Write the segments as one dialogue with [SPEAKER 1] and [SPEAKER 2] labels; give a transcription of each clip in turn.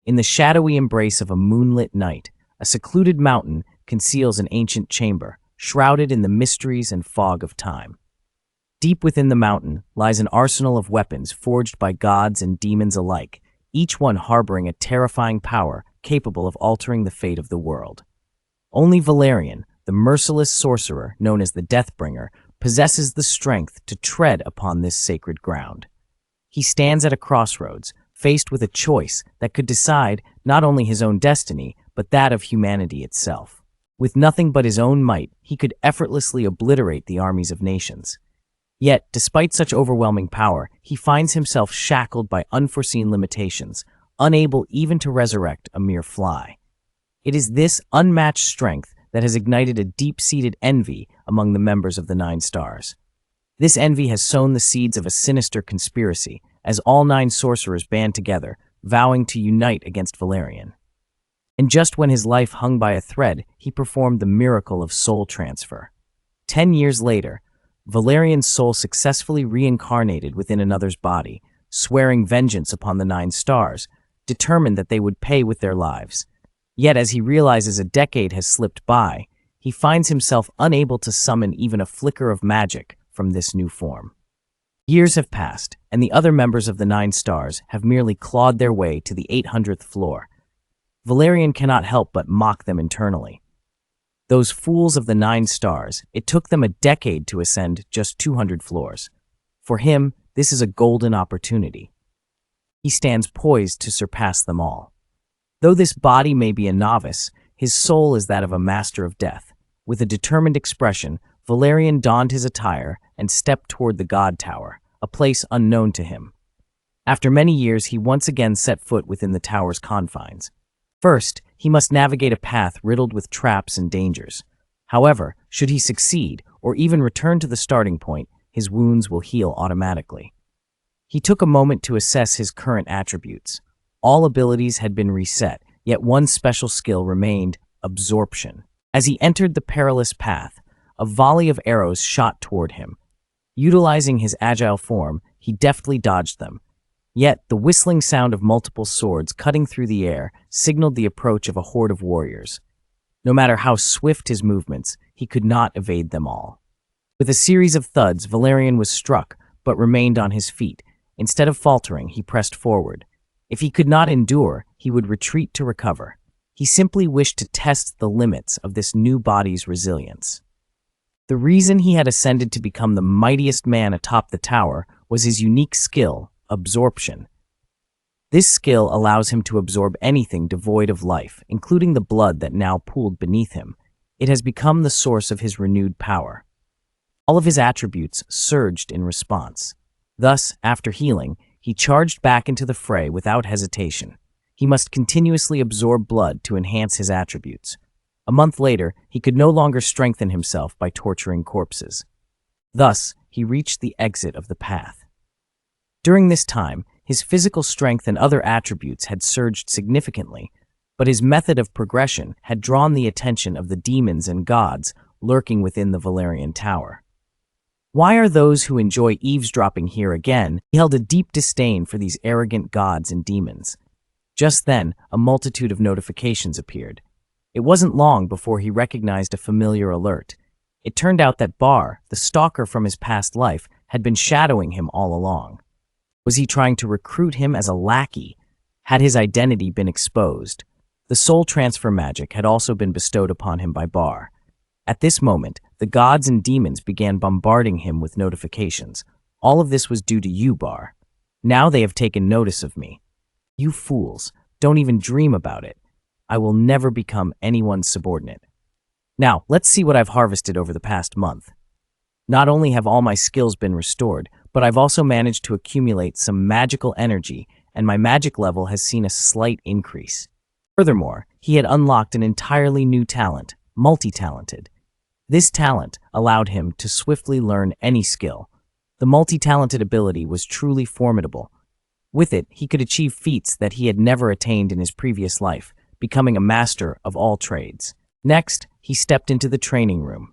[SPEAKER 1] In the shadowy embrace of a moonlit night, a secluded mountain conceals an ancient chamber, shrouded in the mysteries and fog of time. Deep within the mountain lies an arsenal of weapons forged by gods and demons alike, each one harboring a terrifying power capable of altering the fate of the world. Only Valerian, the merciless sorcerer known as the Deathbringer, possesses the strength to tread upon this sacred ground. He stands at a crossroads, faced with a choice that could decide not only his own destiny, but that of humanity itself. With nothing but his own might, he could effortlessly obliterate the armies of nations. Yet, despite such overwhelming power, he finds himself shackled by unforeseen limitations, unable even to resurrect a mere fly. It is this unmatched strength that has ignited a deep-seated envy among the members of the Nine Stars. This envy has sown the seeds of a sinister conspiracy, as all 9 sorcerers band together, vowing to unite against Valerian. And just when his life hung by a thread, he performed the miracle of soul transfer. 10 years later, Valerian's soul successfully reincarnated within another's body, swearing vengeance upon the 9 Stars, determined that they would pay with their lives. Yet as he realizes a decade has slipped by, he finds himself unable to summon even a flicker of magic from this new form. Years have passed, and the other members of the 9 Stars have merely clawed their way to the 800th floor. Valerian cannot help but mock them internally. Those fools of the 9 Stars, it took them a decade to ascend just 200 floors. For him, this is a golden opportunity. He stands poised to surpass them all. Though this body may be a novice, his soul is that of a master of death. With a determined expression, Valerian donned his attire and stepped toward the God Tower, a place unknown to him. After many years, he once again set foot within the tower's confines. First, he must navigate a path riddled with traps and dangers. However, should he succeed, or even return to the starting point, his wounds will heal automatically. He took a moment to assess his current attributes. All abilities had been reset, yet one special skill remained: absorption. As he entered the perilous path, a volley of arrows shot toward him. Utilizing his agile form, he deftly dodged them. Yet, the whistling sound of multiple swords cutting through the air signaled the approach of a horde of warriors. No matter how swift his movements, he could not evade them all. With a series of thuds, Valerian was struck, but remained on his feet. Instead of faltering, he pressed forward. If he could not endure, he would retreat to recover. He simply wished to test the limits of this new body's resilience. The reason he had ascended to become the mightiest man atop the tower was his unique skill: absorption. This skill allows him to absorb anything devoid of life, including the blood that now pooled beneath him. It has become the source of his renewed power. All of his attributes surged in response. Thus, after healing, he charged back into the fray without hesitation. He must continuously absorb blood to enhance his attributes. A month later, he could no longer strengthen himself by torturing corpses. Thus, he reached the exit of the path. During this time, his physical strength and other attributes had surged significantly, but his method of progression had drawn the attention of the demons and gods lurking within the Valerian Tower. Why are those who enjoy eavesdropping here again? He held a deep disdain for these arrogant gods and demons. Just then, a multitude of notifications appeared. It wasn't long before he recognized a familiar alert. It turned out that Bar, the stalker from his past life, had been shadowing him all along. Was he trying to recruit him as a lackey? Had his identity been exposed? The soul transfer magic had also been bestowed upon him by Bar. At this moment, the gods and demons began bombarding him with notifications. All of this was due to you, Bar. Now they have taken notice of me. You fools, don't even dream about it. I will never become anyone's subordinate. Now, let's see what I've harvested over the past month. Not only have all my skills been restored, but I've also managed to accumulate some magical energy, and my magic level has seen a slight increase. Furthermore, he had unlocked an entirely new talent, multi-talented. This talent allowed him to swiftly learn any skill. The multi-talented ability was truly formidable. With it, he could achieve feats that he had never attained in his previous life, becoming a master of all trades. Next, he stepped into the training room.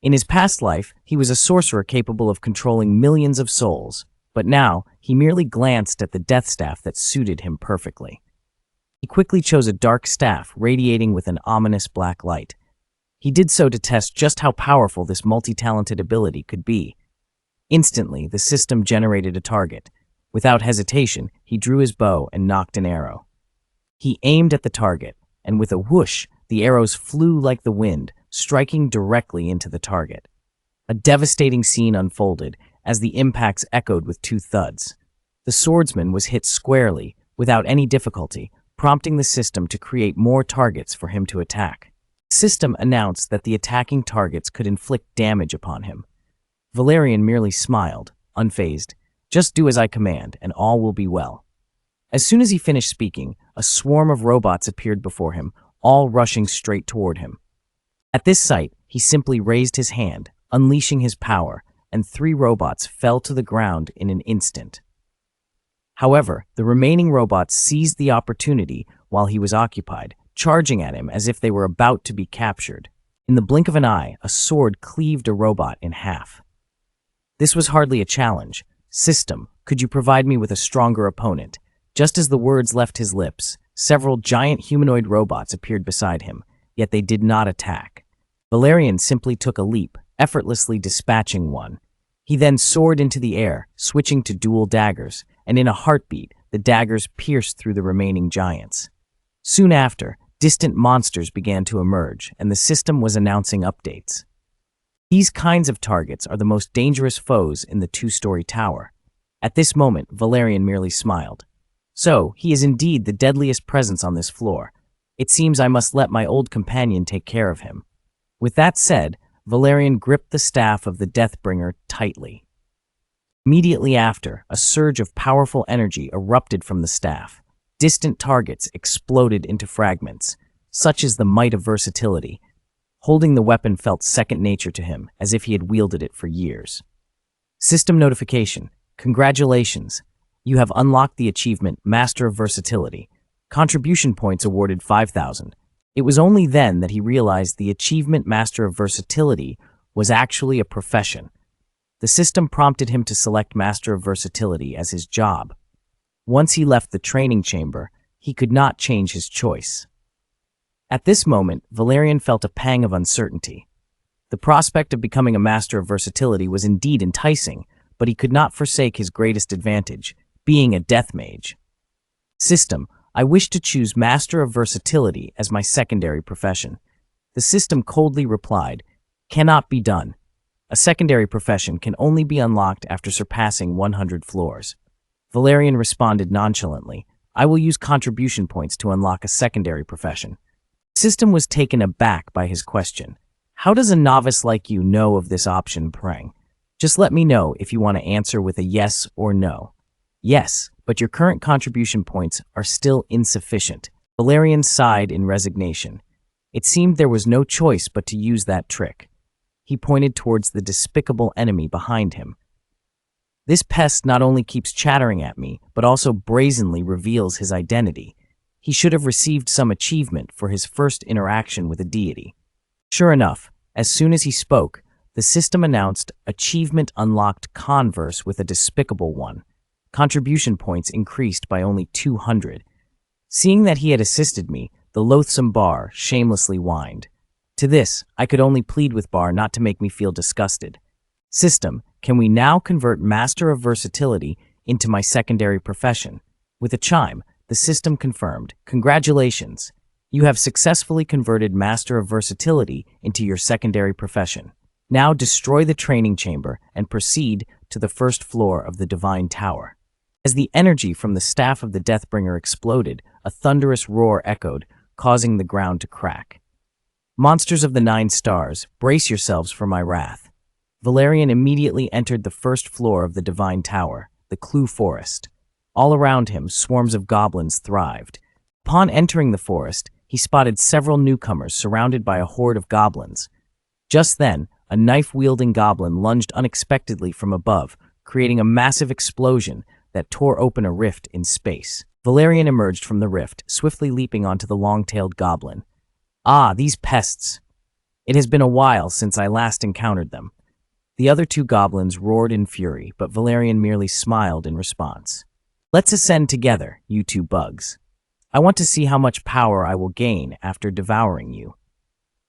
[SPEAKER 1] In his past life, he was a sorcerer capable of controlling millions of souls, but now he merely glanced at the death staff that suited him perfectly. quickly chose a dark staff radiating with an ominous black light. He did so to test just how powerful this multi-talented ability could be. Instantly, the system generated a target. Without hesitation, he drew his bow and nocked an arrow. He aimed at the target, and with a whoosh, the arrows flew like the wind, striking directly into the target. A devastating scene unfolded as the impacts echoed with two thuds. The swordsman was hit squarely, without any difficulty, prompting the system to create more targets for him to attack. The system announced that the attacking targets could inflict damage upon him. Valerian merely smiled, unfazed. "Just do as I command, and all will be well." As soon as he finished speaking, a swarm of robots appeared before him, all rushing straight toward him. At this sight, he simply raised his hand, unleashing his power, and 3 robots fell to the ground in an instant. However, the remaining robots seized the opportunity while he was occupied, charging at him as if they were about to be captured. In the blink of an eye, a sword cleaved a robot in half. This was hardly a challenge. "System, could you provide me with a stronger opponent?" Just as the words left his lips, several giant humanoid robots appeared beside him, yet they did not attack. Valerian simply took a leap, effortlessly dispatching one. He then soared into the air, switching to dual daggers, and in a heartbeat, the daggers pierced through the remaining giants. Soon after, distant monsters began to emerge, and the system was announcing updates. These kinds of targets are the most dangerous foes in the 2-story tower. At this moment, Valerian merely smiled. "So, he is indeed the deadliest presence on this floor. It seems I must let my old companion take care of him." With that said, Valerian gripped the staff of the Deathbringer tightly. Immediately after, a surge of powerful energy erupted from the staff. Distant targets exploded into fragments. Such is the might of versatility. Holding the weapon felt second nature to him, as if he had wielded it for years. System notification. "Congratulations. You have unlocked the achievement Master of Versatility. Contribution points awarded 5,000. It was only then that he realized the achievement Master of Versatility was actually a profession. The system prompted him to select Master of Versatility as his job. Once he left the training chamber, he could not change his choice. At this moment, Valerian felt a pang of uncertainty. The prospect of becoming a Master of Versatility was indeed enticing, but he could not forsake his greatest advantage, being a death mage. "System, I wish to choose Master of Versatility as my secondary profession." The system coldly replied, "Cannot be done. A secondary profession can only be unlocked after surpassing 100 floors." Valerian responded nonchalantly, "I will use contribution points to unlock a secondary profession." The system was taken aback by his question. "How does a novice like you know of this option, Prang? Just let me know if you want to answer with a yes or no." "Yes, but your current contribution points are still insufficient." Valerian sighed in resignation. It seemed there was no choice but to use that trick. He pointed towards the despicable enemy behind him. "This pest not only keeps chattering at me, but also brazenly reveals his identity. He should have received some achievement for his first interaction with a deity." Sure enough, as soon as he spoke, the system announced Achievement Unlocked Converse with a Despicable One. Contribution points increased by only 200. Seeing that he had assisted me, the loathsome Bar shamelessly whined. To this, I could only plead with Bar not to make me feel disgusted. "System, can we now convert Master of Versatility into my secondary profession?" With a chime, the system confirmed, "Congratulations. You have successfully converted Master of Versatility into your secondary profession. Now destroy the training chamber and proceed to the first floor of the Divine Tower." As the energy from the staff of the Deathbringer exploded, a thunderous roar echoed, causing the ground to crack. "Monsters of the 9 stars, brace yourselves for my wrath." Valerian immediately entered the first floor of the Divine Tower, the Clue Forest. All around him, swarms of goblins thrived. Upon entering the forest, he spotted several newcomers surrounded by a horde of goblins. Just then, a knife-wielding goblin lunged unexpectedly from above, creating a massive explosion that tore open a rift in space. Valerian emerged from the rift, swiftly leaping onto the long-tailed goblin. "Ah, these pests! It has been a while since I last encountered them." The other 2 goblins roared in fury, but Valerian merely smiled in response. "Let's ascend together, you 2 bugs. I want to see how much power I will gain after devouring you."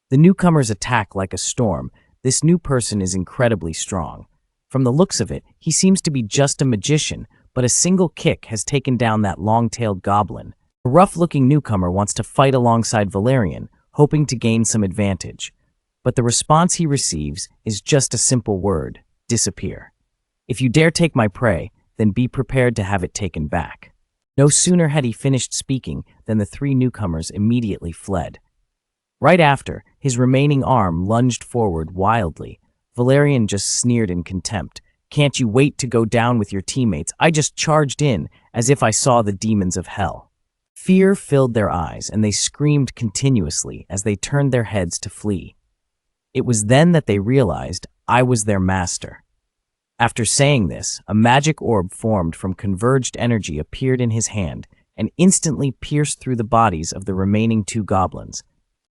[SPEAKER 1] The newcomers attack like a storm. This new person is incredibly strong. From the looks of it, he seems to be just a magician, but a single kick has taken down that long-tailed goblin. A rough-looking newcomer wants to fight alongside Valerian, hoping to gain some advantage. But the response he receives is just a simple word: disappear. "If you dare take my prey, then be prepared to have it taken back." No sooner had he finished speaking than the three newcomers immediately fled. Right after, his remaining arm lunged forward wildly. Valerian just sneered in contempt. "Can't you wait to go down with your teammates? I just charged in as if I saw the demons of hell." Fear filled their eyes, and they screamed continuously as they turned their heads to flee. It was then that they realized I was their master. After saying this, a magic orb formed from converged energy appeared in his hand and instantly pierced through the bodies of the remaining two goblins.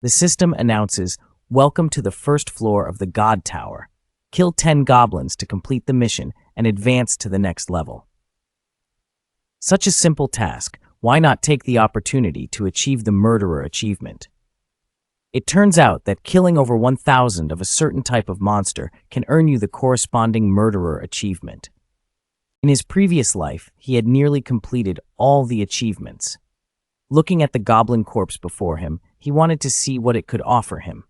[SPEAKER 1] The system announces, "Welcome to the first floor of the God Tower. Kill 10 goblins to complete the mission and advance to the next level." Such a simple task, why not take the opportunity to achieve the Murderer achievement? It turns out that killing over 1,000 of a certain type of monster can earn you the corresponding Murderer achievement. In his previous life, he had nearly completed all the achievements. Looking at the goblin corpse before him, he wanted to see what it could offer him.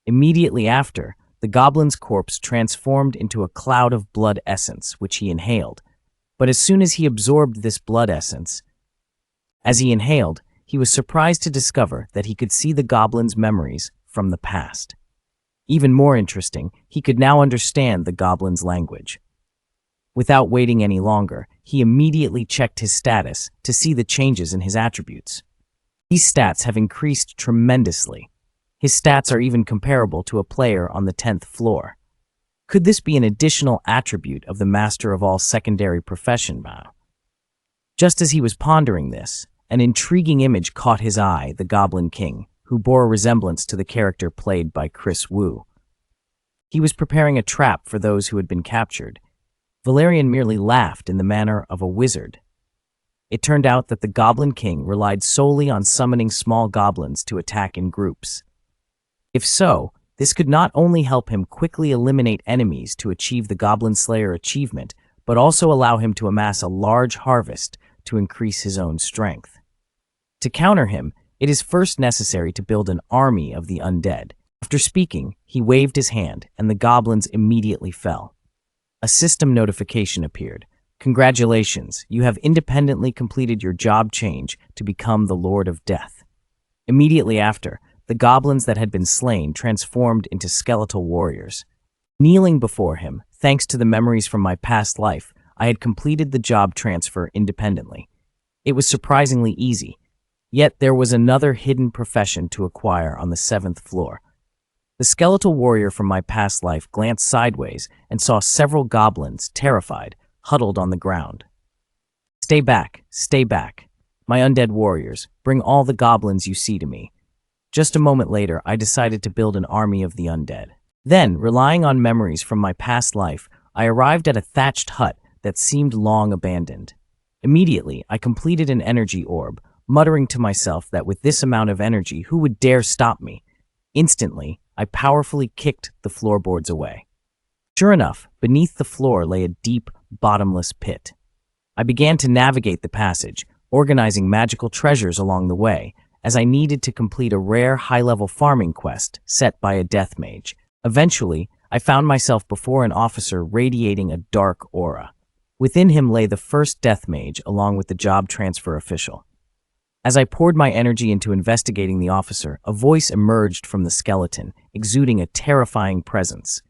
[SPEAKER 1] Immediately after, the goblin's corpse transformed into a cloud of blood essence, which he inhaled. But as soon as he absorbed this blood essence, he was surprised to discover that he could see the goblin's memories from the past. Even more interesting, he could now understand the goblin's language. Without waiting any longer, he immediately checked his status to see the changes in his attributes. These stats have increased tremendously. His stats are even comparable to a player on the 10th floor. Could this be an additional attribute of the master of all secondary profession? Just as he was pondering this, an intriguing image caught his eye: the Goblin King, who bore a resemblance to the character played by Chris Wu. He was preparing a trap for those who had been captured. Valerian merely laughed in the manner of a wizard. It turned out that the Goblin King relied solely on summoning small goblins to attack in groups. If so, this could not only help him quickly eliminate enemies to achieve the Goblin Slayer achievement, but also allow him to amass a large harvest to increase his own strength. To counter him, it is first necessary to build an army of the undead. After speaking, he waved his hand, and the goblins immediately fell. A system notification appeared. "Congratulations, you have independently completed your job change to become the Lord of Death." Immediately after, the goblins that had been slain transformed into skeletal warriors. Kneeling before him, thanks to the memories from my past life, I had completed the job transfer independently. It was surprisingly easy. Yet there was another hidden profession to acquire on the 7th floor. The skeletal warrior from my past life glanced sideways and saw several goblins, terrified, huddled on the ground. Stay back, my undead warriors, bring all the goblins you see to me." Just a moment later, I decided to build an army of the undead. Then, relying on memories from my past life, I arrived at a thatched hut that seemed long abandoned. Immediately, I completed an energy orb, muttering to myself that with this amount of energy, who would dare stop me? Instantly, I powerfully kicked the floorboards away. Sure enough, beneath the floor lay a deep, bottomless pit. I began to navigate the passage, organizing magical treasures along the way, as I needed to complete a rare high-level farming quest set by a death mage. Eventually, I found myself before an officer radiating a dark aura. Within him lay the first death mage along with the job transfer official. As I poured my energy into investigating the officer, a voice emerged from the skeleton, exuding a terrifying presence.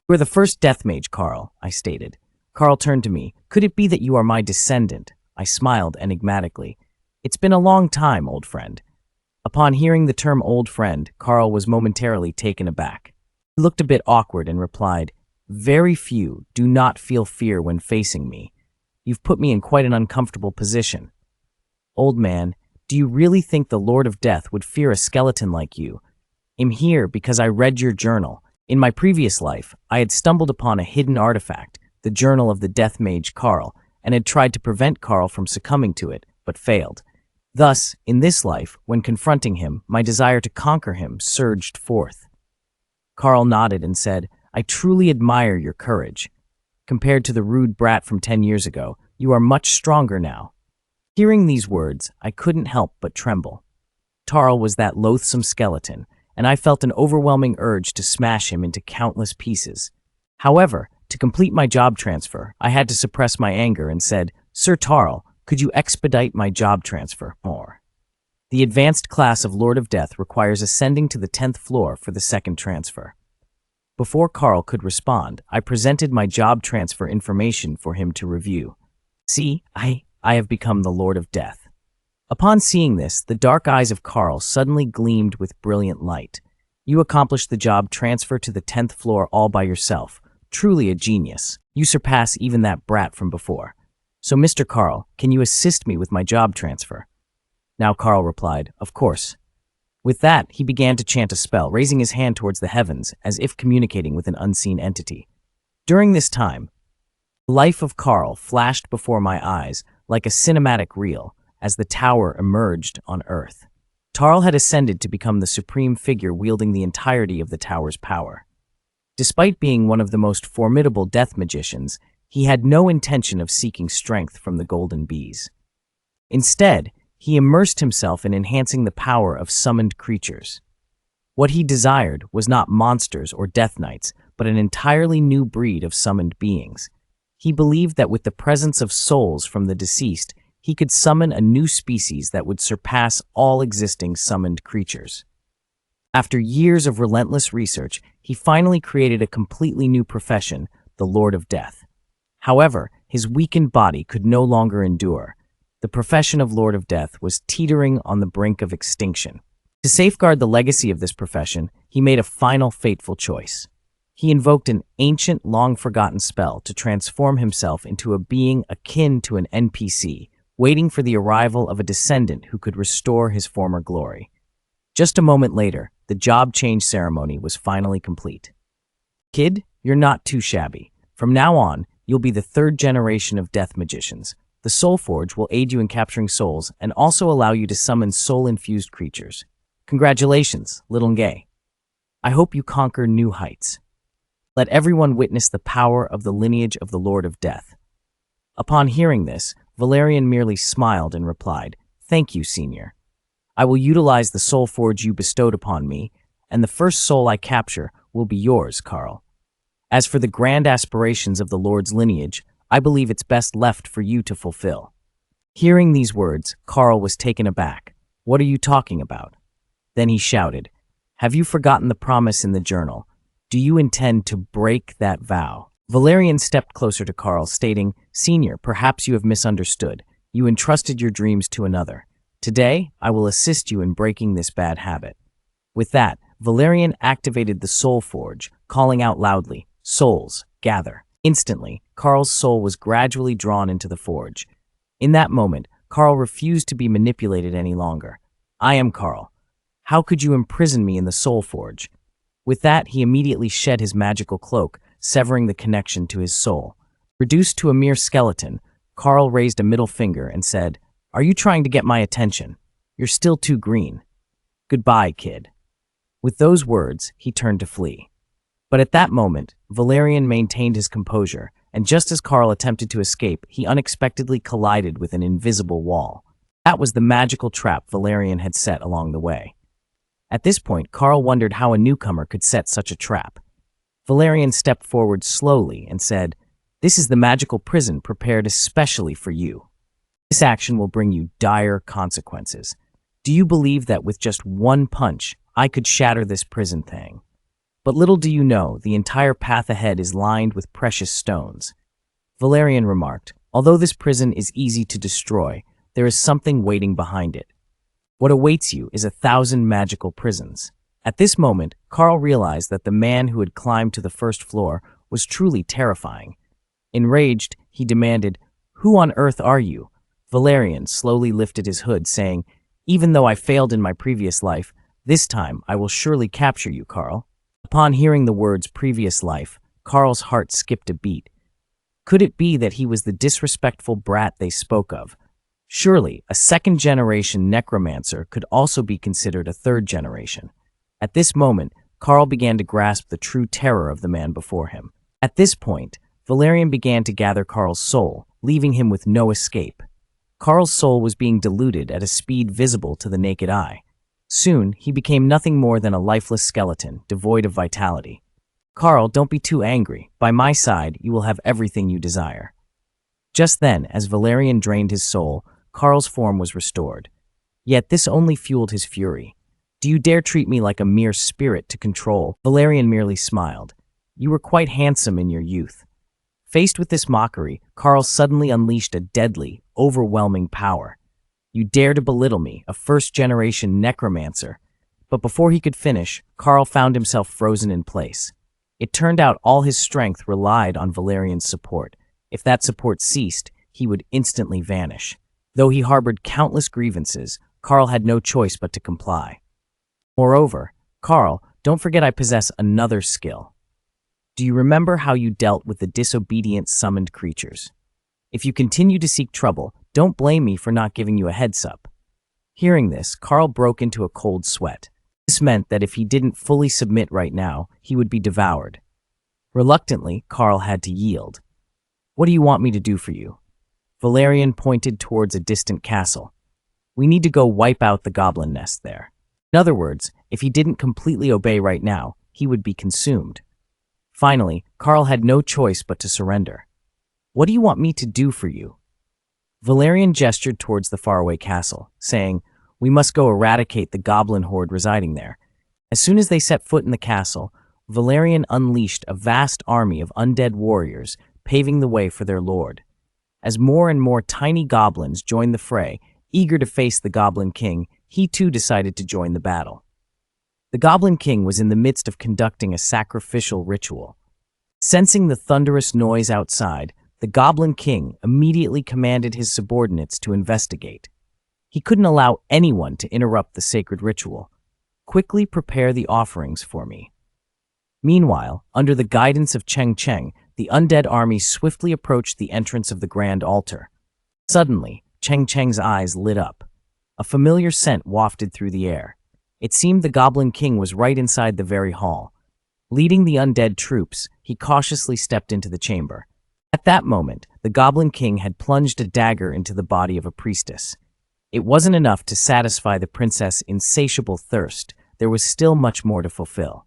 [SPEAKER 1] "You are the first death mage, Carl," I stated. Carl turned to me. "Could it be that you are my descendant?" I smiled enigmatically. "It's been a long time, old friend." Upon hearing the term old friend, Carl was momentarily taken aback. He looked a bit awkward and replied, "Very few do not feel fear when facing me. You've put me in quite an uncomfortable position." "Old man, do you really think the Lord of Death would fear a skeleton like you? I'm here because I read your journal. In my previous life, I had stumbled upon a hidden artifact, the journal of the death mage Carl, and had tried to prevent Carl from succumbing to it, but failed. Thus, in this life, when confronting him, my desire to conquer him surged forth. Carl nodded and said, "I truly admire your courage. Compared to the rude brat from 10 years ago, you are much stronger now." Hearing these words, I couldn't help but tremble. Tarl was that loathsome skeleton, and I felt an overwhelming urge to smash him into countless pieces. However, to complete my job transfer, I had to suppress my anger and said, "Sir Tarl, could you expedite my job transfer more?" The advanced class of Lord of Death requires ascending to the 10th floor for the second transfer. Before Carl could respond, I presented my job transfer information for him to review. "See, I have become the Lord of Death." Upon seeing this, the dark eyes of Carl suddenly gleamed with brilliant light. "You accomplished the job transfer to the 10th floor all by yourself. Truly a genius. You surpass even that brat from before. So, Mr. Carl, can you assist me with my job transfer?" Now Carl replied, "Of course." With that, he began to chant a spell, raising his hand towards the heavens, as if communicating with an unseen entity. During this time, the life of Carl flashed before my eyes like a cinematic reel as the tower emerged on Earth. Tarl had ascended to become the supreme figure wielding the entirety of the tower's power. Despite being one of the most formidable death magicians, he had no intention of seeking strength from the golden bees. Instead, he immersed himself in enhancing the power of summoned creatures. What he desired was not monsters or death knights, but an entirely new breed of summoned beings. He believed that with the presence of souls from the deceased, he could summon a new species that would surpass all existing summoned creatures. After years of relentless research, he finally created a completely new profession, the Lord of Death. However, his weakened body could no longer endure. The profession of Lord of Death was teetering on the brink of extinction. To safeguard the legacy of this profession, he made a final fateful choice. He invoked an ancient, long-forgotten spell to transform himself into a being akin to an NPC, waiting for the arrival of a descendant who could restore his former glory. Just a moment later, the job change ceremony was finally complete. "Kid, you're not too shabby. From now on, you'll be the third generation of death magicians. The Soul Forge will aid you in capturing souls and also allow you to summon soul-infused creatures. Congratulations, little Ngay. I hope you conquer new heights. Let everyone witness the power of the lineage of the Lord of Death." Upon hearing this, Valerian merely smiled and replied, "Thank you, Senior. I will utilize the Soul Forge you bestowed upon me, and the first soul I capture will be yours, Carl. As for the grand aspirations of the Lord's lineage, I believe it's best left for you to fulfill." Hearing these words, Carl was taken aback. "What are you talking about?" Then he shouted, "Have you forgotten the promise in the journal? Do you intend to break that vow?" Valerian stepped closer to Carl, stating, "Senior, perhaps you have misunderstood. You entrusted your dreams to another. Today, I will assist you in breaking this bad habit." With that, Valerian activated the Soul Forge, calling out loudly, "Souls, gather." Instantly, Carl's soul was gradually drawn into the forge. In that moment, Carl refused to be manipulated any longer. "I am Carl. How could you imprison me in the Soul Forge?" With that, he immediately shed his magical cloak, severing the connection to his soul. Reduced to a mere skeleton, Carl raised a middle finger and said, "Are you trying to get my attention? You're still too green. Goodbye, kid." With those words, he turned to flee. But at that moment, Valerian maintained his composure, and just as Carl attempted to escape, he unexpectedly collided with an invisible wall. That was the magical trap Valerian had set along the way. At this point, Carl wondered how a newcomer could set such a trap. Valerian stepped forward slowly and said, "This is the magical prison prepared especially for you. This action will bring you dire consequences. Do you believe that with just one punch, I could shatter this prison thing? But little do you know, the entire path ahead is lined with precious stones." Valerian remarked, "Although this prison is easy to destroy, there is something waiting behind it. What awaits you is 1,000 magical prisons." At this moment, Carl realized that the man who had climbed to the first floor was truly terrifying. Enraged, he demanded, "Who on earth are you?" Valerian slowly lifted his hood, saying, "Even though I failed in my previous life, this time I will surely capture you, Carl." Upon hearing the words previous life, Carl's heart skipped a beat. Could it be that he was the disrespectful brat they spoke of? Surely, a second-generation necromancer could also be considered a third generation. At this moment, Carl began to grasp the true terror of the man before him. At this point, Valerian began to gather Carl's soul, leaving him with no escape. Carl's soul was being diluted at a speed visible to the naked eye. Soon, he became nothing more than a lifeless skeleton, devoid of vitality. Carl, don't be too angry. By my side, you will have everything you desire. Just then, as Valerian drained his soul, Carl's form was restored. Yet this only fueled his fury. Do you dare treat me like a mere spirit to control? Valerian merely smiled. You were quite handsome in your youth. Faced with this mockery, Carl suddenly unleashed a deadly, overwhelming power. You dare to belittle me, a first-generation necromancer. But before he could finish, Carl found himself frozen in place. It turned out all his strength relied on Valerian's support. If that support ceased, he would instantly vanish. Though he harbored countless grievances, Carl had no choice but to comply. Moreover, Carl, don't forget I possess another skill. Do you remember how you dealt with the disobedient summoned creatures? If you continue to seek trouble, don't blame me for not giving you a heads-up. Hearing this, Carl broke into a cold sweat. This meant that if he didn't fully submit right now, he would be devoured. Reluctantly, Carl had to yield. What do you want me to do for you? Valerian pointed towards a distant castle. We need to go wipe out the goblin nest there. In other words, if he didn't completely obey right now, he would be consumed. Finally, Carl had no choice but to surrender. What do you want me to do for you? Valerian gestured towards the faraway castle, saying, We must go eradicate the goblin horde residing there. As soon as they set foot in the castle, Valerian unleashed a vast army of undead warriors, paving the way for their lord. As more and more tiny goblins joined the fray, eager to face the Goblin King, he too decided to join the battle. The Goblin King was in the midst of conducting a sacrificial ritual. Sensing the thunderous noise outside, the Goblin King immediately commanded his subordinates to investigate. He couldn't allow anyone to interrupt the sacred ritual. Quickly prepare the offerings for me. Meanwhile, under the guidance of Cheng Cheng, the undead army swiftly approached the entrance of the grand altar. Suddenly, Cheng Cheng's eyes lit up. A familiar scent wafted through the air. It seemed the Goblin King was right inside the very hall. Leading the undead troops, he cautiously stepped into the chamber. At that moment, the Goblin King had plunged a dagger into the body of a priestess. It wasn't enough to satisfy the princess' insatiable thirst. There was still much more to fulfill.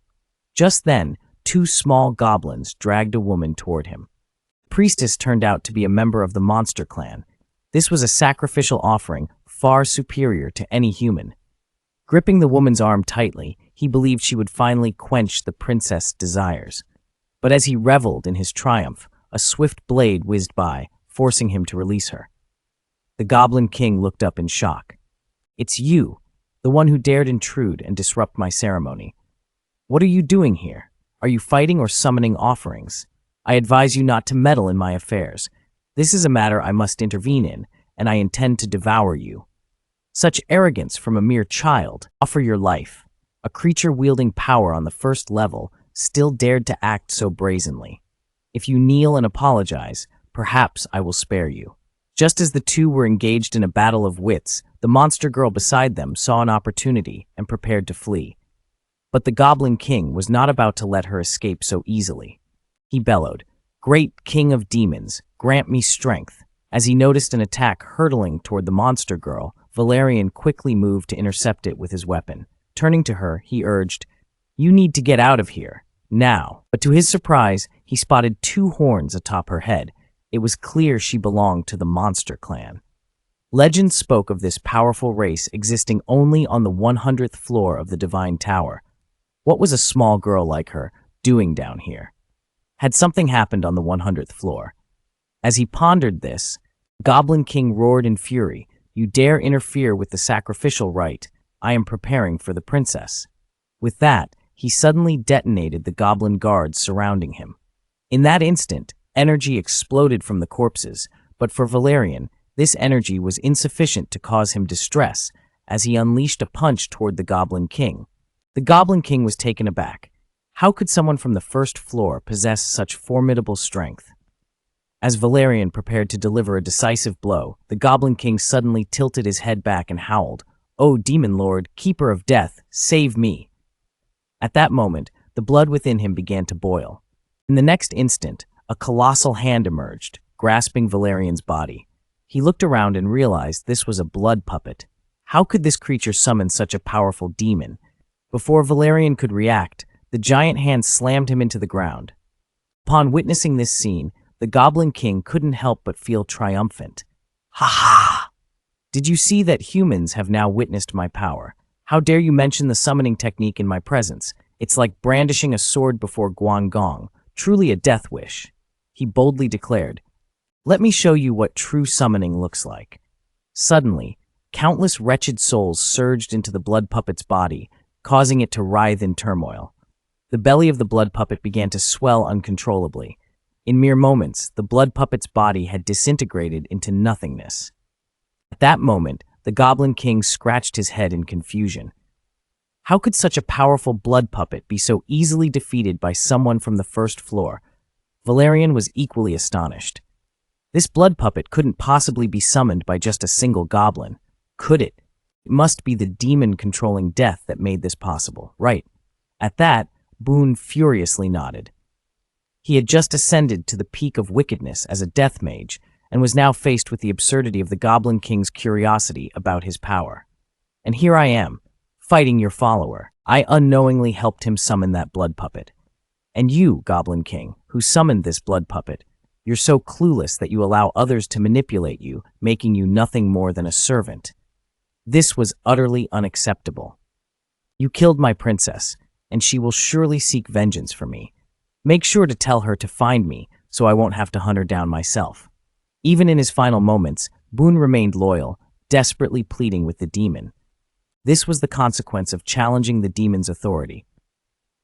[SPEAKER 1] Just then, two small goblins dragged a woman toward him. The priestess turned out to be a member of the monster clan. This was a sacrificial offering far superior to any human. Gripping the woman's arm tightly, he believed she would finally quench the princess' desires. But as he reveled in his triumph, a swift blade whizzed by, forcing him to release her. The Goblin King looked up in shock. It's you, the one who dared intrude and disrupt my ceremony. What are you doing here? Are you fighting or summoning offerings? I advise you not to meddle in my affairs. This is a matter I must intervene in, and I intend to devour you. Such arrogance from a mere child. Offer your life. A creature wielding power on the first level still dared to act so brazenly. If you kneel and apologize, perhaps I will spare you. Just as the two were engaged in a battle of wits, the monster girl beside them saw an opportunity and prepared to flee. But the Goblin King was not about to let her escape so easily. He bellowed, Great King of Demons, grant me strength. As he noticed an attack hurtling toward the monster girl, Valerian quickly moved to intercept it with his weapon. Turning to her, he urged, You need to get out of here, now. But to his surprise, he spotted two horns atop her head. It was clear she belonged to the monster clan. Legend spoke of this powerful race existing only on the 100th floor of the Divine Tower. What was a small girl like her doing down here? Had something happened on the 100th floor? As he pondered this, Goblin King roared in fury, You dare interfere with the sacrificial rite. I am preparing for the princess. With that, he suddenly detonated the goblin guards surrounding him. In that instant, energy exploded from the corpses, but for Valerian, this energy was insufficient to cause him distress as he unleashed a punch toward the Goblin King. The Goblin King was taken aback. How could someone from the first floor possess such formidable strength? As Valerian prepared to deliver a decisive blow, the Goblin King suddenly tilted his head back and howled, "Oh, demon lord, keeper of death, save me!" At that moment, the blood within him began to boil. In the next instant, a colossal hand emerged, grasping Valerian's body. He looked around and realized this was a blood puppet. How could this creature summon such a powerful demon? Before Valerian could react, the giant hand slammed him into the ground. Upon witnessing this scene, the Goblin King couldn't help but feel triumphant. "Ha ha! Did you see that humans have now witnessed my power? How dare you mention the summoning technique in my presence? It's like brandishing a sword before Guangong, truly a death wish," he boldly declared. "Let me show you what true summoning looks like." Suddenly, countless wretched souls surged into the blood puppet's body, causing it to writhe in turmoil. The belly of the blood puppet began to swell uncontrollably. In mere moments, the blood puppet's body had disintegrated into nothingness. At that moment, the Goblin King scratched his head in confusion. How could such a powerful blood puppet be so easily defeated by someone from the first floor? Valerian was equally astonished. This blood puppet couldn't possibly be summoned by just a single goblin, could it? It must be the demon controlling death that made this possible, right? At that, Boone furiously nodded. He had just ascended to the peak of wickedness as a death mage, and was now faced with the absurdity of the Goblin King's curiosity about his power. And here I am, fighting your follower. I unknowingly helped him summon that blood puppet. And you, Goblin King, who summoned this blood puppet, you're so clueless that you allow others to manipulate you, making you nothing more than a servant. This was utterly unacceptable. You killed my princess, and she will surely seek vengeance for me. Make sure to tell her to find me, so I won't have to hunt her down myself. Even in his final moments, Boone remained loyal, desperately pleading with the demon. This was the consequence of challenging the demon's authority.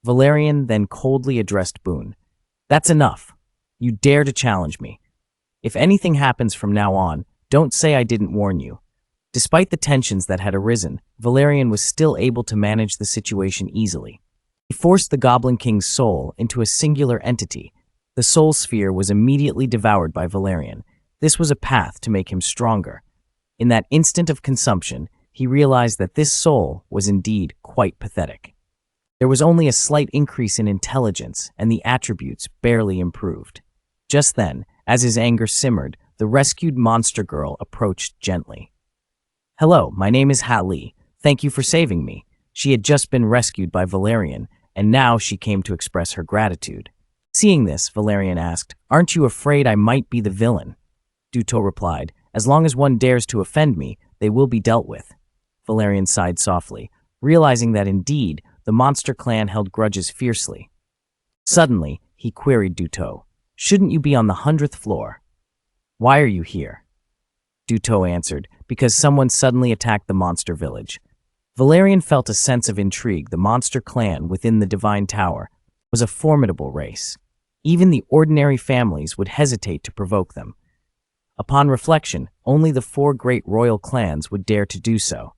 [SPEAKER 1] Valerian then coldly addressed Boone. "That's enough. You dare to challenge me. If anything happens from now on, don't say I didn't warn you." Despite the tensions that had arisen, Valerian was still able to manage the situation easily. He forced the Goblin King's soul into a singular entity. The soul sphere was immediately devoured by Valerian. This was a path to make him stronger. In that instant of consumption, he realized that this soul was indeed quite pathetic. There was only a slight increase in intelligence, and the attributes barely improved. Just then, as his anger simmered, the rescued monster girl approached gently. "Hello, my name is Ha-Li. Thank you for saving me." She had just been rescued by Valerian, and now she came to express her gratitude. Seeing this, Valerian asked, "Aren't you afraid I might be the villain?" Duto replied, "As long as one dares to offend me, they will be dealt with." Valerian sighed softly, realizing that indeed, the monster clan held grudges fiercely. Suddenly, he queried Duto, "Shouldn't you be on the 100th floor?" "Why are you here?" Duto answered, "Because someone suddenly attacked the monster village." Valerian felt a sense of intrigue. The monster clan within the Divine Tower was a formidable race. Even the ordinary families would hesitate to provoke them. Upon reflection, only the 4 great royal clans would dare to do so.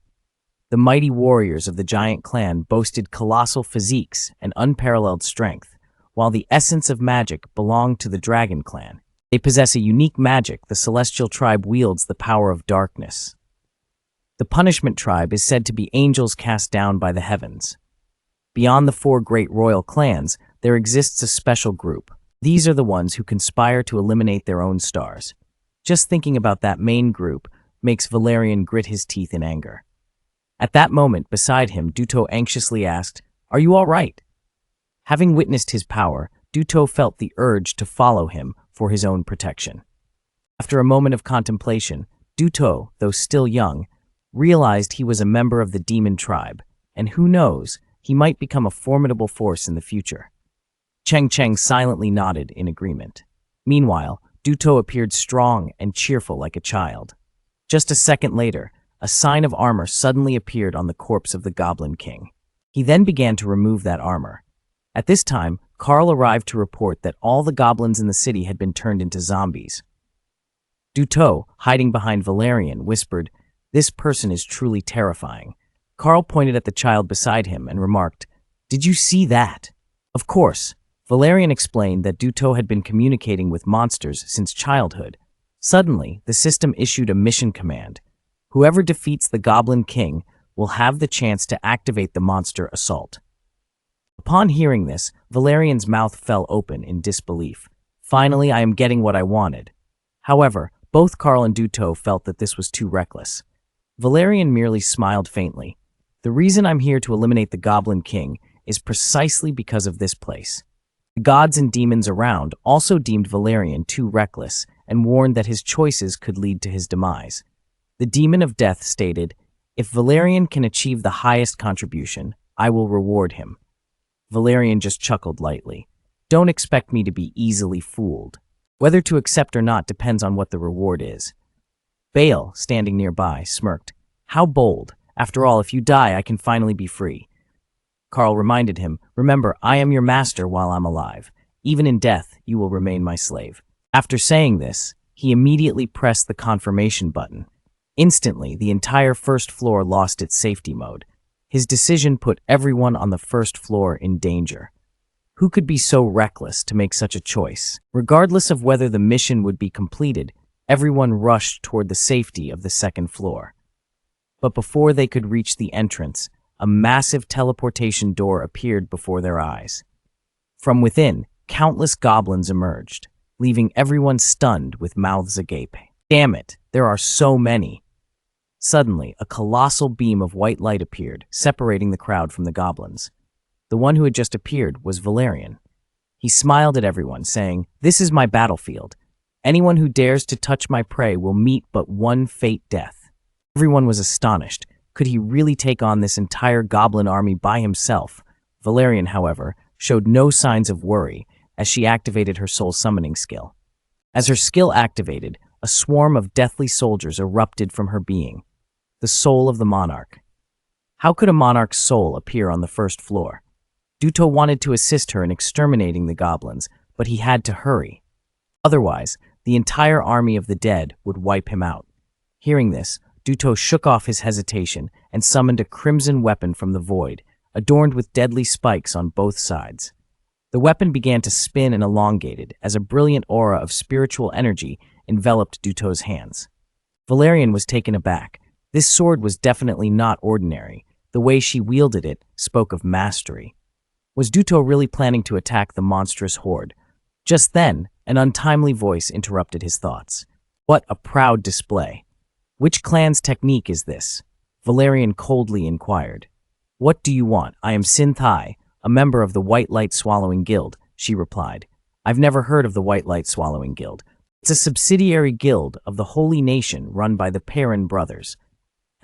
[SPEAKER 1] The mighty warriors of the giant clan boasted colossal physiques and unparalleled strength, while the essence of magic belonged to the Dragon clan. They possess a unique magic. The celestial tribe wields the power of darkness. The punishment tribe is said to be angels cast down by the heavens. Beyond the 4 great royal clans, there exists a special group. These are the ones who conspire to eliminate their own stars. Just thinking about that main group makes Valerian grit his teeth in anger. At that moment, beside him, Duto anxiously asked, "Are you all right?" Having witnessed his power, Duto felt the urge to follow him for his own protection. After a moment of contemplation, Duto, though still young, realized he was a member of the demon tribe, and who knows, he might become a formidable force in the future. Cheng Cheng silently nodded in agreement. Meanwhile, Duto appeared strong and cheerful like a child. Just a second later, a sign of armor suddenly appeared on the corpse of the Goblin King. He then began to remove that armor. At this time, Carl arrived to report that all the goblins in the city had been turned into zombies. Duto, hiding behind Valerian, whispered, "This person is truly terrifying." Carl pointed at the child beside him and remarked, "Did you see that?" Of course, Valerian explained that Duto had been communicating with monsters since childhood. Suddenly, the system issued a mission command. Whoever defeats the Goblin King will have the chance to activate the monster assault. Upon hearing this, Valerian's mouth fell open in disbelief. Finally, I am getting what I wanted. However, both Carl and Duto felt that this was too reckless. Valerian merely smiled faintly. The reason I'm here to eliminate the Goblin King is precisely because of this place. The gods and demons around also deemed Valerian too reckless and warned that his choices could lead to his demise. The Demon of Death stated, "If Valerian can achieve the highest contribution, I will reward him." Valerian just chuckled lightly. Don't expect me to be easily fooled. Whether to accept or not depends on what the reward is. Bale, standing nearby, smirked. How bold. After all, if you die, I can finally be free. Carl reminded him, remember, I am your master while I'm alive. Even in death, you will remain my slave. After saying this, he immediately pressed the confirmation button. Instantly, the entire first floor lost its safety mode. His decision put everyone on the first floor in danger. Who could be so reckless to make such a choice? Regardless of whether the mission would be completed, everyone rushed toward the safety of the second floor. But before they could reach the entrance, a massive teleportation door appeared before their eyes. From within, countless goblins emerged, leaving everyone stunned with mouths agape. Damn it, there are so many. Suddenly, a colossal beam of white light appeared, separating the crowd from the goblins. The one who had just appeared was Valerian. He smiled at everyone, saying, "This is my battlefield. Anyone who dares to touch my prey will meet but one fate death." Everyone was astonished. Could he really take on this entire goblin army by himself? Valerian, however, showed no signs of worry as she activated her soul summoning skill. As her skill activated, a swarm of deathly soldiers erupted from her being. The soul of the monarch. How could a monarch's soul appear on the first floor? Duto wanted to assist her in exterminating the goblins, but he had to hurry. Otherwise, the entire army of the dead would wipe him out. Hearing this, Duto shook off his hesitation and summoned a crimson weapon from the void, adorned with deadly spikes on both sides. The weapon began to spin and elongated as a brilliant aura of spiritual energy enveloped Duto's hands. Valerian was taken aback. This sword was definitely not ordinary. The way she wielded it spoke of mastery. Was Duto really planning to attack the monstrous horde? Just then, an untimely voice interrupted his thoughts. What a proud display. Which clan's technique is this? Valerian coldly inquired. What do you want? I am Synthai, a member of the White Light Swallowing Guild, she replied. I've never heard of the White Light Swallowing Guild. It's a subsidiary guild of the Holy Nation run by the Perrin brothers.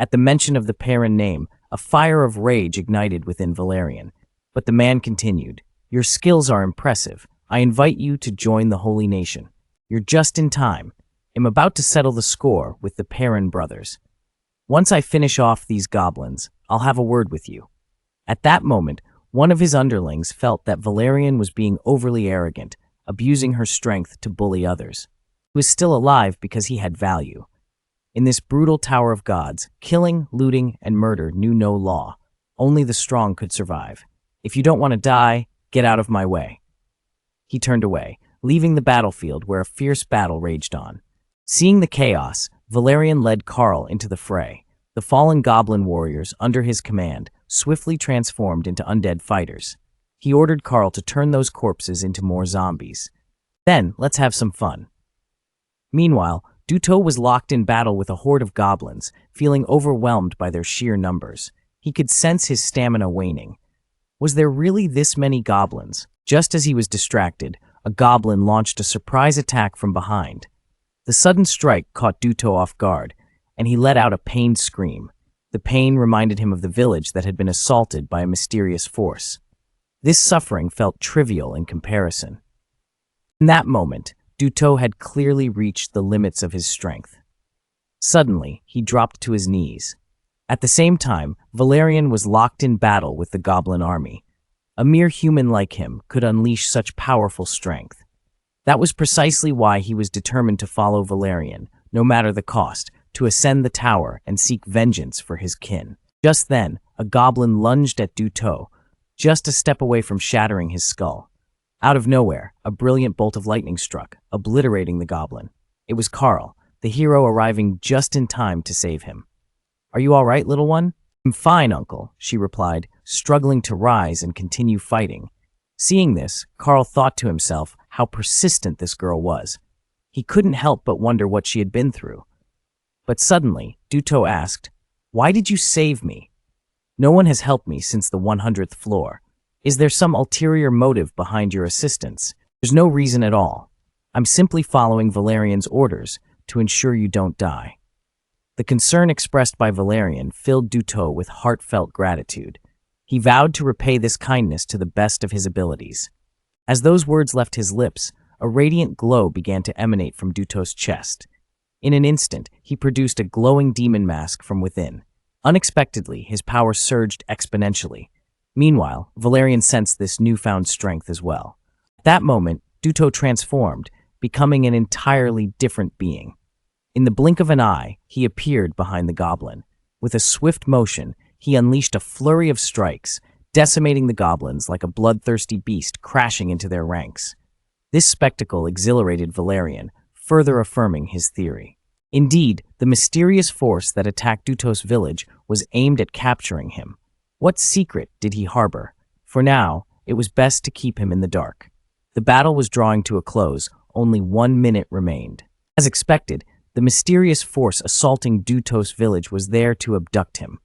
[SPEAKER 1] At the mention of the Perrin name, a fire of rage ignited within Valerian. But the man continued, Your skills are impressive. I invite you to join the Holy Nation. You're just in time. I'm about to settle the score with the Perrin brothers. Once I finish off these goblins, I'll have a word with you. At that moment, one of his underlings felt that Valerian was being overly arrogant, abusing her strength to bully others. He was still alive because he had value. In this brutal tower of gods, killing, looting, and murder knew no law. Only the strong could survive. If you don't want to die, get out of my way. He turned away, leaving the battlefield where a fierce battle raged on. Seeing the chaos, Valerian led Carl into the fray. The fallen goblin warriors, under his command, swiftly transformed into undead fighters. He ordered Carl to turn those corpses into more zombies. Then, let's have some fun. Meanwhile, Duto was locked in battle with a horde of goblins, feeling overwhelmed by their sheer numbers. He could sense his stamina waning. Was there really this many goblins? Just as he was distracted, a goblin launched a surprise attack from behind. The sudden strike caught Duto off guard, and he let out a pained scream. The pain reminded him of the village that had been assaulted by a mysterious force. This suffering felt trivial in comparison. In that moment, Duto had clearly reached the limits of his strength. Suddenly, he dropped to his knees. At the same time, Valerian was locked in battle with the goblin army. A mere human like him could unleash such powerful strength. That was precisely why he was determined to follow Valerian, no matter the cost, to ascend the tower and seek vengeance for his kin. Just then, a goblin lunged at Duto, just a step away from shattering his skull. Out of nowhere, a brilliant bolt of lightning struck, obliterating the goblin. It was Carl, the hero arriving just in time to save him. "Are you all right, little one?" "I'm fine, uncle," she replied, struggling to rise and continue fighting. Seeing this, Carl thought to himself how persistent this girl was. He couldn't help but wonder what she had been through. But suddenly, Duto asked, "Why did you save me? No one has helped me since the 100th floor. Is there some ulterior motive behind your assistance?" "There's no reason at all. I'm simply following Valerian's orders to ensure you don't die." The concern expressed by Valerian filled Duto with heartfelt gratitude. He vowed to repay this kindness to the best of his abilities. As those words left his lips, a radiant glow began to emanate from Duto's chest. In an instant, he produced a glowing demon mask from within. Unexpectedly, his power surged exponentially. Meanwhile, Valerian sensed this newfound strength as well. At that moment, Duto transformed, becoming an entirely different being. In the blink of an eye, he appeared behind the goblin. With a swift motion, he unleashed a flurry of strikes, decimating the goblins like a bloodthirsty beast crashing into their ranks. This spectacle exhilarated Valerian, further affirming his theory. Indeed, the mysterious force that attacked Duto's village was aimed at capturing him. What secret did he harbor? For now, it was best to keep him in the dark. The battle was drawing to a close, only 1 minute remained. As expected, the mysterious force assaulting Duto's village was there to abduct him.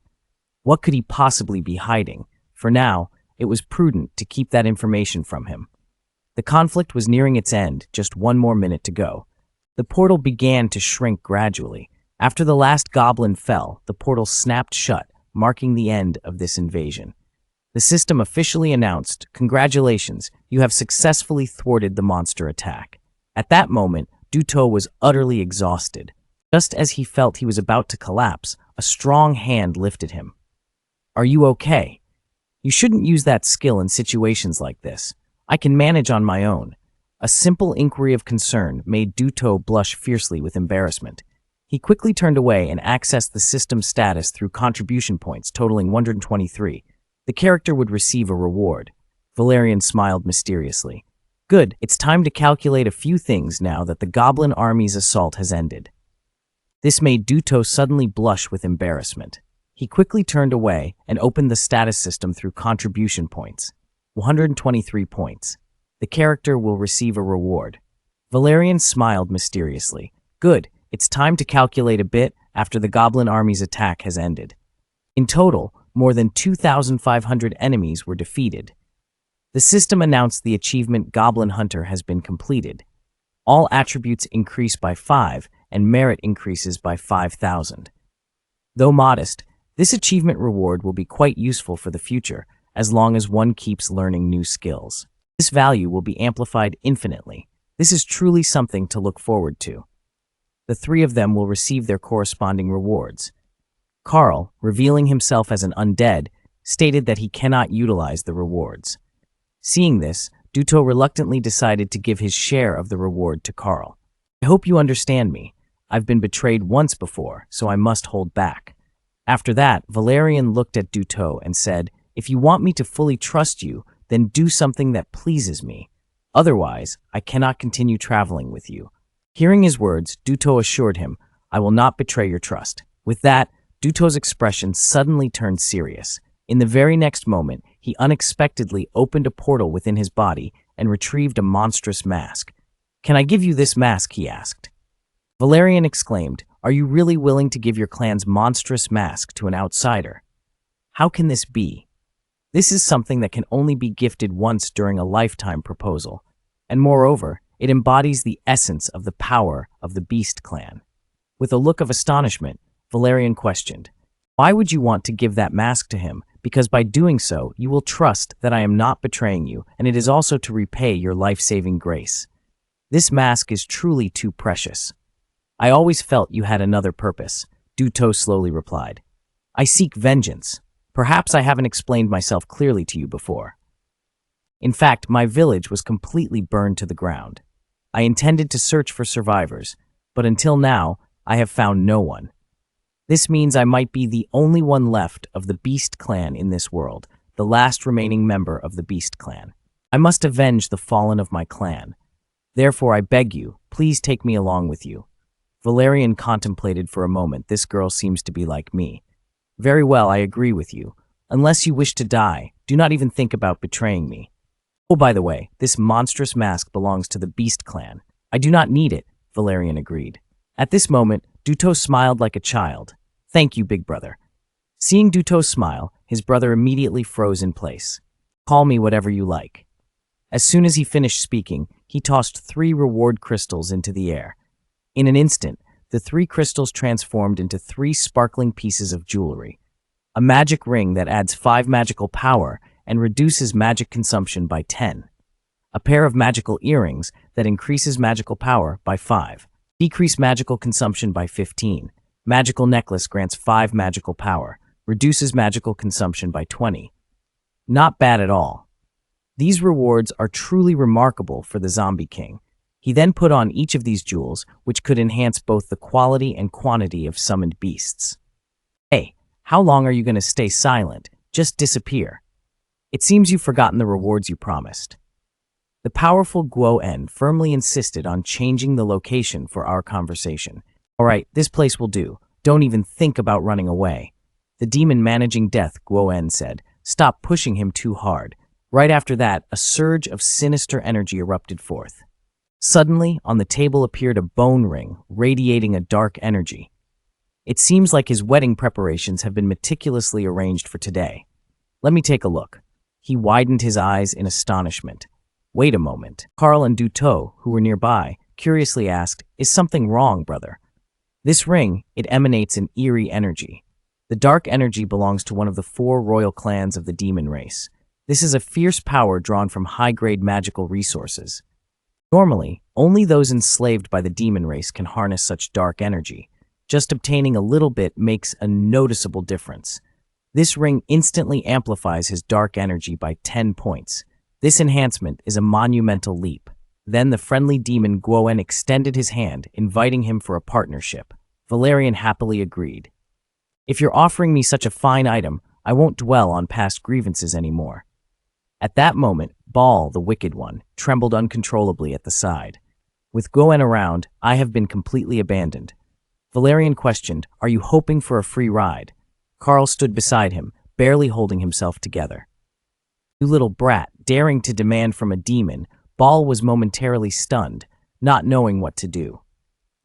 [SPEAKER 1] What could he possibly be hiding? For now, it was prudent to keep that information from him. The conflict was nearing its end, just 1 more minute to go. The portal began to shrink gradually. After the last goblin fell, the portal snapped shut, marking the end of this invasion. The system officially announced, "Congratulations, you have successfully thwarted the monster attack." At that moment, Duto was utterly exhausted. Just as he felt he was about to collapse, a strong hand lifted him. "Are you okay? You shouldn't use that skill in situations like this. I can manage on my own." A simple inquiry of concern made Duto blush fiercely with embarrassment. He quickly turned away and accessed the system status through contribution points totaling 123. The character would receive a reward. Valerian smiled mysteriously. "Good, it's time to calculate a few things now that the goblin army's assault has ended." This made Duto suddenly blush with embarrassment. He quickly turned away and opened the status system through contribution points. 123 points. The character will receive a reward. Valerian smiled mysteriously. "Good, it's time to calculate a bit after the goblin army's attack has ended." In total, more than 2,500 enemies were defeated. The system announced the achievement Goblin Hunter has been completed. All attributes increase by 5, and merit increases by 5,000. Though modest, this achievement reward will be quite useful for the future, as long as one keeps learning new skills. This value will be amplified infinitely. This is truly something to look forward to. The 3 of them will receive their corresponding rewards. Carl, revealing himself as an undead, stated that he cannot utilize the rewards. Seeing this, Duto reluctantly decided to give his share of the reward to Carl. "I hope you understand me. I've been betrayed once before, so I must hold back." After that, Valerian looked at Duto and said, "If you want me to fully trust you, then do something that pleases me. Otherwise, I cannot continue traveling with you." Hearing his words, Duto assured him, "I will not betray your trust." With that, Duto's expression suddenly turned serious. In the very next moment, he unexpectedly opened a portal within his body and retrieved a monstrous mask. "Can I give you this mask?" he asked. Valerian exclaimed, "Are you really willing to give your clan's monstrous mask to an outsider? How can this be? This is something that can only be gifted once during a lifetime proposal, and moreover, it embodies the essence of the power of the Beast clan." With a look of astonishment, Valerian questioned, "Why would you want to give that mask to him? Because by doing so, you will trust that I am not betraying you, and it is also to repay your life-saving grace. This mask is truly too precious." "I always felt you had another purpose," Duto slowly replied. "I seek vengeance. Perhaps I haven't explained myself clearly to you before. In fact, my village was completely burned to the ground. I intended to search for survivors, but until now, I have found no one. This means I might be the only one left of the Beast clan in this world, the last remaining member of the Beast clan. I must avenge the fallen of my clan. Therefore, I beg you, please take me along with you. Valerian contemplated for a moment. This girl seems to be like me. Very well, I agree with you. Unless you wish to die, do not even think about betraying me. Oh, by the way, this monstrous mask belongs to the Beast clan. I do not need it, Valerian agreed. At this moment, Duto smiled like a child. Thank you, big brother. Seeing Duto smile, his brother immediately froze in place. Call me whatever you like. As soon as he finished speaking, he tossed 3 reward crystals into the air. In an instant, the 3 crystals transformed into 3 sparkling pieces of jewelry. A magic ring that adds 5 magical power and reduces magic consumption by 10. A pair of magical earrings that increases magical power by 5. Decrease magical consumption by 15. Magical necklace grants 5 magical power. Reduces magical consumption by 20. Not bad at all. These rewards are truly remarkable for the Zombie King. He then put on each of these jewels, which could enhance both the quality and quantity of summoned beasts. Hey, how long are you going to stay silent? Just disappear. It seems you've forgotten the rewards you promised. The powerful Guo-en firmly insisted on changing the location for our conversation. All right, this place will do. Don't even think about running away. The demon managing death, Guo-en said. Stop pushing him too hard. Right after that, a surge of sinister energy erupted forth. Suddenly, on the table appeared a bone ring, radiating a dark energy. It seems like his wedding preparations have been meticulously arranged for today. Let me take a look. He widened his eyes in astonishment. Wait a moment. Carl and Duto, who were nearby, curiously asked, Is something wrong, brother? This ring, it emanates an eerie energy. The dark energy belongs to one of the 4 royal clans of the demon race. This is a fierce power drawn from high-grade magical resources. Normally, only those enslaved by the demon race can harness such dark energy. Just obtaining a little bit makes a noticeable difference. This ring instantly amplifies his dark energy by 10 points. This enhancement is a monumental leap. Then the friendly demon Guo-en extended his hand, inviting him for a partnership. Valerian happily agreed. If you're offering me such a fine item, I won't dwell on past grievances anymore. At that moment, Baal, the Wicked One, trembled uncontrollably at the side. With Guo-en around, I have been completely abandoned. Valerian questioned, Are you hoping for a free ride? Carl stood beside him, barely holding himself together. You little brat, daring to demand from a demon, Baal was momentarily stunned, not knowing what to do.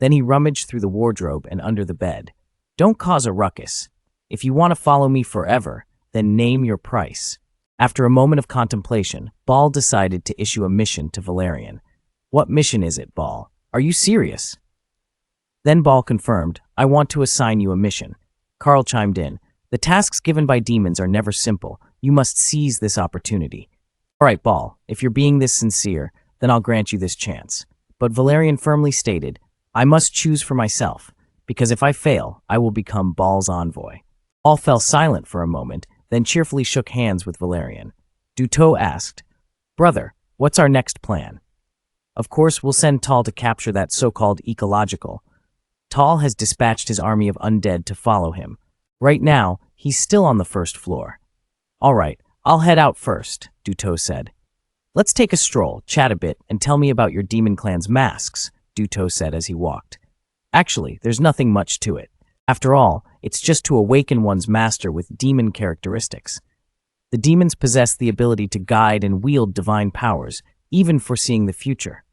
[SPEAKER 1] Then he rummaged through the wardrobe and under the bed. Don't cause a ruckus. If you want to follow me forever, then name your price. After a moment of contemplation, Baal decided to issue a mission to Valerian. What mission is it, Baal? Are you serious? Then Baal confirmed, I want to assign you a mission. Carl chimed in. The tasks given by demons are never simple. You must seize this opportunity. All right, Baal, if you're being this sincere, then I'll grant you this chance. But Valerian firmly stated, I must choose for myself, because if I fail, I will become Baal's envoy. Baal fell silent for a moment, then cheerfully shook hands with Valerian. Duto asked, Brother, what's our next plan? Of course, we'll send Tal to capture that so-called ecological. Tal has dispatched his army of undead to follow him. Right now, he's still on the first floor. All right, I'll head out first, Duto said. Let's take a stroll, chat a bit, and tell me about your demon clan's masks, Duto said as he walked. Actually, there's nothing much to it. After all, it's just to awaken one's master with demon characteristics. The demons possess the ability to guide and wield divine powers, even foreseeing the future.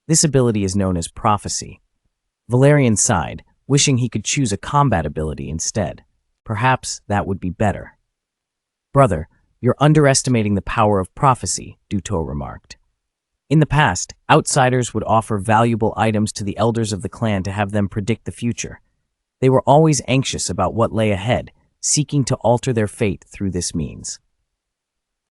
[SPEAKER 1] This ability is known as prophecy. Valerian sighed, wishing he could choose a combat ability instead. Perhaps that would be better. Brother, you're underestimating the power of prophecy, Duto remarked. In the past, outsiders would offer valuable items to the elders of the clan to have them predict the future. They were always anxious about what lay ahead, seeking to alter their fate through this means.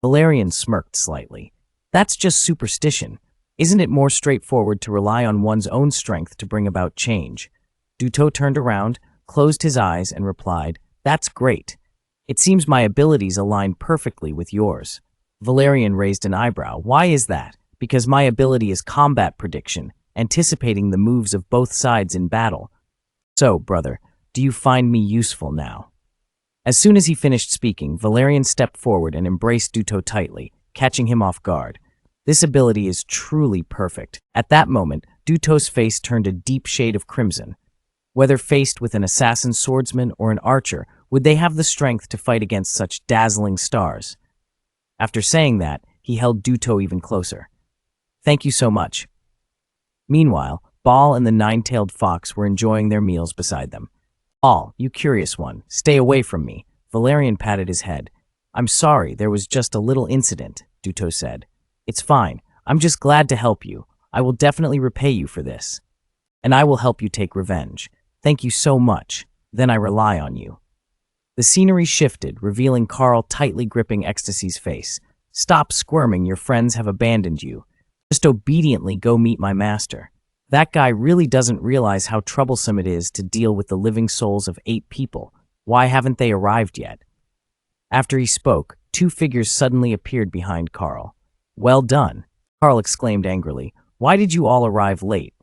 [SPEAKER 1] Valerian smirked slightly. That's just superstition. Isn't it more straightforward to rely on one's own strength to bring about change? Duto turned around, closed his eyes, and replied, That's great. It seems my abilities align perfectly with yours. Valerian raised an eyebrow. Why is that? Because my ability is combat prediction, anticipating the moves of both sides in battle. So, brother, do you find me useful now? As soon as he finished speaking, Valerian stepped forward and embraced Duto tightly, catching him off guard. This ability is truly perfect. At that moment, Duto's face turned a deep shade of crimson. Whether faced with an assassin swordsman or an archer, would they have the strength to fight against such dazzling stars? After saying that, he held Duto even closer. Thank you so much. Meanwhile, Baal and the nine-tailed fox were enjoying their meals beside them. Baal, you curious one, stay away from me. Valerian patted his head. I'm sorry, there was just a little incident, Duto said. It's fine. I'm just glad to help you. I will definitely repay you for this. And I will help you take revenge. Thank you so much. Then I rely on you. The scenery shifted, revealing Carl tightly gripping Ecstasy's face. Stop squirming, your friends have abandoned you. Just obediently go meet my master. That guy really doesn't realize how troublesome it is to deal with the living souls of 8 people. Why haven't they arrived yet? After he spoke, 2 figures suddenly appeared behind Carl. Well done, Carl exclaimed angrily. Why did you all arrive late?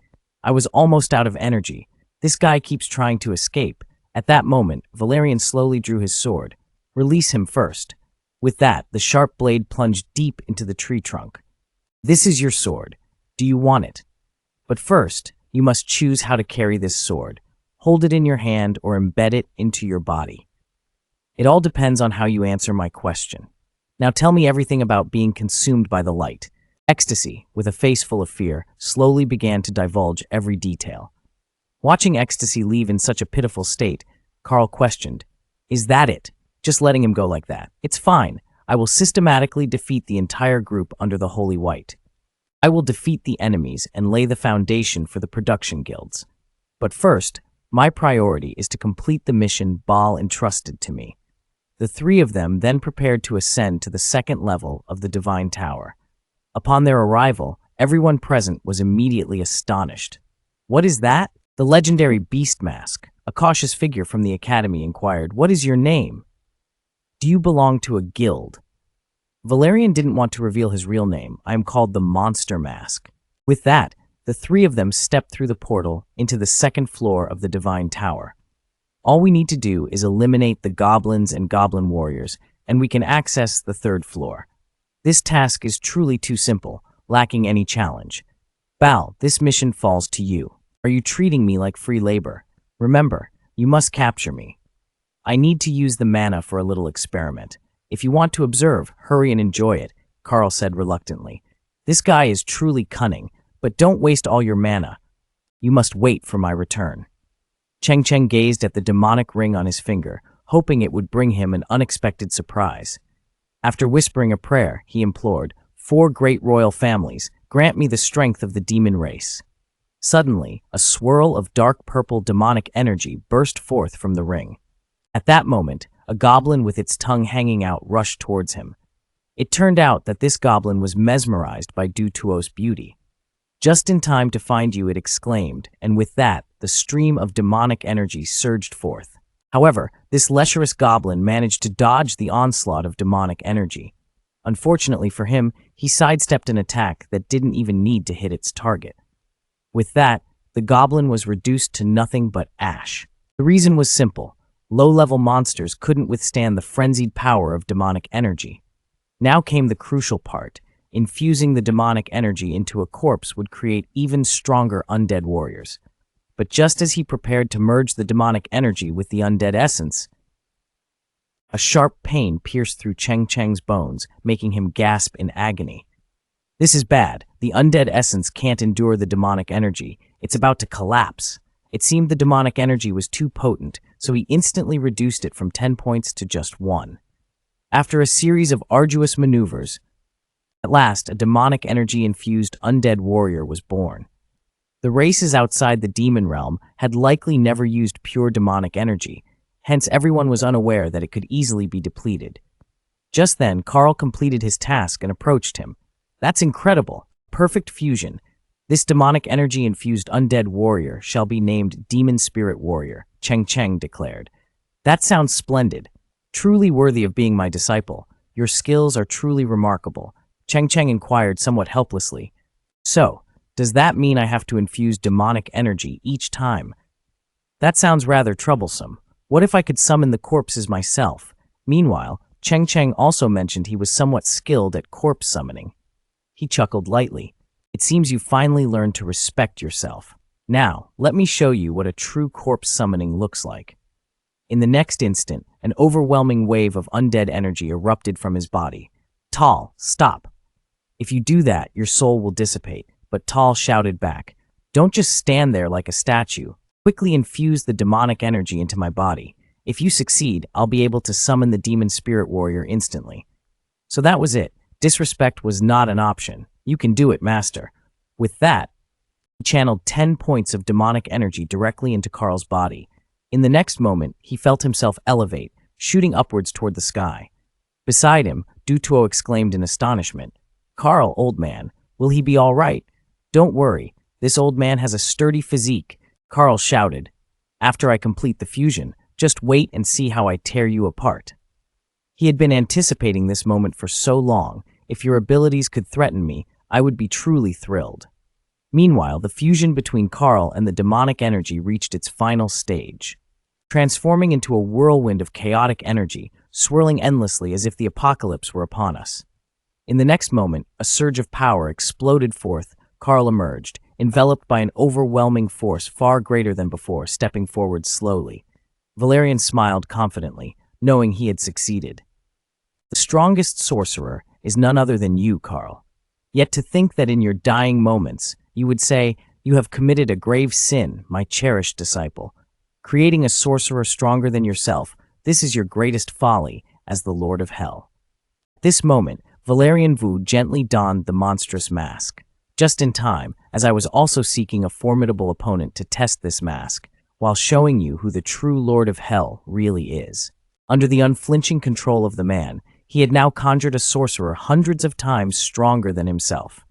[SPEAKER 1] I was almost out of energy. This guy keeps trying to escape. At that moment, Valerian slowly drew his sword. Release him first. With that, the sharp blade plunged deep into the tree trunk. This is your sword. Do you want it? But first, you must choose how to carry this sword. Hold it in your hand or embed it into your body. It all depends on how you answer my question. Now tell me everything about being consumed by the light. Ecstasy, with a face full of fear, slowly began to divulge every detail. Watching Ecstasy leave in such a pitiful state, Carl questioned, Is that it? Just letting him go like that. It's fine. I will systematically defeat the entire group under the Holy White. I will defeat the enemies and lay the foundation for the production guilds. But first, my priority is to complete the mission Baal entrusted to me. The 3 of them then prepared to ascend to the 2nd level of the Divine Tower. Upon their arrival, everyone present was immediately astonished. What is that? The legendary Beast Mask, a cautious figure from the Academy, inquired, What is your name? Do you belong to a guild? Valerian didn't want to reveal his real name. I am called the Monster Mask. With that, the 3 of them stepped through the portal into the 2nd floor of the Divine Tower. All we need to do is eliminate the goblins and goblin warriors, and we can access the 3rd floor. This task is truly too simple, lacking any challenge. Baal, this mission falls to you. Are you treating me like free labor? Remember, you must capture me. I need to use the mana for a little experiment. If you want to observe, hurry and enjoy it, Carl said reluctantly. This guy is truly cunning, but don't waste all your mana. You must wait for my return. Cheng Cheng gazed at the demonic ring on his finger, hoping it would bring him an unexpected surprise. After whispering a prayer, he implored, 4 great royal families, grant me the strength of the demon race. Suddenly, a swirl of dark purple demonic energy burst forth from the ring. At that moment, a goblin with its tongue hanging out rushed towards him. It turned out that this goblin was mesmerized by Du Tuo's beauty. Just in time to find you, it exclaimed, and with that, the stream of demonic energy surged forth. However, this lecherous goblin managed to dodge the onslaught of demonic energy. Unfortunately for him, he sidestepped an attack that didn't even need to hit its target. With that, the goblin was reduced to nothing but ash. The reason was simple. Low-level monsters couldn't withstand the frenzied power of demonic energy. Now came the crucial part. Infusing the demonic energy into a corpse would create even stronger undead warriors. But just as he prepared to merge the demonic energy with the undead essence, a sharp pain pierced through Cheng Cheng's bones, making him gasp in agony. This is bad. The undead essence can't endure the demonic energy. It's about to collapse. It seemed the demonic energy was too potent, so he instantly reduced it from 10 points to just 1. After a series of arduous maneuvers, at last, a demonic energy-infused undead warrior was born. The races outside the demon realm had likely never used pure demonic energy, hence everyone was unaware that it could easily be depleted. Just then, Carl completed his task and approached him. That's incredible. Perfect fusion. This demonic energy-infused undead warrior shall be named Demon Spirit Warrior, Cheng Cheng declared. That sounds splendid. Truly worthy of being my disciple. Your skills are truly remarkable. Cheng Cheng inquired somewhat helplessly. So, does that mean I have to infuse demonic energy each time? That sounds rather troublesome. What if I could summon the corpses myself? Meanwhile, Cheng Cheng also mentioned he was somewhat skilled at corpse summoning. He chuckled lightly. It seems you finally learned to respect yourself. Now, let me show you what a true corpse summoning looks like. In the next instant, an overwhelming wave of undead energy erupted from his body. Tal, stop. If you do that, your soul will dissipate. But Tal shouted back, don't just stand there like a statue. Quickly infuse the demonic energy into my body. If you succeed, I'll be able to summon the demon spirit warrior instantly. So that was it. Disrespect was not an option. You can do it, master. With that, he channeled 10 points of demonic energy directly into Carl's body. In the next moment, he felt himself elevate, shooting upwards toward the sky. Beside him, Dutuo exclaimed in astonishment, Carl, old man, will he be all right? Don't worry, this old man has a sturdy physique, Carl shouted. After I complete the fusion, just wait and see how I tear you apart. He had been anticipating this moment for so long. If your abilities could threaten me, I would be truly thrilled. Meanwhile, the fusion between Carl and the demonic energy reached its final stage, transforming into a whirlwind of chaotic energy, swirling endlessly as if the apocalypse were upon us. In the next moment, a surge of power exploded forth. Carl emerged, enveloped by an overwhelming force far greater than before, stepping forward slowly. Valerian smiled confidently, knowing he had succeeded. The strongest sorcerer is none other than you, Carl. Yet to think that in your dying moments, you would say, you have committed a grave sin, my cherished disciple. Creating a sorcerer stronger than yourself, this is your greatest folly as the Lord of Hell. At this moment, Valerian Vu gently donned the monstrous mask. Just in time, as I was also seeking a formidable opponent to test this mask, while showing you who the true Lord of Hell really is. Under the unflinching control of the man, he had now conjured a sorcerer hundreds of times stronger than himself.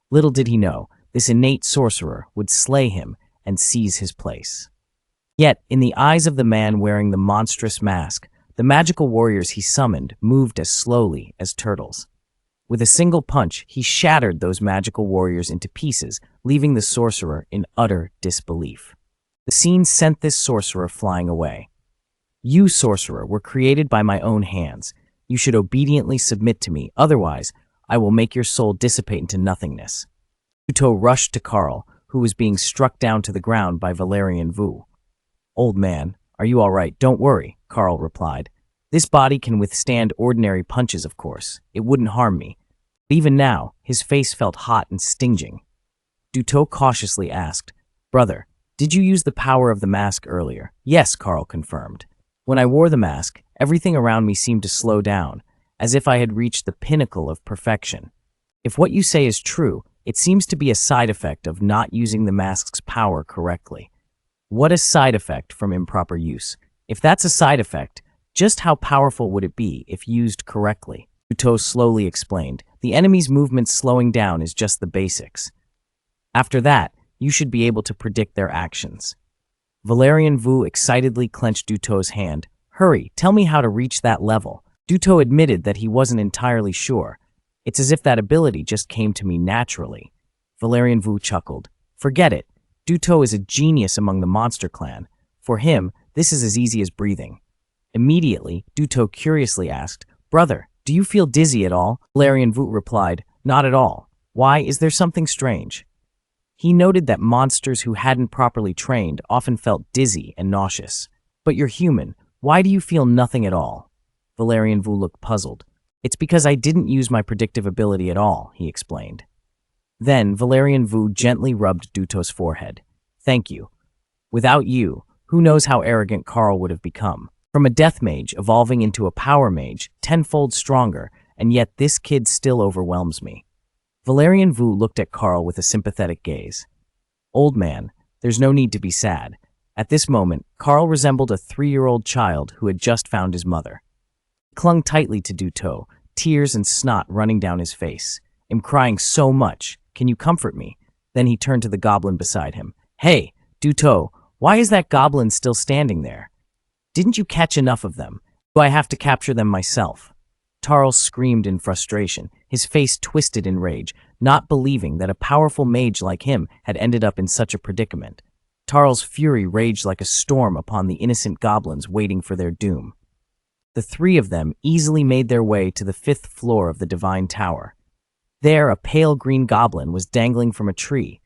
[SPEAKER 1] Little did he know, this innate sorcerer would slay him and seize his place. Yet, in the eyes of the man wearing the monstrous mask, the magical warriors he summoned moved as slowly as turtles. With a single punch, he shattered those magical warriors into pieces, leaving the sorcerer in utter disbelief. The scene sent this sorcerer flying away. You, sorcerer, were created by my own hands. You should obediently submit to me, otherwise I will make your soul dissipate into nothingness. Dutuo rushed to Carl, who was being struck down to the ground by Valerian Vu. Old man, are you all right? Don't worry, Carl replied. This body can withstand ordinary punches, of course. It wouldn't harm me. But even now, his face felt hot and stinging. Dutuo cautiously asked, Brother, did you use the power of the mask earlier? Yes, Carl confirmed. When I wore the mask, everything around me seemed to slow down, as if I had reached the pinnacle of perfection. If what you say is true, it seems to be a side effect of not using the mask's power correctly. What a side effect from improper use. If that's a side effect, just how powerful would it be if used correctly? Dutuo slowly explained, the enemy's movement slowing down is just the basics. After that, you should be able to predict their actions. Valerian Vu excitedly clenched Dutuo's hand. Hurry, tell me how to reach that level. Dutuo admitted that he wasn't entirely sure. It's as if that ability just came to me naturally. Valerian Vu chuckled. Forget it. Dutuo is a genius among the monster clan. For him, this is as easy as breathing. Immediately, Dutuo curiously asked, Brother, do you feel dizzy at all? Valerian Vu replied, Not at all. Why, is there something strange? He noted that monsters who hadn't properly trained often felt dizzy and nauseous. But you're human. Why do you feel nothing at all? Valerian Vu looked puzzled. It's because I didn't use my predictive ability at all, he explained. Then Valerian Vu gently rubbed Dutuo's forehead. Thank you. Without you, who knows how arrogant Carl would have become. From a death mage evolving into a power mage, tenfold stronger, and yet this kid still overwhelms me. Valerian Vu looked at Carl with a sympathetic gaze. Old man, there's no need to be sad. At this moment, Carl resembled a 3-year-old child who had just found his mother. He clung tightly to Dutuo, tears and snot running down his face. I'm crying so much. Can you comfort me? Then he turned to the goblin beside him. Hey, Dutuo, why is that goblin still standing there? Didn't you catch enough of them? Do I have to capture them myself? Tarl screamed in frustration, his face twisted in rage, not believing that a powerful mage like him had ended up in such a predicament. Tarl's fury raged like a storm upon the innocent goblins waiting for their doom. The 3 of them easily made their way to the 5th floor of the Divine Tower. There, a pale green goblin was dangling from a tree.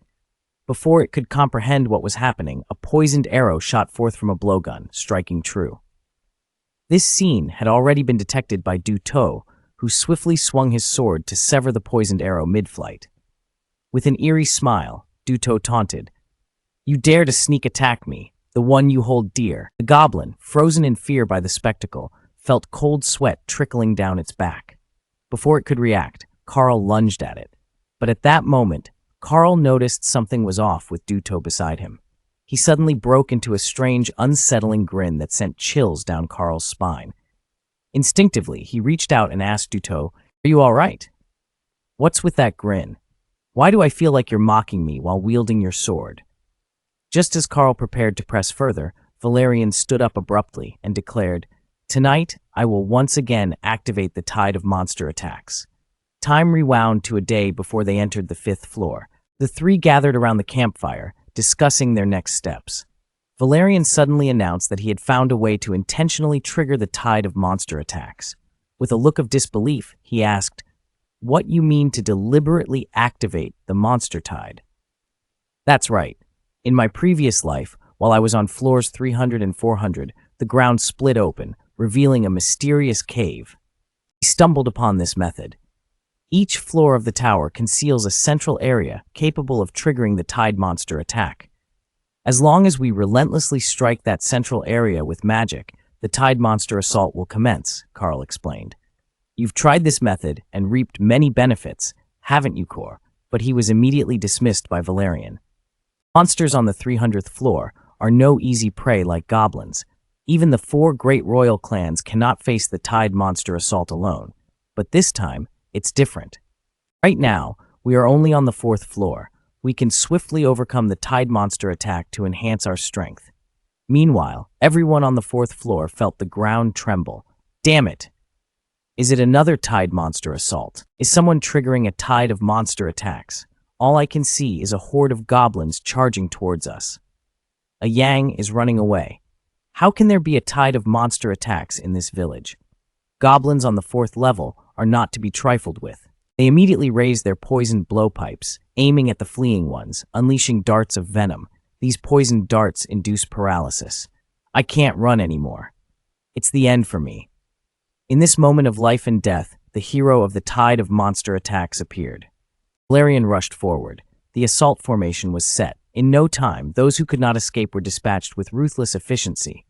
[SPEAKER 1] Before it could comprehend what was happening, a poisoned arrow shot forth from a blowgun, striking true. This scene had already been detected by Du To, who swiftly swung his sword to sever the poisoned arrow mid-flight. With an eerie smile, Du To taunted, "You dare to sneak attack me, the one you hold dear." The goblin, frozen in fear by the spectacle, felt cold sweat trickling down its back. Before it could react, Carl lunged at it. But at that moment, Carl noticed something was off with Du To beside him. He suddenly broke into a strange, unsettling grin that sent chills down Carl's spine. Instinctively, he reached out and asked Du To, "Are you all right? What's with that grin? Why do I feel like you're mocking me while wielding your sword?" Just as Carl prepared to press further, Valerian stood up abruptly and declared, "Tonight, I will once again activate the tide of monster attacks." Time rewound to a day before they entered the 5th floor. The three gathered around the campfire, discussing their next steps. Valerian suddenly announced that he had found a way to intentionally trigger the tide of monster attacks. With a look of disbelief, he asked, "What you mean to deliberately activate the monster tide?" "That's right. In my previous life, while I was on floors 300 and 400, the ground split open, revealing a mysterious cave. He stumbled upon this method. Each floor of the tower conceals a central area capable of triggering the tide monster attack. As long as we relentlessly strike that central area with magic, the tide monster assault will commence," Carl explained. "You've tried this method and reaped many benefits, haven't you, Cor?" But he was immediately dismissed by Valerian. Monsters on the 300th floor are no easy prey like goblins. Even the 4 great royal clans cannot face the tide monster assault alone. But this time, it's different. Right now, we are only on the 4th floor. We can swiftly overcome the tide monster attack to enhance our strength. Meanwhile, everyone on the 4th floor felt the ground tremble. Damn it! Is it another tide monster assault? Is someone triggering a tide of monster attacks? All I can see is a horde of goblins charging towards us. A Yang is running away. How can there be a tide of monster attacks in this village? Goblins on the 4th level are not to be trifled with. They immediately raise their poisoned blowpipes, aiming at the fleeing ones, unleashing darts of venom. These poisoned darts induce paralysis. I can't run anymore. It's the end for me. In this moment of life and death, the hero of the tide of monster attacks appeared. Valerian rushed forward. The assault formation was set. In no time, those who could not escape were dispatched with ruthless efficiency.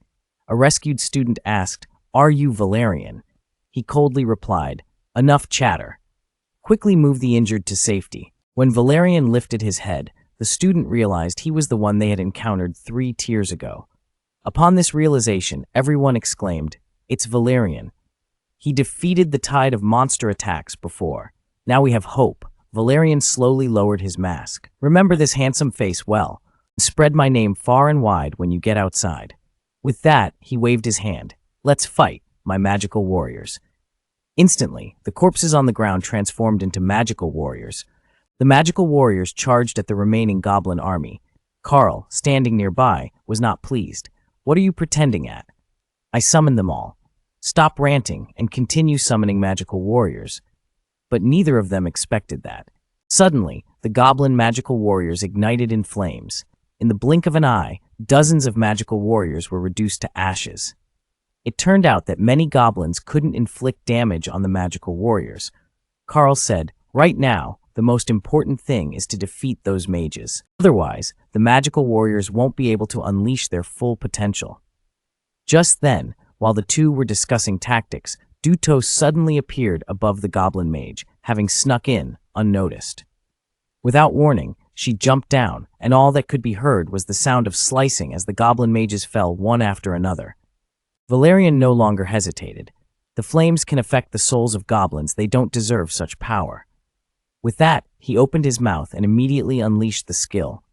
[SPEAKER 1] A rescued student asked, "Are you Valerian?" He coldly replied, "Enough chatter." Quickly move the injured to safety. When Valerian lifted his head, the student realized he was the one they had encountered 3 tiers ago. Upon this realization, everyone exclaimed, "It's Valerian. He defeated the tide of monster attacks before. Now we have hope." Valerian slowly lowered his mask. "Remember this handsome face well. Spread my name far and wide when you get outside." With that, he waved his hand. "Let's fight, my magical warriors." Instantly, the corpses on the ground transformed into magical warriors. The magical warriors charged at the remaining goblin army. Carl, standing nearby, was not pleased. "What are you pretending at? I summoned them all. Stop ranting and continue summoning magical warriors." But neither of them expected that. Suddenly, the goblin magical warriors ignited in flames. In the blink of an eye, dozens of magical warriors were reduced to ashes. It turned out that many goblins couldn't inflict damage on the magical warriors. Carl said, "Right now, the most important thing is to defeat those mages. Otherwise, the magical warriors won't be able to unleash their full potential." Just then, while the two were discussing tactics, Du To suddenly appeared above the goblin mage, having snuck in, unnoticed. Without warning, she jumped down, and all that could be heard was the sound of slicing as the goblin mages fell one after another. Valerian no longer hesitated. The flames can affect the souls of goblins. They don't deserve such power. With that, he opened his mouth and immediately unleashed the skill.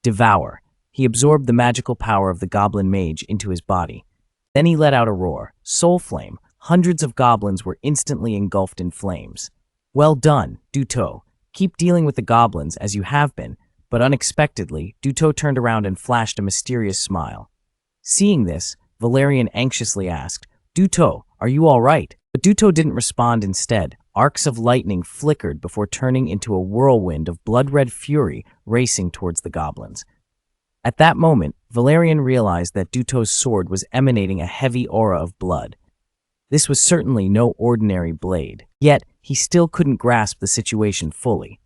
[SPEAKER 1] Devour. He absorbed the magical power of the goblin mage into his body. Then he let out a roar. Soul flame. Hundreds of goblins were instantly engulfed in flames. "Well done, Du To. Keep dealing with the goblins as you have been." But unexpectedly, Du To turned around and flashed a mysterious smile. Seeing this, Valerian anxiously asked, "Du To, are you all right?" But Du To didn't respond. Instead, Arcs of lightning flickered before turning into a whirlwind of blood-red fury racing towards the goblins. At that moment, Valerian realized that Duto's sword was emanating a heavy aura of blood. This was certainly no ordinary blade, yet he still couldn't grasp the situation fully.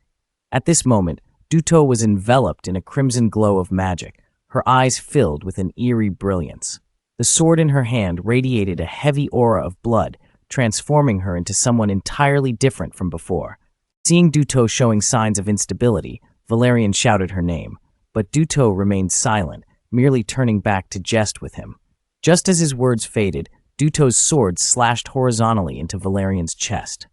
[SPEAKER 1] At this moment, Duto was enveloped in a crimson glow of magic, her eyes filled with an eerie brilliance. The sword in her hand radiated a heavy aura of blood, transforming her into someone entirely different from before. Seeing Duto showing signs of instability, Valerian shouted her name, but Duto remained silent, merely turning back to jest with him. Just as his words faded, Duto's sword slashed horizontally into Valerian's chest.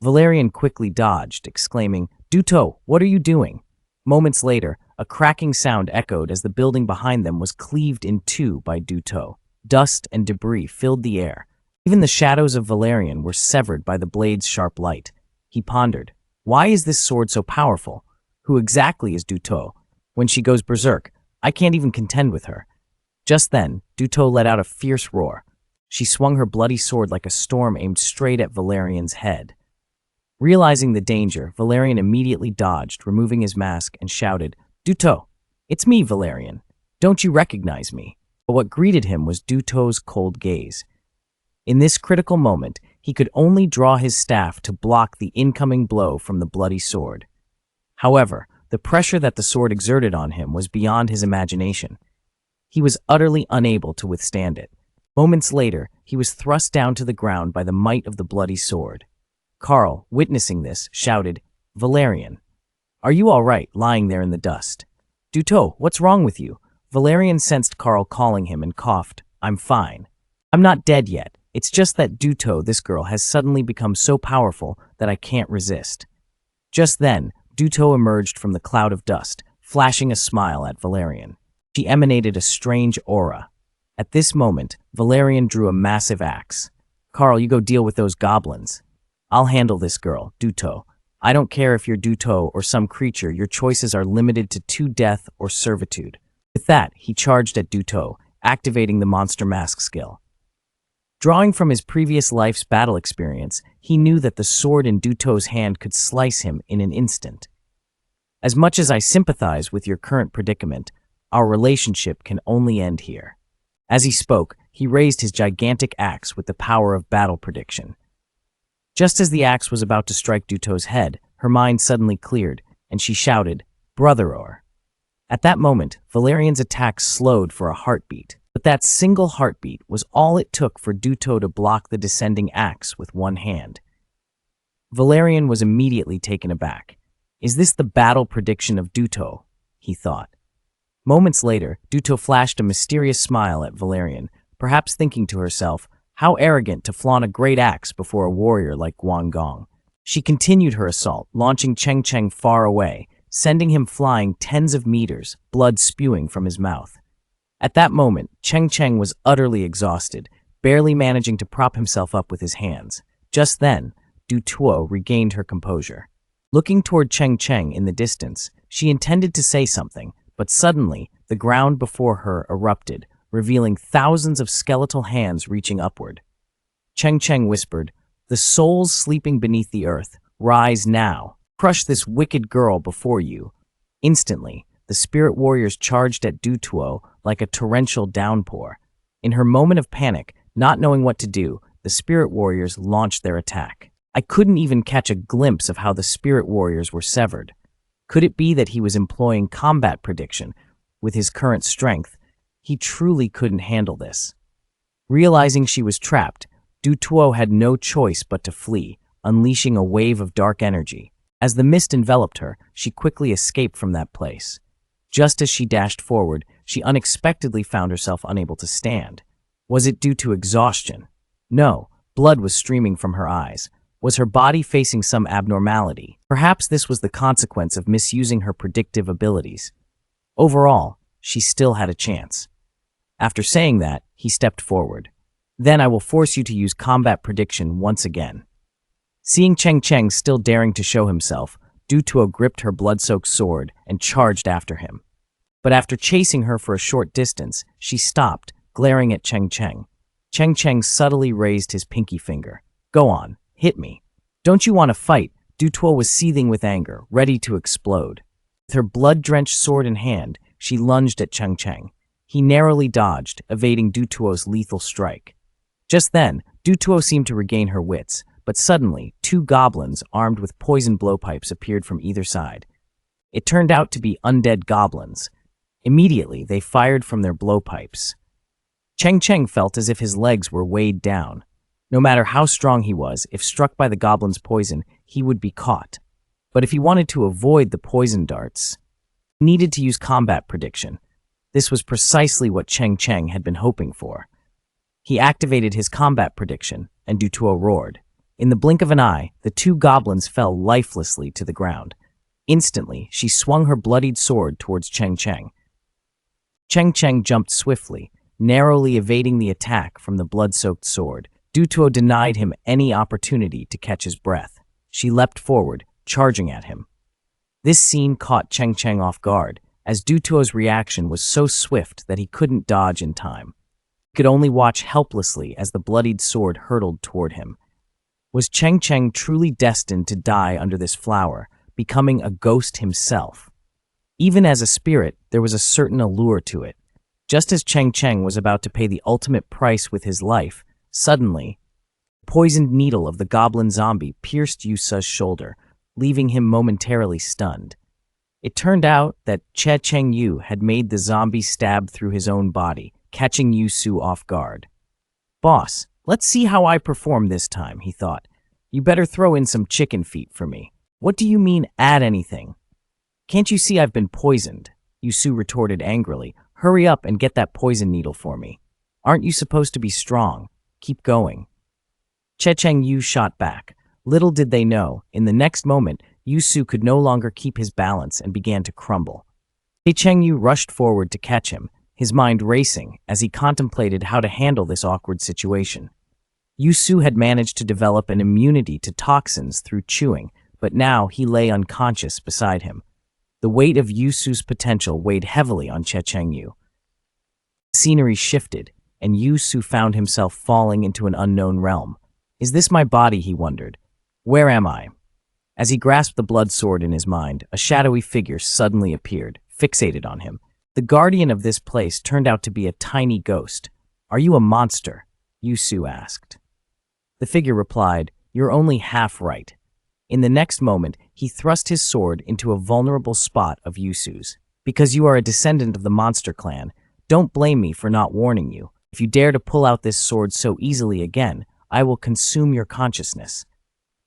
[SPEAKER 1] Valerian quickly dodged, exclaiming, "Duto, what are you doing?" Moments later, a cracking sound echoed as the building behind them was cleaved in two by Duto. Dust and debris filled the air. Even the shadows of Valerian were severed by the blade's sharp light. He pondered, why is this sword so powerful? Who exactly is Duto? When she goes berserk, I can't even contend with her. Just then, Duto let out a fierce roar. She swung her bloody sword like a storm aimed straight at Valerian's head. Realizing the danger, Valerian immediately dodged, removing his mask, and shouted, "Duto, it's me, Valerian. Don't you recognize me?" But what greeted him was Duto's cold gaze. In this critical moment, he could only draw his staff to block the incoming blow from the bloody sword. However, the pressure that the sword exerted on him was beyond his imagination. He was utterly unable to withstand it. Moments later, he was thrust down to the ground by the might of the bloody sword. Carl, witnessing this, shouted, "Valerian, are you all right, lying there in the dust?" "Duto, what's wrong with you?" Valerian sensed Carl calling him and coughed, "I'm fine. I'm not dead yet. It's just that Duto, this girl, has suddenly become so powerful that I can't resist." Just then, Duto emerged from the cloud of dust, flashing a smile at Valerian. She emanated a strange aura. At this moment, Valerian drew a massive axe. "Carl, you go deal with those goblins. I'll handle this girl, Duto. I don't care if you're Duto or some creature, your choices are limited to death or servitude." With that, he charged at Duto, activating the monster mask skill. Drawing from his previous life's battle experience, he knew that the sword in Duto's hand could slice him in an instant. "As much as I sympathize with your current predicament, our relationship can only end here." As he spoke, he raised his gigantic axe with the power of battle prediction. Just as the axe was about to strike Duto's head, her mind suddenly cleared, and she shouted, "Brother-or." At that moment, Valerian's attack slowed for a heartbeat. But that single heartbeat was all it took for Duto to block the descending axe with one hand. Valerian was immediately taken aback. Is this the battle prediction of Duto? He thought. Moments later, Duto flashed a mysterious smile at Valerian, perhaps thinking to herself, how arrogant to flaunt a great axe before a warrior like Guangong. She continued her assault, launching Cheng Cheng far away, sending him flying tens of meters, blood spewing from his mouth. At that moment, Cheng Cheng was utterly exhausted, barely managing to prop himself up with his hands. Just then, Dutuo regained her composure. Looking toward Cheng Cheng in the distance, she intended to say something, but suddenly, the ground before her erupted, revealing thousands of skeletal hands reaching upward. Cheng Cheng whispered, "The souls sleeping beneath the earth, rise now. Crush this wicked girl before you." Instantly, the spirit warriors charged at Dutuo like a torrential downpour. In her moment of panic, not knowing what to do, the spirit warriors launched their attack. I couldn't even catch a glimpse of how the spirit warriors were severed. Could it be that he was employing combat prediction? With his current strength, he truly couldn't handle this. Realizing she was trapped, Dutuo had no choice but to flee, unleashing a wave of dark energy. As the mist enveloped her, she quickly escaped from that place. Just as she dashed forward, she unexpectedly found herself unable to stand. Was it due to exhaustion? No, blood was streaming from her eyes. Was her body facing some abnormality? Perhaps this was the consequence of misusing her predictive abilities. Overall, she still had a chance. After saying that, he stepped forward. "Then I will force you to use combat prediction once again." Seeing Cheng Cheng still daring to show himself, Dutuo gripped her blood-soaked sword and charged after him. But after chasing her for a short distance, she stopped, glaring at Cheng Cheng. Cheng Cheng subtly raised his pinky finger. "Go on, hit me." Don't you want to fight? Dutuo was seething with anger, ready to explode. With her blood-drenched sword in hand, she lunged at Cheng Cheng. He narrowly dodged, evading Dutuo's lethal strike. Just then, Dutuo seemed to regain her wits, but suddenly, two goblins armed with poison blowpipes appeared from either side. It turned out to be undead goblins. Immediately, they fired from their blowpipes. Cheng Cheng felt as if his legs were weighed down. No matter how strong he was, if struck by the goblin's poison, he would be caught. But if he wanted to avoid the poison darts, he needed to use combat prediction. This was precisely what Cheng Cheng had been hoping for. He activated his combat prediction, and Dutuo roared. In the blink of an eye, the two goblins fell lifelessly to the ground. Instantly, she swung her bloodied sword towards Cheng Cheng. Cheng Cheng jumped swiftly, narrowly evading the attack from the blood-soaked sword. Dutuo denied him any opportunity to catch his breath. She leapt forward, charging at him. This scene caught Cheng Cheng off guard, as Dutuo's reaction was so swift that he couldn't dodge in time. He could only watch helplessly as the bloodied sword hurtled toward him. Was Cheng Cheng truly destined to die under this flower, becoming a ghost himself? Even as a spirit, there was a certain allure to it. Just as Cheng Cheng was about to pay the ultimate price with his life, suddenly, the poisoned needle of the goblin zombie pierced Yusu's shoulder, leaving him momentarily stunned. It turned out that Che Cheng Yu had made the zombie stab through his own body, catching Yusu off guard. "Boss, let's see how I perform this time," he thought. "You better throw in some chicken feet for me." "What do you mean, add anything? Can't you see I've been poisoned?" Yusu retorted angrily. "Hurry up and get that poison needle for me. Aren't you supposed to be strong? Keep going." Che Cheng Yu shot back. Little did they know, in the next moment, Yusu could no longer keep his balance and began to crumble. Che Cheng Yu rushed forward to catch him, his mind racing as he contemplated how to handle this awkward situation. Yusu had managed to develop an immunity to toxins through chewing, but now he lay unconscious beside him. The weight of Yusu's potential weighed heavily on Che Cheng Yu. The scenery shifted, and Yusu found himself falling into an unknown realm. "Is this my body?" he wondered. "Where am I?" As he grasped the blood sword in his mind, a shadowy figure suddenly appeared, fixated on him. The guardian of this place turned out to be a tiny ghost. "Are you a monster?" Yusu asked. The figure replied, "You're only half right." In the next moment, he thrust his sword into a vulnerable spot of Yusu's. "Because you are a descendant of the monster clan, don't blame me for not warning you. If you dare to pull out this sword so easily again, I will consume your consciousness."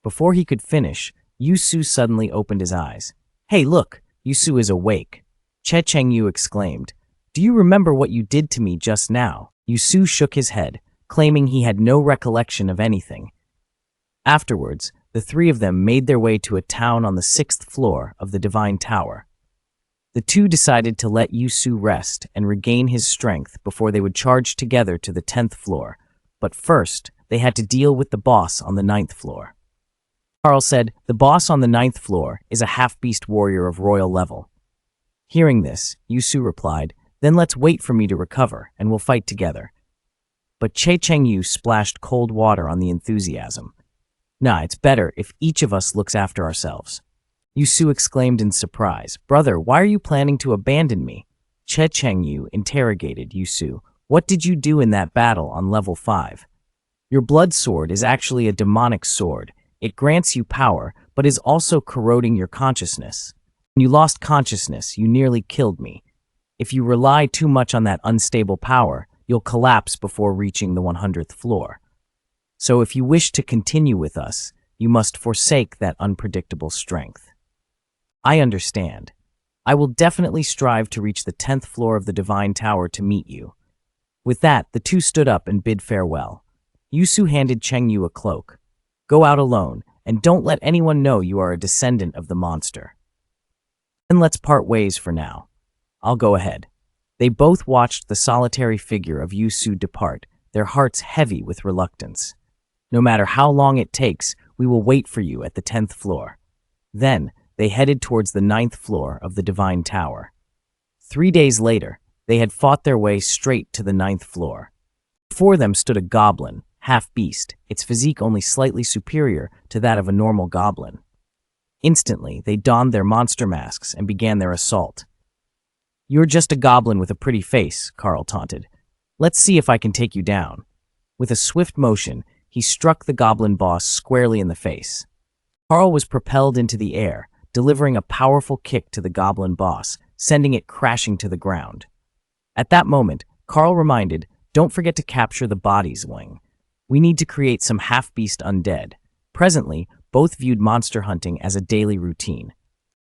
[SPEAKER 1] Before he could finish, Yusu suddenly opened his eyes. "Hey, look, Yusu is awake." Che Cheng Yu exclaimed, "Do you remember what you did to me just now?" Yusu shook his head, claiming he had no recollection of anything. Afterwards, the three of them made their way to a town on the 6th floor of the Divine Tower. The two decided to let Yusu rest and regain his strength before they would charge together to the 10th floor, but first, they had to deal with the boss on the 9th floor. Carl said, "The boss on the 9th floor is a half-beast warrior of royal level." Hearing this, Yusu replied, "Then let's wait for me to recover, and we'll fight together." But Che Cheng Yu splashed cold water on the enthusiasm. "Nah, it's better if each of us looks after ourselves." Yusu exclaimed in surprise, "Brother, why are you planning to abandon me?" Che Cheng Yu interrogated Yusu, "What did you do in that battle on level 5? Your blood sword is actually a demonic sword. It grants you power, but is also corroding your consciousness. When you lost consciousness, you nearly killed me. If you rely too much on that unstable power, you'll collapse before reaching the 100th floor. So if you wish to continue with us, you must forsake that unpredictable strength." "I understand. I will definitely strive to reach the 10th floor of the Divine Tower to meet you." With that, the two stood up and bid farewell. Yusu handed Cheng Yu a cloak. "Go out alone, and don't let anyone know you are a descendant of the monster. Then let's part ways for now. I'll go ahead." They both watched the solitary figure of Yusu depart, their hearts heavy with reluctance. "No matter how long it takes, we will wait for you at the 10th floor." Then, they headed towards the 9th floor of the Divine Tower. 3 days later, they had fought their way straight to the 9th floor. Before them stood a goblin, half-beast, its physique only slightly superior to that of a normal goblin. Instantly, they donned their monster masks and began their assault. "You're just a goblin with a pretty face," Carl taunted. "Let's see if I can take you down." With a swift motion, he struck the goblin boss squarely in the face. Carl was propelled into the air, delivering a powerful kick to the goblin boss, sending it crashing to the ground. At that moment, Carl reminded, "Don't forget to capture the body's wing. We need to create some half-beast undead." Presently, both viewed monster hunting as a daily routine.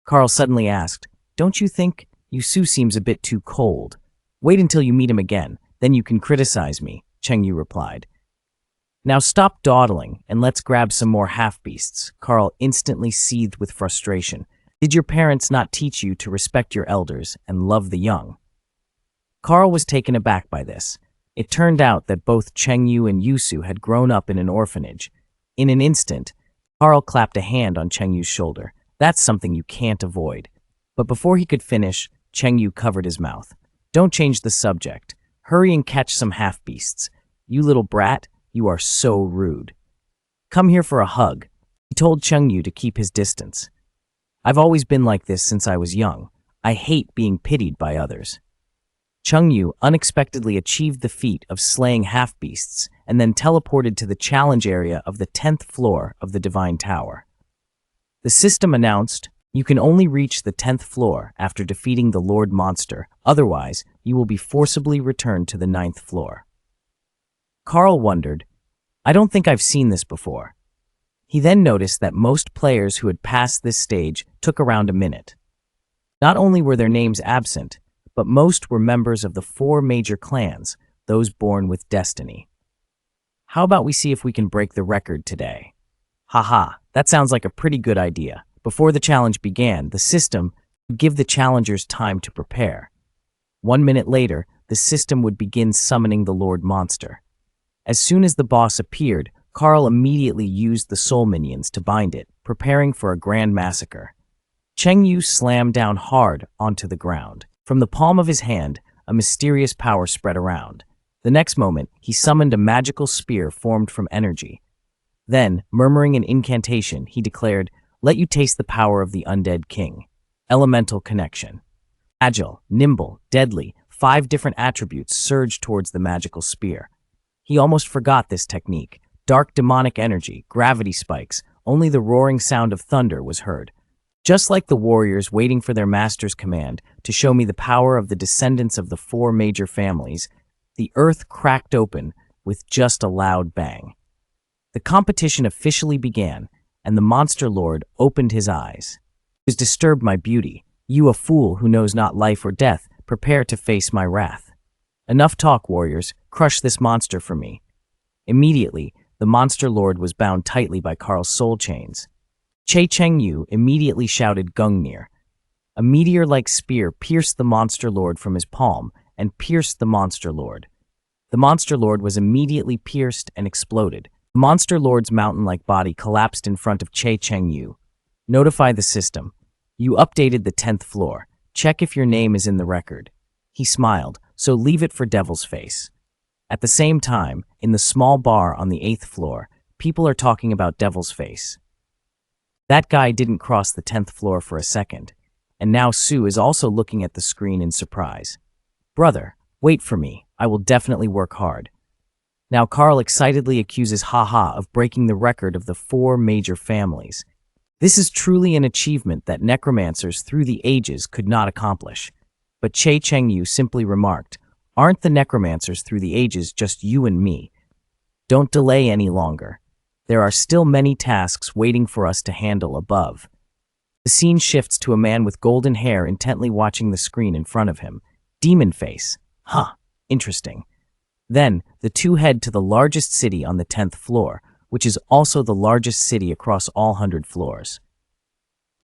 [SPEAKER 1] Carl suddenly asked, "Don't you think Yusu seems a bit too cold? Wait until you meet him again, then you can criticize me," Chengyu replied. "Now stop dawdling and let's grab some more half-beasts." Carl instantly seethed with frustration. "Did your parents not teach you to respect your elders and love the young?" Carl was taken aback by this. It turned out that both Chengyu and Yusu had grown up in an orphanage. In an instant, Carl clapped a hand on Chengyu's shoulder. "That's something you can't avoid." But before he could finish, Chengyu covered his mouth. "Don't change the subject. Hurry and catch some half-beasts. You little brat, you are so rude. Come here for a hug." He told Chengyu to keep his distance. "I've always been like this since I was young. I hate being pitied by others." Chengyu unexpectedly achieved the feat of slaying half-beasts and then teleported to the challenge area of the 10th floor of the Divine Tower. The system announced, "You can only reach the 10th floor after defeating the Lord Monster, otherwise you will be forcibly returned to the 9th floor." Carl wondered, "I don't think I've seen this before." He then noticed that most players who had passed this stage took around a minute. Not only were their names absent, but most were members of the 4 major clans, those born with destiny. "How about we see if we can break the record today?" "Haha, that sounds like a pretty good idea." Before the challenge began, the system would give the challengers time to prepare. 1 minute later, the system would begin summoning the Lord Monster. As soon as the boss appeared, Carl immediately used the soul minions to bind it, preparing for a grand massacre. Chengyu slammed down hard onto the ground. From the palm of his hand, a mysterious power spread around. The next moment, he summoned a magical spear formed from energy. Then, murmuring an incantation, he declared, "Let you taste the power of the undead king." Elemental connection. Agile, nimble, deadly, 5 different attributes surged towards the magical spear. He almost forgot this technique. Dark demonic energy, gravity spikes, only the roaring sound of thunder was heard. Just like the warriors waiting for their master's command to show me the power of the descendants of the 4 major families, the earth cracked open with just a loud bang. The competition officially began, and the monster lord opened his eyes. "He was disturbed my beauty. You, a fool who knows not life or death, prepare to face my wrath. Enough talk, warriors, crush this monster for me." Immediately, the monster lord was bound tightly by Carl's soul chains. Chengyu immediately shouted Gungnir. A meteor-like spear pierced the monster lord from his palm and pierced the monster lord. The monster lord was immediately pierced and exploded. The monster lord's mountain-like body collapsed in front of Chengyu. "Notify the system. You updated the 10th floor. Check if your name is in the record." He smiled, "So leave it for Devil's Face." At the same time, in the small bar on the 8th floor, people are talking about Devil's Face. That guy didn't cross the 10th floor for a second, and now Sue is also looking at the screen in surprise. "Brother, wait for me. I will definitely work hard." Now Carl excitedly accuses Haha of breaking the record of the 4 major families. This is truly an achievement that necromancers through the ages could not accomplish. But Chengyu simply remarked, "Aren't the necromancers through the ages just you and me? Don't delay any longer. There are still many tasks waiting for us to handle above." The scene shifts to a man with golden hair intently watching the screen in front of him. Demon face. Huh, interesting. Then, the 2 head to the largest city on the 10th floor, which is also the largest city across all 100 floors.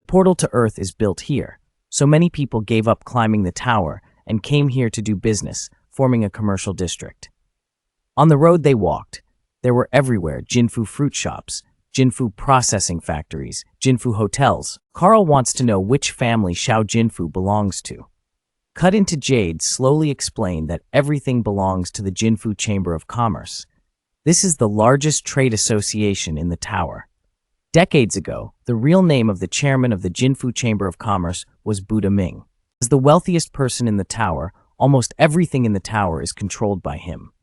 [SPEAKER 1] The portal to Earth is built here, so many people gave up climbing the tower and came here to do business, forming a commercial district. On the road they walked. There were everywhere Jinfu fruit shops, Jinfu processing factories, Jinfu hotels. Carl wants to know which family Xiao Jinfu belongs to. Cut into Jade slowly explained that everything belongs to the Jinfu Chamber of Commerce. This is the largest trade association in the tower. Decades ago, the real name of the chairman of the Jinfu Chamber of Commerce was Buddha Ming. As the wealthiest person in the tower, almost everything in the tower is controlled by him.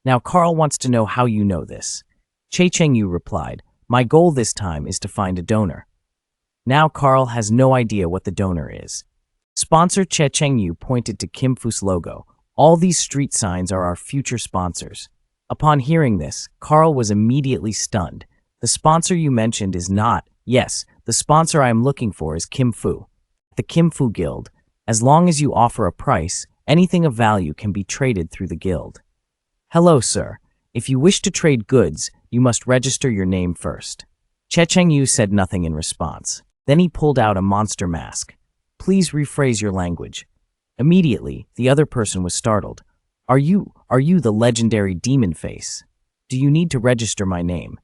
[SPEAKER 1] Now Carl wants to know how you know this. Che Chengyu replied, "My goal this time is to find a donor." Now Carl has no idea what the donor is. Sponsor Che Chengyu pointed to Kim Fu's logo. "All these street signs are our future sponsors." Upon hearing this, Carl was immediately stunned. "The sponsor you mentioned is not—" "Yes, the sponsor I am looking for is Kim Fu. The Kim Fu Guild. As long as you offer a price, anything of value can be traded through the guild." "Hello, sir. If you wish to trade goods, you must register your name first." Che Chengyu said nothing in response. Then he pulled out a monster mask. "Please rephrase your language." Immediately, the other person was startled. Are you the legendary Demon Face? Do you need to register my name?"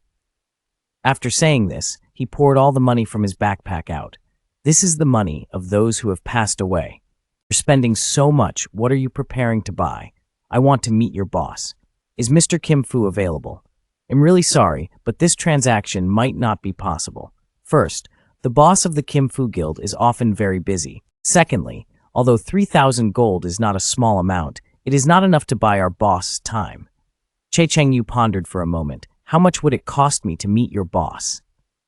[SPEAKER 1] After saying this, he poured all the money from his backpack out. "This is the money of those who have passed away. You're spending so much, what are you preparing to buy? I want to meet your boss. Is Mr. Kim Fu available? I'm really sorry, but this transaction might not be possible. First, the boss of the Kim Fu Guild is often very busy. Secondly, although 3,000 gold is not a small amount, it is not enough to buy our boss time." Che Chengyu pondered for a moment. "How much would it cost me to meet your boss?"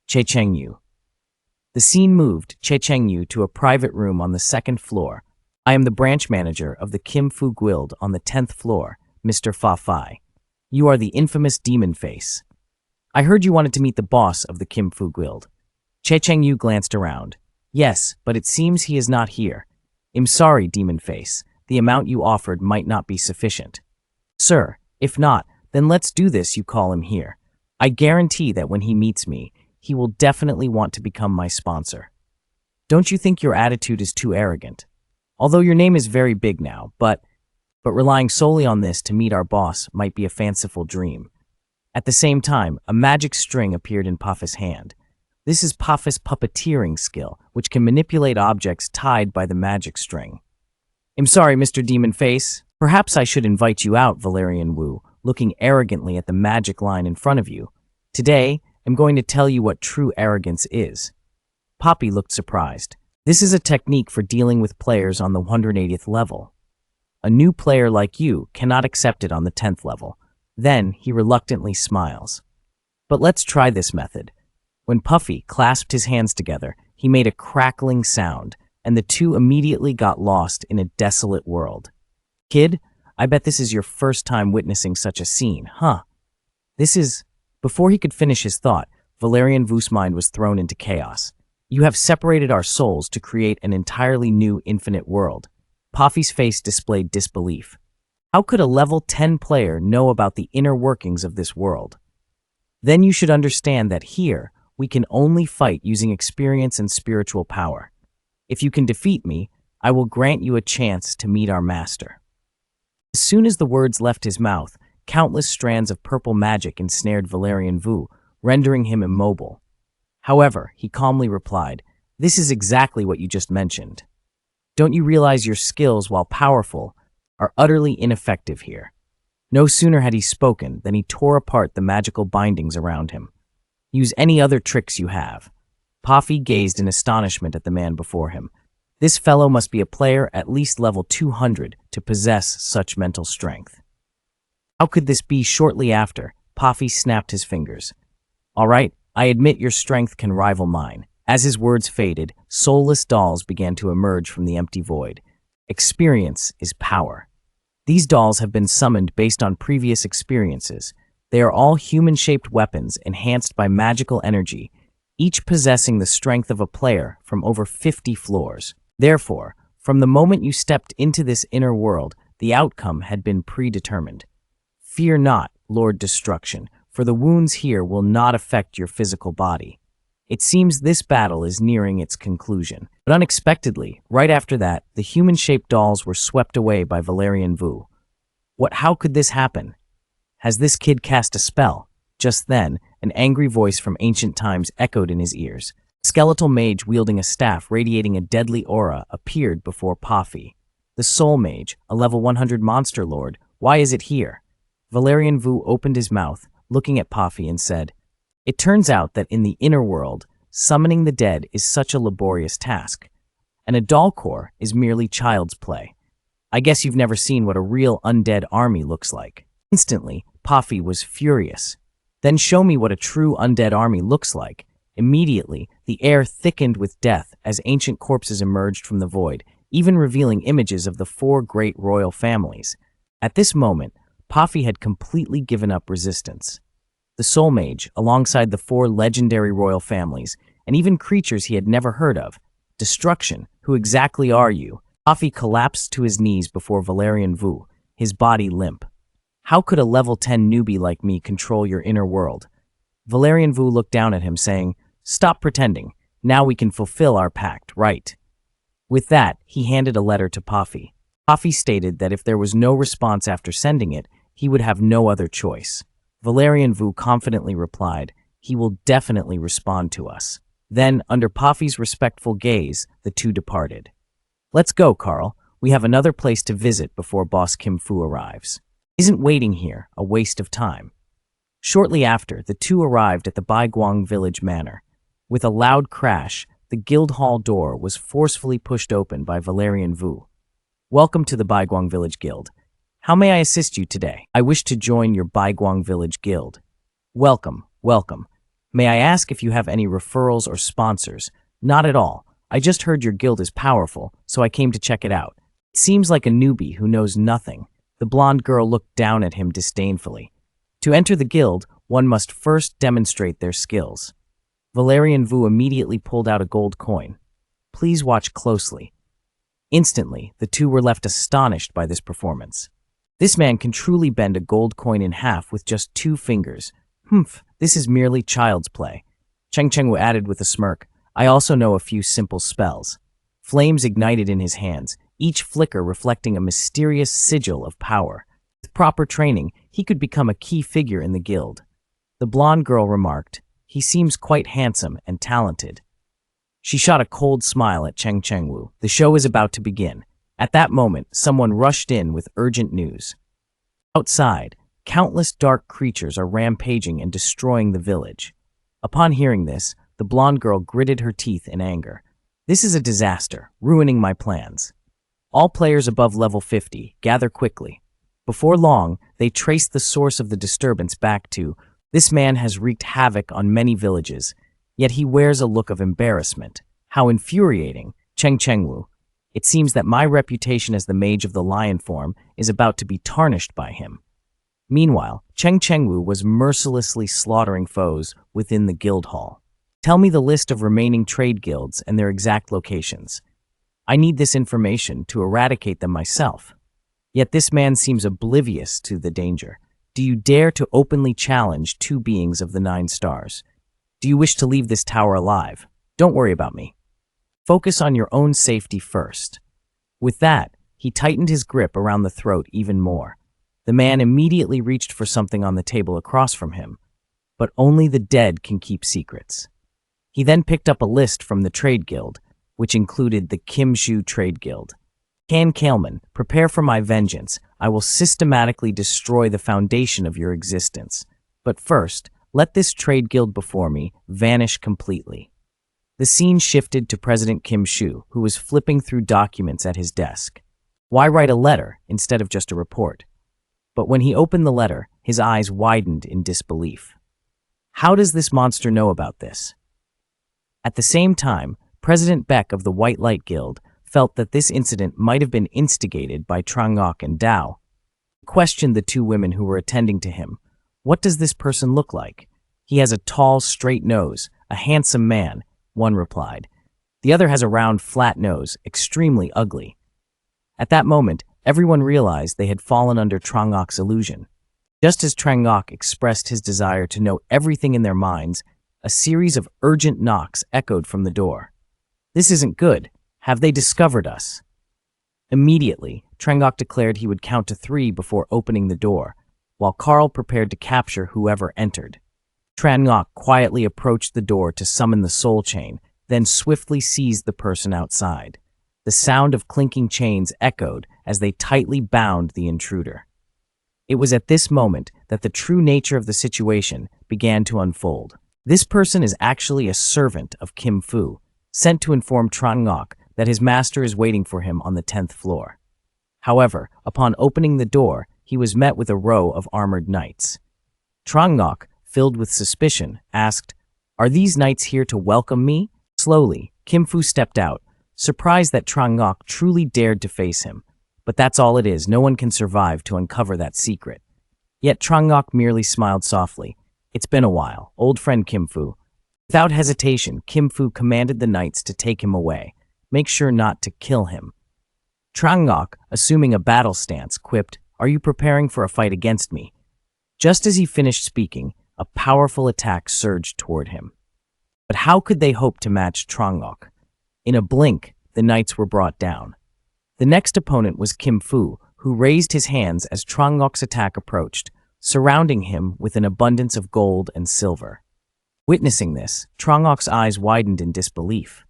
[SPEAKER 1] Che Chengyu. The scene moved Che Chengyu to a private room on the 2nd floor. "I am the branch manager of the Kim Fu Guild on the 10th floor, Mr. Fa Fai. You are the infamous Demon Face. I heard you wanted to meet the boss of the Kim Fu Guild." Che Chengyu glanced around. "Yes, but it seems he is not here. I'm sorry, Demon Face. The amount you offered might not be sufficient." "Sir, if not, then let's do this, you call him here. I guarantee that when he meets me, he will definitely want to become my sponsor." "Don't you think your attitude is too arrogant? Although your name is very big now, but relying solely on this to meet our boss might be a fanciful dream." At the same time, a magic string appeared in Pafa's hand. This is Pafa's puppeteering skill, which can manipulate objects tied by the magic string. "I'm sorry, Mr. Demon Face. Perhaps I should invite you out," Valerian Wu, looking arrogantly at the magic line in front of you. "Today, I'm going to tell you what true arrogance is." Poppy looked surprised. "This is a technique for dealing with players on the 180th level. A new player like you cannot accept it on the 10th level." Then he reluctantly smiles. "But let's try this method." When Puffy clasped his hands together, he made a crackling sound, and the two immediately got lost in a desolate world. "Kid, I bet this is your first time witnessing such a scene, huh? This is—" Before he could finish his thought, Valerian Vu's mind was thrown into chaos. "You have separated our souls to create an entirely new infinite world." Puffy's face displayed disbelief. "How could a level 10 player know about the inner workings of this world?" "Then you should understand that here, we can only fight using experience and spiritual power. If you can defeat me, I will grant you a chance to meet our master." As soon as the words left his mouth, countless strands of purple magic ensnared Valerian Vu, rendering him immobile. However, he calmly replied, "This is exactly what you just mentioned. Don't you realize your skills, while powerful, are utterly ineffective here?" No sooner had he spoken than he tore apart the magical bindings around him. "Use any other tricks you have." Puffy gazed in astonishment at the man before him. This fellow must be a player at least level 200 to possess such mental strength. How could this be? Shortly after, Puffy snapped his fingers. "All right, I admit your strength can rival mine." As his words faded, soulless dolls began to emerge from the empty void. Experience is power. These dolls have been summoned based on previous experiences. They are all human-shaped weapons enhanced by magical energy, each possessing the strength of a player from over 50 floors. Therefore, from the moment you stepped into this inner world, the outcome had been predetermined. Fear not, Lord Destruction, for the wounds here will not affect your physical body. It seems this battle is nearing its conclusion. But unexpectedly, right after that, the human-shaped dolls were swept away by Valerian Vu. How could this happen? Has this kid cast a spell? Just then, an angry voice from ancient times echoed in his ears. A skeletal mage wielding a staff radiating a deadly aura appeared before Puffy. The Soul Mage, a level 100 monster lord, why is it here? Valerian Vu opened his mouth, looking at Puffy and said, "It turns out that in the inner world, summoning the dead is such a laborious task, and a doll core is merely child's play. I guess you've never seen what a real undead army looks like." Instantly, Puffy was furious. "Then show me what a true undead army looks like." Immediately, the air thickened with death as ancient corpses emerged from the void, even revealing images of the 4 great royal families. At this moment, Puffy had completely given up resistance. The Soul Mage, alongside the 4 legendary royal families, and even creatures he had never heard of. "Destruction, who exactly are you?" Puffy collapsed to his knees before Valerian Vu, his body limp. "How could a level 10 newbie like me control your inner world?" Valerian Vu looked down at him, saying, "Stop pretending. Now we can fulfill our pact, right?" With that, he handed a letter to Puffy. Puffy stated that if there was no response after sending it, he would have no other choice. Valerian Vu confidently replied, "He will definitely respond to us." Then, under Puffy's respectful gaze, the two departed. "Let's go, Carl. We have another place to visit before Boss Kim Fu arrives. Isn't waiting here a waste of time?" Shortly after, the two arrived at the Baiguang village manor. With a loud crash, the guild hall door was forcefully pushed open by Valerian Vu. "Welcome to the Baiguang Village Guild. How may I assist you today? I wish to join your Baiguang Village Guild." "Welcome, welcome. May I ask if you have any referrals or sponsors?" "Not at all. I just heard your guild is powerful, so I came to check it out." "It seems like a newbie who knows nothing." The blonde girl looked down at him disdainfully. "To enter the guild, one must first demonstrate their skills." Valerian Vu immediately pulled out a gold coin. "Please watch closely." Instantly, the two were left astonished by this performance. This man can truly bend a gold coin in half with just 2 fingers. This is merely child's play." Cheng Chengwu added with a smirk, "I also know a few simple spells." Flames ignited in his hands, each flicker reflecting a mysterious sigil of power. With proper training, he could become a key figure in the guild. The blonde girl remarked, "He seems quite handsome and talented." She shot a cold smile at Cheng Chengwu. The show is about to begin. At that moment, someone rushed in with urgent news. Outside, countless dark creatures are rampaging and destroying the village. Upon hearing this, the blonde girl gritted her teeth in anger. "This is a disaster, ruining my plans. All players above level 50, gather quickly." Before long, they traced the source of the disturbance back to, "This man has wreaked havoc on many villages, yet he wears a look of embarrassment. How infuriating, Cheng Chengwu. It seems that my reputation as the mage of the lion form is about to be tarnished by him." Meanwhile, Cheng Chengwu was mercilessly slaughtering foes within the guild hall. "Tell me the list of remaining trade guilds and their exact locations. I need this information to eradicate them myself." Yet this man seems oblivious to the danger. "Do you dare to openly challenge 2 beings of the 9 stars? Do you wish to leave this tower alive? Don't worry about me. Focus on your own safety first." With that, he tightened his grip around the throat even more. The man immediately reached for something on the table across from him, but only the dead can keep secrets. He then picked up a list from the trade guild, which included the Kim Shu Trade Guild. "Can Kaleman, prepare for my vengeance. I will systematically destroy the foundation of your existence. But first, let this trade guild before me vanish completely." The scene shifted to President Kim Shu, who was flipping through documents at his desk. Why write a letter instead of just a report? But when he opened the letter, his eyes widened in disbelief. How does this monster know about this? At the same time, President Beck of the White Light Guild felt that this incident might have been instigated by Trangok and Dao. He questioned the 2 women who were attending to him. "What does this person look like?" "He has a tall, straight nose, a handsome man," one replied. "The other has a round, flat nose, extremely ugly." At that moment, everyone realized they had fallen under Trangok's illusion. Just as Trangok expressed his desire to know everything in their minds, a series of urgent knocks echoed from the door. "This isn't good. Have they discovered us?" Immediately, Trangok declared he would count to 3 before opening the door, while Carl prepared to capture whoever entered. Trangok quietly approached the door to summon the soul chain, then swiftly seized the person outside. The sound of clinking chains echoed as they tightly bound the intruder. It was at this moment that the true nature of the situation began to unfold. This person is actually a servant of Kim Fu, sent to inform Trang Ngok that his master is waiting for him on the 10th floor. However, upon opening the door, he was met with a row of armored knights. Trang Ngok, filled with suspicion, asked, "Are these knights here to welcome me?" Slowly, Kim Fu stepped out, surprised that Trang Ngok truly dared to face him. But that's all it is, no one can survive to uncover that secret. Yet Trang Ngok merely smiled softly. "It's been a while, old friend Kim Fu." Without hesitation, Kim Fu commanded the knights to take him away. Make sure not to kill him. Trang Ngok, assuming a battle stance, quipped, "Are you preparing for a fight against me?" Just as he finished speaking, a powerful attack surged toward him. But how could they hope to match Trang Ngok? In a blink, the knights were brought down. The next opponent was Kim Fu, who raised his hands as Trang Ngok's attack approached, surrounding him with an abundance of gold and silver. Witnessing this, Trang Ngok's eyes widened in disbelief.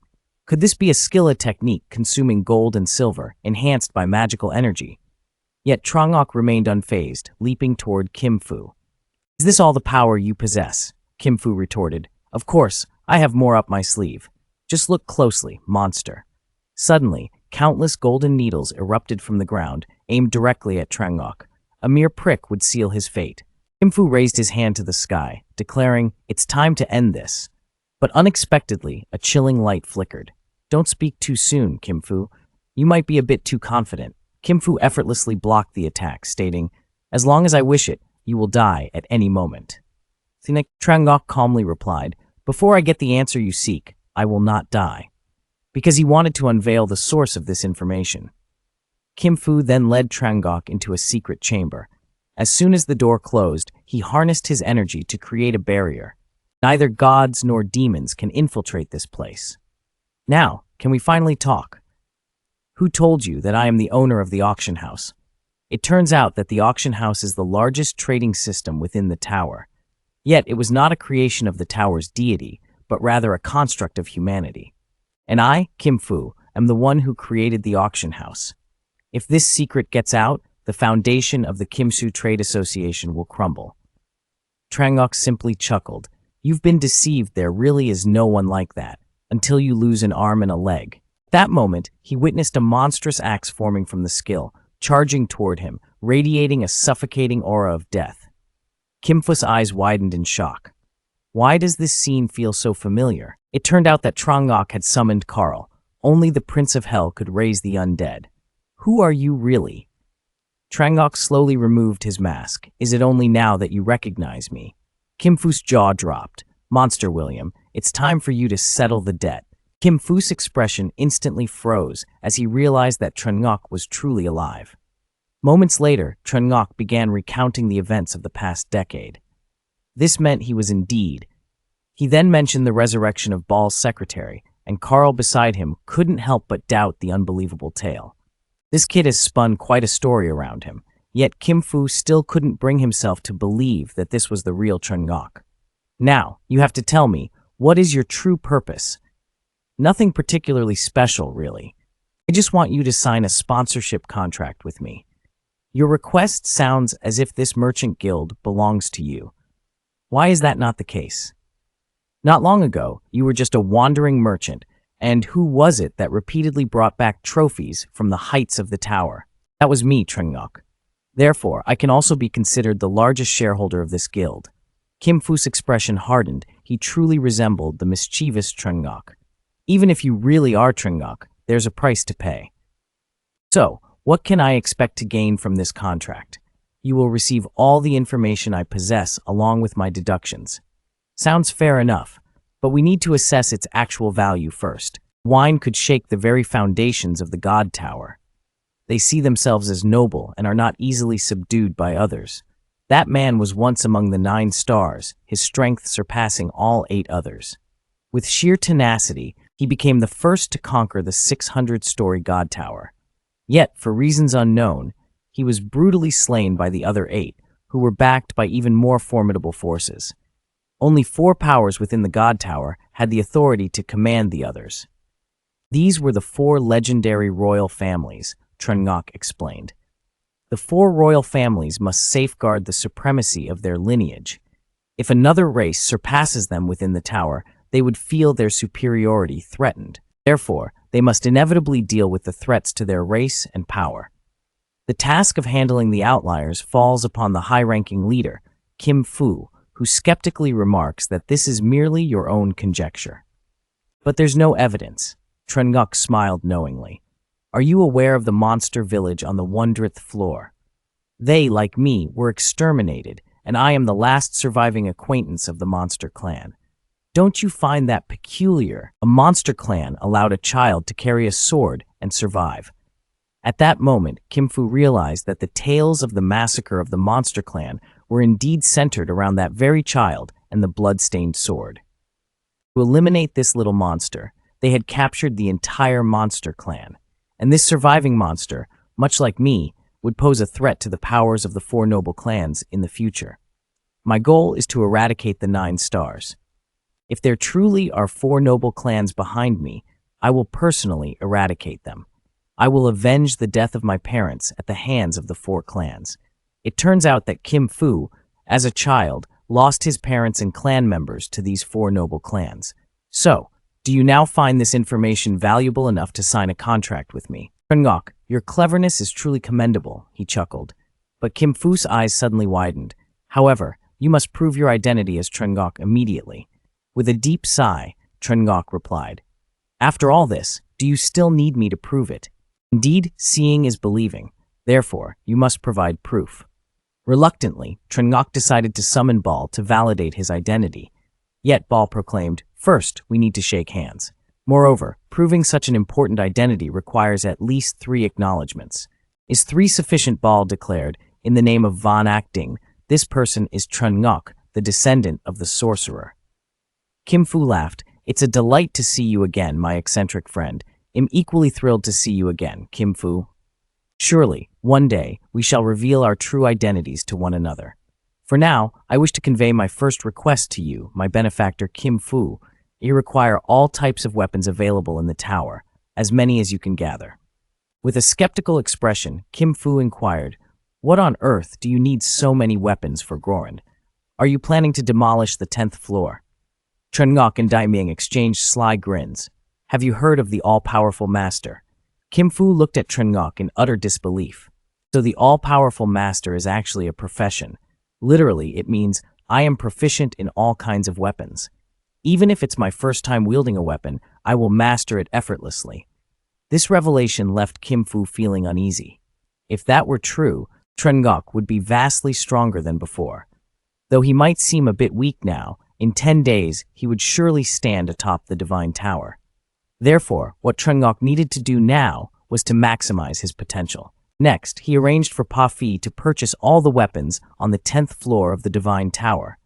[SPEAKER 1] Could this be a skill technique consuming gold and silver, enhanced by magical energy? Yet Trang Ngok remained unfazed, leaping toward Kim Fu. "Is this all the power you possess?" Kim Fu retorted. "Of course, I have more up my sleeve. Just look closely, monster." Suddenly, countless golden needles erupted from the ground, aimed directly at Trang Ngok. A mere prick would seal his fate. Kim Fu raised his hand to the sky, declaring, "It's time to end this." But unexpectedly, a chilling light flickered. "Don't speak too soon, Kim Fu. You might be a bit too confident." Kim Fu effortlessly blocked the attack, stating, "As long as I wish it, you will die at any moment." Trang Ngok calmly replied, "Before I get the answer you seek, I will not die," because he wanted to unveil the source of this information. Kim Fu then led Trang Ngok into a secret chamber. As soon as the door closed, he harnessed his energy to create a barrier. Neither gods nor demons can infiltrate this place. "Now, can we finally talk? Who told you that I am the owner of the auction house?" It turns out that the auction house is the largest trading system within the tower. Yet it was not a creation of the tower's deity, but rather a construct of humanity. And I, Kim Fu, am the one who created the auction house. If this secret gets out, the foundation of the Kimsu Trade Association will crumble. Trang Ngok simply chuckled. "You've been deceived, there really is no one like that, until you lose an arm and a leg." That moment, he witnessed a monstrous axe forming from the skill, charging toward him, radiating a suffocating aura of death. Kim Fu's eyes widened in shock. Why does this scene feel so familiar? It turned out that Trang Ngok had summoned Karl. Only the Prince of Hell could raise the undead. "Who are you really?" Trang Ngok slowly removed his mask. "Is it only now that you recognize me?" Kim Fu's jaw dropped. "Monster William, it's time for you to settle the debt." Kim Fu's expression instantly froze as he realized that Trang Ngok was truly alive. Moments later, Trang Ngok began recounting the events of the past decade. This meant he was indeed. He then mentioned the resurrection of Baal's secretary, and Karl beside him couldn't help but doubt the unbelievable tale. This kid has spun quite a story around him, yet Kim Fu still couldn't bring himself to believe that this was the real Trang Ngok. "Now, you have to tell me, what is your true purpose?" "Nothing particularly special, really. I just want you to sign a sponsorship contract with me." "Your request sounds as if this merchant guild belongs to you. Why is that not the case? Not long ago, you were just a wandering merchant, and who was it that repeatedly brought back trophies from the heights of the tower? That was me, Trang Ngok. Therefore, I can also be considered the largest shareholder of this guild." Kim Fu's expression hardened. He truly resembled the mischievous Trang Ngok. "Even if you really are Trang Ngok, there's a price to pay. So, what can I expect to gain from this contract? You will receive all the information I possess along with my deductions." Sounds fair enough, but we need to assess its actual value first. Wine could shake the very foundations of the God Tower. They see themselves as noble and are not easily subdued by others. That man was once among the 9 stars, his strength surpassing all 8 others. With sheer tenacity, he became the first to conquer the 600-story God Tower. Yet, for reasons unknown, he was brutally slain by the other 8, who were backed by even more formidable forces. Only 4 powers within the God Tower had the authority to command the others. These were the 4 legendary royal families, Trang Ngok explained. The four royal families must safeguard the supremacy of their lineage. If another race surpasses them within the tower, they would feel their superiority threatened. Therefore, they must inevitably deal with the threats to their race and power. The task of handling the outliers falls upon the high-ranking leader, Kim Fu, who skeptically remarks that this is merely your own conjecture. But there's no evidence. Trengok smiled knowingly. Are you aware of the monster village on the 100th floor? They, like me, were exterminated, and I am the last surviving acquaintance of the monster clan. Don't you find that peculiar? A monster clan allowed a child to carry a sword and survive. At that moment, Kim Fu realized that the tales of the massacre of the monster clan were indeed centered around that very child and the blood-stained sword. To eliminate this little monster, they had captured the entire monster clan, and this surviving monster, much like me, would pose a threat to the powers of the four noble clans in the future. My goal is to eradicate the 9 stars. If there truly are 4 noble clans behind me, I will personally eradicate them. I will avenge the death of my parents at the hands of the 4 clans. It turns out that Kim Fu, as a child, lost his parents and clan members to these 4 noble clans. So, do you now find this information valuable enough to sign a contract with me? Trengok, your cleverness is truly commendable, he chuckled. But Kim Fu's eyes suddenly widened. However, you must prove your identity as Trengok immediately. With a deep sigh, Trengok replied, After all this, do you still need me to prove it? Indeed, seeing is believing. Therefore, you must provide proof. Reluctantly, Trengok decided to summon Bal to validate his identity. Yet Bal proclaimed, First, we need to shake hands. Moreover, proving such an important identity requires at least 3 acknowledgements. Is 3 sufficient? Bal declared, in the name of Von Acting, this person is Trengok, the descendant of the sorcerer. Kim Fu laughed. It's a delight to see you again, my eccentric friend. I'm equally thrilled to see you again, Kim Fu. Surely, one day, we shall reveal our true identities to one another. For now, I wish to convey my first request to you, my benefactor Kim Fu. You require all types of weapons available in the tower, as many as you can gather. With a skeptical expression, Kim Fu inquired, What on earth do you need so many weapons for, Goran? Are you planning to demolish the 10th floor? Trengok and Daiming exchanged sly grins. Have you heard of the all-powerful master? Kim Fu looked at Trengok in utter disbelief. So the all-powerful master is actually a profession. Literally, it means I am proficient in all kinds of weapons. Even if it's my first time wielding a weapon, I will master it effortlessly. This revelation left Kim Fu feeling uneasy. If that were true, Trengok would be vastly stronger than before. Though he might seem a bit weak now, in 10 days he would surely stand atop the Divine Tower. Therefore, what Trengok needed to do now was to maximize his potential. Next, he arranged for Pa Fi to purchase all the weapons on the 10th floor of the Divine Tower.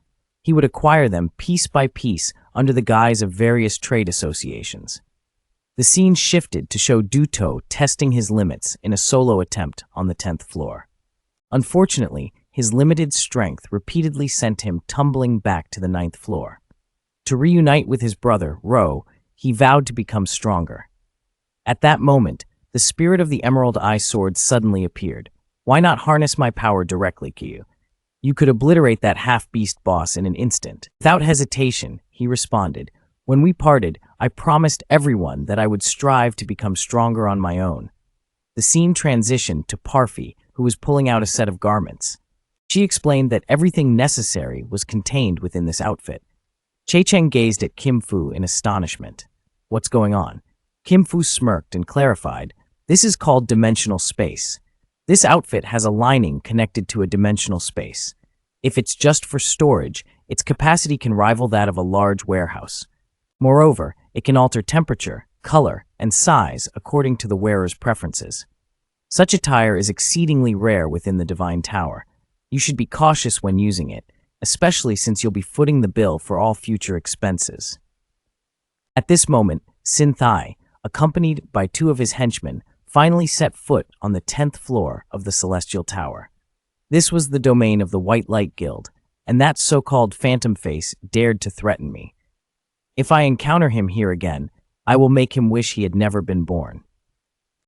[SPEAKER 1] He would acquire them piece by piece under the guise of various trade associations. The scene shifted to show Duto testing his limits in a solo attempt on the 10th floor. Unfortunately, his limited strength repeatedly sent him tumbling back to the 9th floor. To reunite with his brother, Ro, he vowed to become stronger. At that moment, the spirit of the Emerald Eye Sword suddenly appeared. Why not harness my power directly, Kyu? You could obliterate that half-beast boss in an instant. Without hesitation, he responded, When we parted, I promised everyone that I would strive to become stronger on my own. The scene transitioned to Parfi, who was pulling out a set of garments. She explained that everything necessary was contained within this outfit. Cheng gazed at Kim Fu in astonishment. What's going on? Kim Fu smirked and clarified, This is called dimensional space. This outfit has a lining connected to a dimensional space. If it's just for storage, its capacity can rival that of a large warehouse. Moreover, it can alter temperature, color, and size according to the wearer's preferences. Such attire is exceedingly rare within the Divine Tower. You should be cautious when using it, especially since you'll be footing the bill for all future expenses. At this moment, Sin Thai, accompanied by 2 of his henchmen, finally set foot on the 10th floor of the Celestial Tower. This was the domain of the White Light Guild, and that so-called Phantom Face dared to threaten me. If I encounter him here again, I will make him wish he had never been born.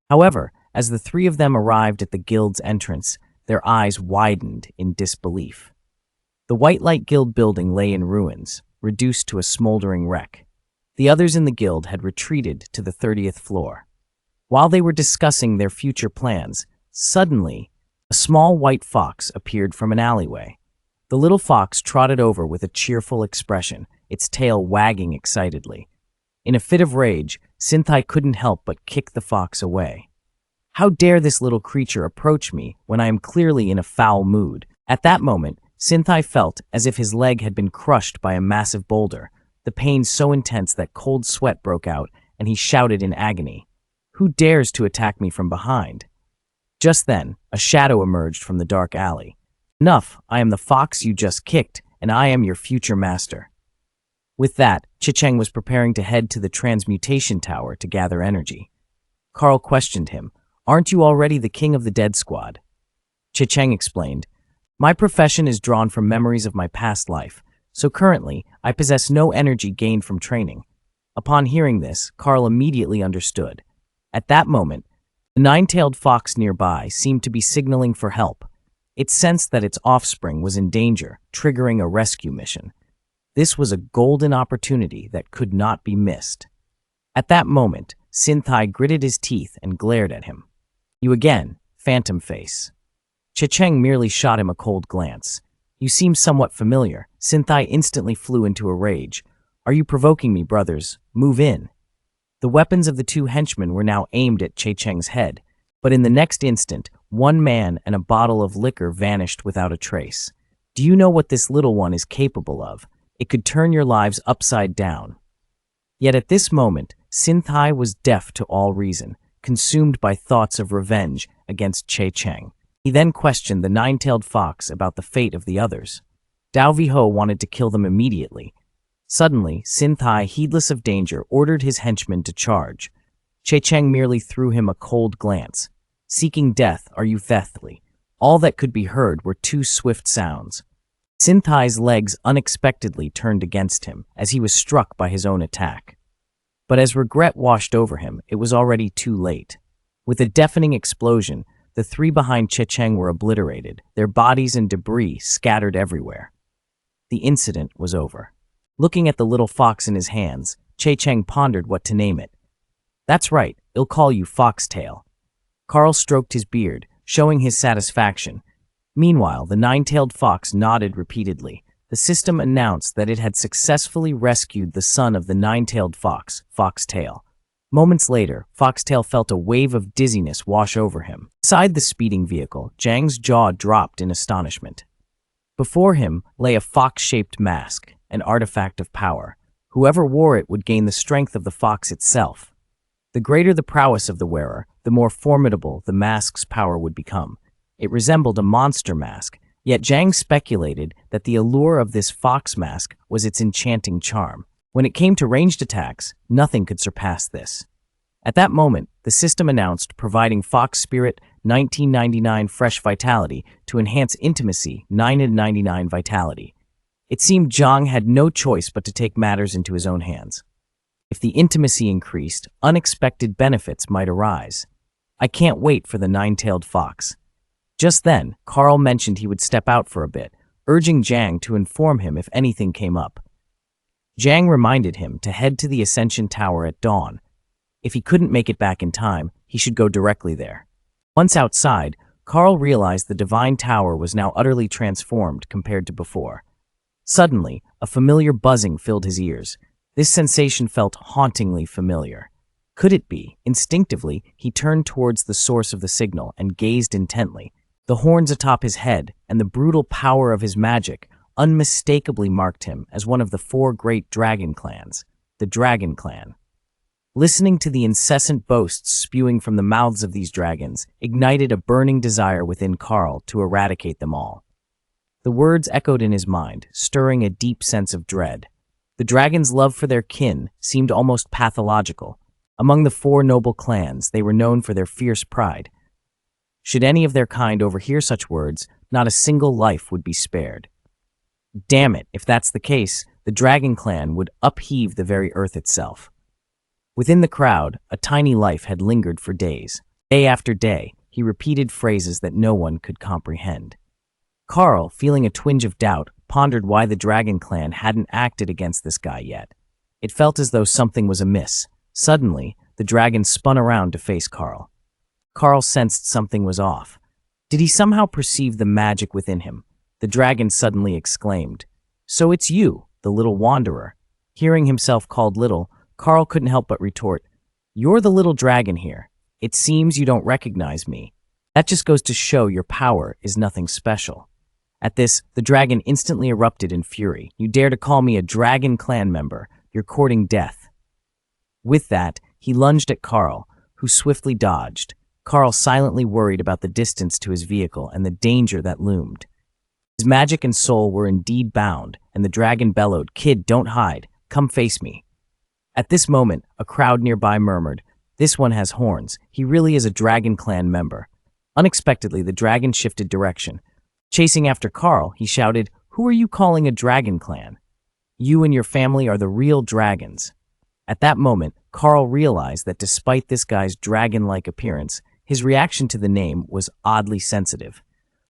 [SPEAKER 1] However, as the 3 of them arrived at the guild's entrance, their eyes widened in disbelief. The White Light Guild building lay in ruins, reduced to a smoldering wreck. The others in the guild had retreated to the 30th floor. While they were discussing their future plans, suddenly, a small white fox appeared from an alleyway. The little fox trotted over with a cheerful expression, its tail wagging excitedly. In a fit of rage, Synthai couldn't help but kick the fox away. How dare this little creature approach me when I am clearly in a foul mood? At that moment, Synthai felt as if his leg had been crushed by a massive boulder, the pain so intense that cold sweat broke out, and he shouted in agony, "Who dares to attack me from behind?" Just then, a shadow emerged from the dark alley. "Enough, I am the fox you just kicked, and I am your future master." With that, Chicheng was preparing to head to the transmutation tower to gather energy. Carl questioned him, "Aren't you already the king of the dead squad?" Chicheng explained, "My profession is drawn from memories of my past life, so currently I possess no energy gained from training." Upon hearing this, Carl immediately understood. At that moment, the nine-tailed fox nearby seemed to be signaling for help. It sensed that its offspring was in danger, triggering a rescue mission. This was a golden opportunity that could not be missed. At that moment, Synthai gritted his teeth and glared at him. "You again, phantom face." Chicheng merely shot him a cold glance. "You seem somewhat familiar." Synthai instantly flew into a rage. "Are you provoking me, brothers? Move in." The weapons of the two henchmen were now aimed at Chicheng's head, but in the next instant, one man and a bottle of liquor vanished without a trace. "Do you know what this little one is capable of? It could turn your lives upside down." Yet at this moment, Synthai was deaf to all reason, consumed by thoughts of revenge against Chicheng. He then questioned the nine-tailed fox about the fate of the others. Dao Viho wanted to kill them immediately. Suddenly, Synthai, heedless of danger, ordered his henchmen to charge. Chicheng merely threw him a cold glance. "Seeking death, are you deathly?" All that could be heard were two swift sounds. Synthai's legs unexpectedly turned against him as he was struck by his own attack. But as regret washed over him, it was already too late. With a deafening explosion, the three behind Chicheng were obliterated, their bodies and debris scattered everywhere. The incident was over. Looking at the little fox in his hands, Chicheng pondered what to name it. "That's right, I'll call you Foxtail." Carl stroked his beard, showing his satisfaction. Meanwhile, the nine-tailed fox nodded repeatedly. The system announced that it had successfully rescued the son of the nine-tailed fox, Foxtail. Moments later, Foxtail felt a wave of dizziness wash over him. Beside the speeding vehicle, Zhang's jaw dropped in astonishment. Before him lay a fox-shaped mask, an artifact of power. Whoever wore it would gain the strength of the fox itself. The greater the prowess of the wearer, the more formidable the mask's power would become. It resembled a monster mask, yet Zhang speculated that the allure of this fox mask was its enchanting charm. When it came to ranged attacks, nothing could surpass this. At that moment, the system announced providing Fox Spirit 1999 Fresh Vitality to enhance Intimacy 999 Vitality. It seemed Zhang had no choice but to take matters into his own hands. If the intimacy increased, unexpected benefits might arise. "I can't wait for the nine-tailed fox." Just then, Carl mentioned he would step out for a bit, urging Zhang to inform him if anything came up. Zhang reminded him to head to the Ascension Tower at dawn. If he couldn't make it back in time, he should go directly there. Once outside, Carl realized the Divine Tower was now utterly transformed compared to before. Suddenly, a familiar buzzing filled his ears. This sensation felt hauntingly familiar. Could it be? Instinctively, he turned towards the source of the signal and gazed intently. The horns atop his head and the brutal power of his magic unmistakably marked him as one of the four great dragon clans, the Dragon Clan. Listening to the incessant boasts spewing from the mouths of these dragons ignited a burning desire within Carl to eradicate them all. The words echoed in his mind, stirring a deep sense of dread. The dragons' love for their kin seemed almost pathological. Among the four noble clans, they were known for their fierce pride. Should any of their kind overhear such words, not a single life would be spared. Damn it, if that's the case, the Dragon Clan would upheave the very earth itself. Within the crowd, a tiny life had lingered for days. Day after day, he repeated phrases that no one could comprehend. Carl, feeling a twinge of doubt, pondered why the Dragon Clan hadn't acted against this guy yet. It felt as though something was amiss. Suddenly, the dragon spun around to face Carl. Carl sensed something was off. Did he somehow perceive the magic within him? The dragon suddenly exclaimed, "So it's you, the little wanderer." Hearing himself called little, Carl couldn't help but retort, "You're the little dragon here. It seems you don't recognize me. That just goes to show your power is nothing special." At this, the dragon instantly erupted in fury. "You dare to call me a Dragon Clan member? You're courting death." With that, he lunged at Carl, who swiftly dodged. Carl silently worried about the distance to his vehicle and the danger that loomed. His magic and soul were indeed bound, and the dragon bellowed, "Kid, don't hide. Come face me." At this moment, a crowd nearby murmured, "This one has horns. He really is a Dragon Clan member." Unexpectedly, the dragon shifted direction. Chasing after Carl, he shouted, "Who are you calling a Dragon Clan? You and your family are the real dragons." At that moment, Carl realized that despite this guy's dragon-like appearance, his reaction to the name was oddly sensitive.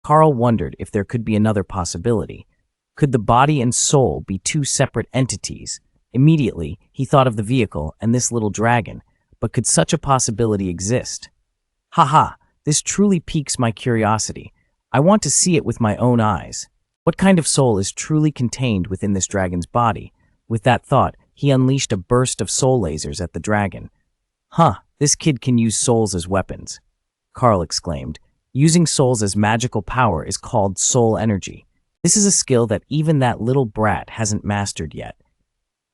[SPEAKER 1] Carl wondered if there could be another possibility. Could the body and soul be two separate entities? Immediately, he thought of the vehicle and this little dragon, but could such a possibility exist? Haha, this truly piques my curiosity. I want to see it with my own eyes. What kind of soul is truly contained within this dragon's body? With that thought, he unleashed a burst of soul lasers at the dragon. "Huh, this kid can use souls as weapons," Carl exclaimed. "Using souls as magical power is called soul energy. This is a skill that even that little brat hasn't mastered yet.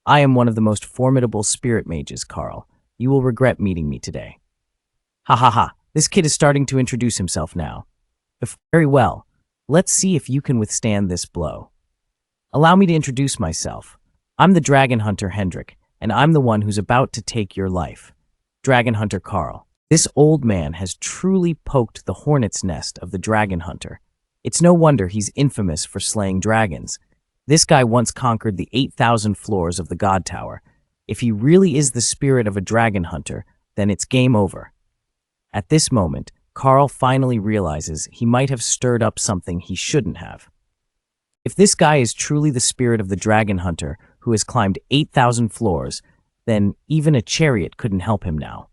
[SPEAKER 1] I am one of the most formidable spirit mages, Carl. You will regret meeting me today." "Ha ha ha, this kid is starting to introduce himself now. Very well, let's see if you can withstand this blow. Allow me to introduce myself. I'm the Dragon Hunter Hendrik, and I'm the one who's about to take your life. Dragon Hunter Carl. This old man has truly poked the hornet's nest of the Dragon Hunter. It's no wonder he's infamous for slaying dragons. This guy once conquered the 8,000 floors of the God Tower. If he really is the spirit of a dragon hunter, then it's game over." At this moment, Carl finally realizes he might have stirred up something he shouldn't have. If this guy is truly the spirit of the dragon hunter who has climbed 8,000 floors, then even a chariot couldn't help him now.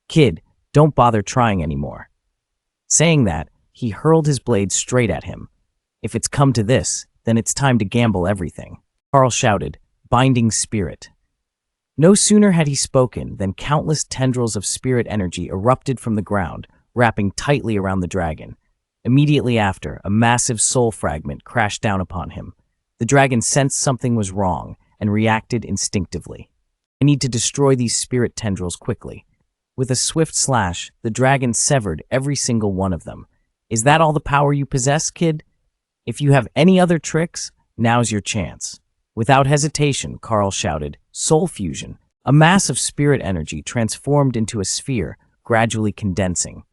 [SPEAKER 1] "Kid, don't bother trying anymore." Saying that, he hurled his blade straight at him. "If it's come to this, then it's time to gamble everything." Carl shouted, "Binding spirit." No sooner had he spoken than countless tendrils of spirit energy erupted from the ground, wrapping tightly around the dragon. Immediately after, a massive soul fragment crashed down upon him. The dragon sensed something was wrong and reacted instinctively. "I need to destroy these spirit tendrils quickly." With a swift slash, the dragon severed every single one of them. "Is that all the power you possess, kid? If you have any other tricks, now's your chance." Without hesitation, Carl shouted, "Soul fusion." A mass of spirit energy transformed into a sphere, gradually condensing.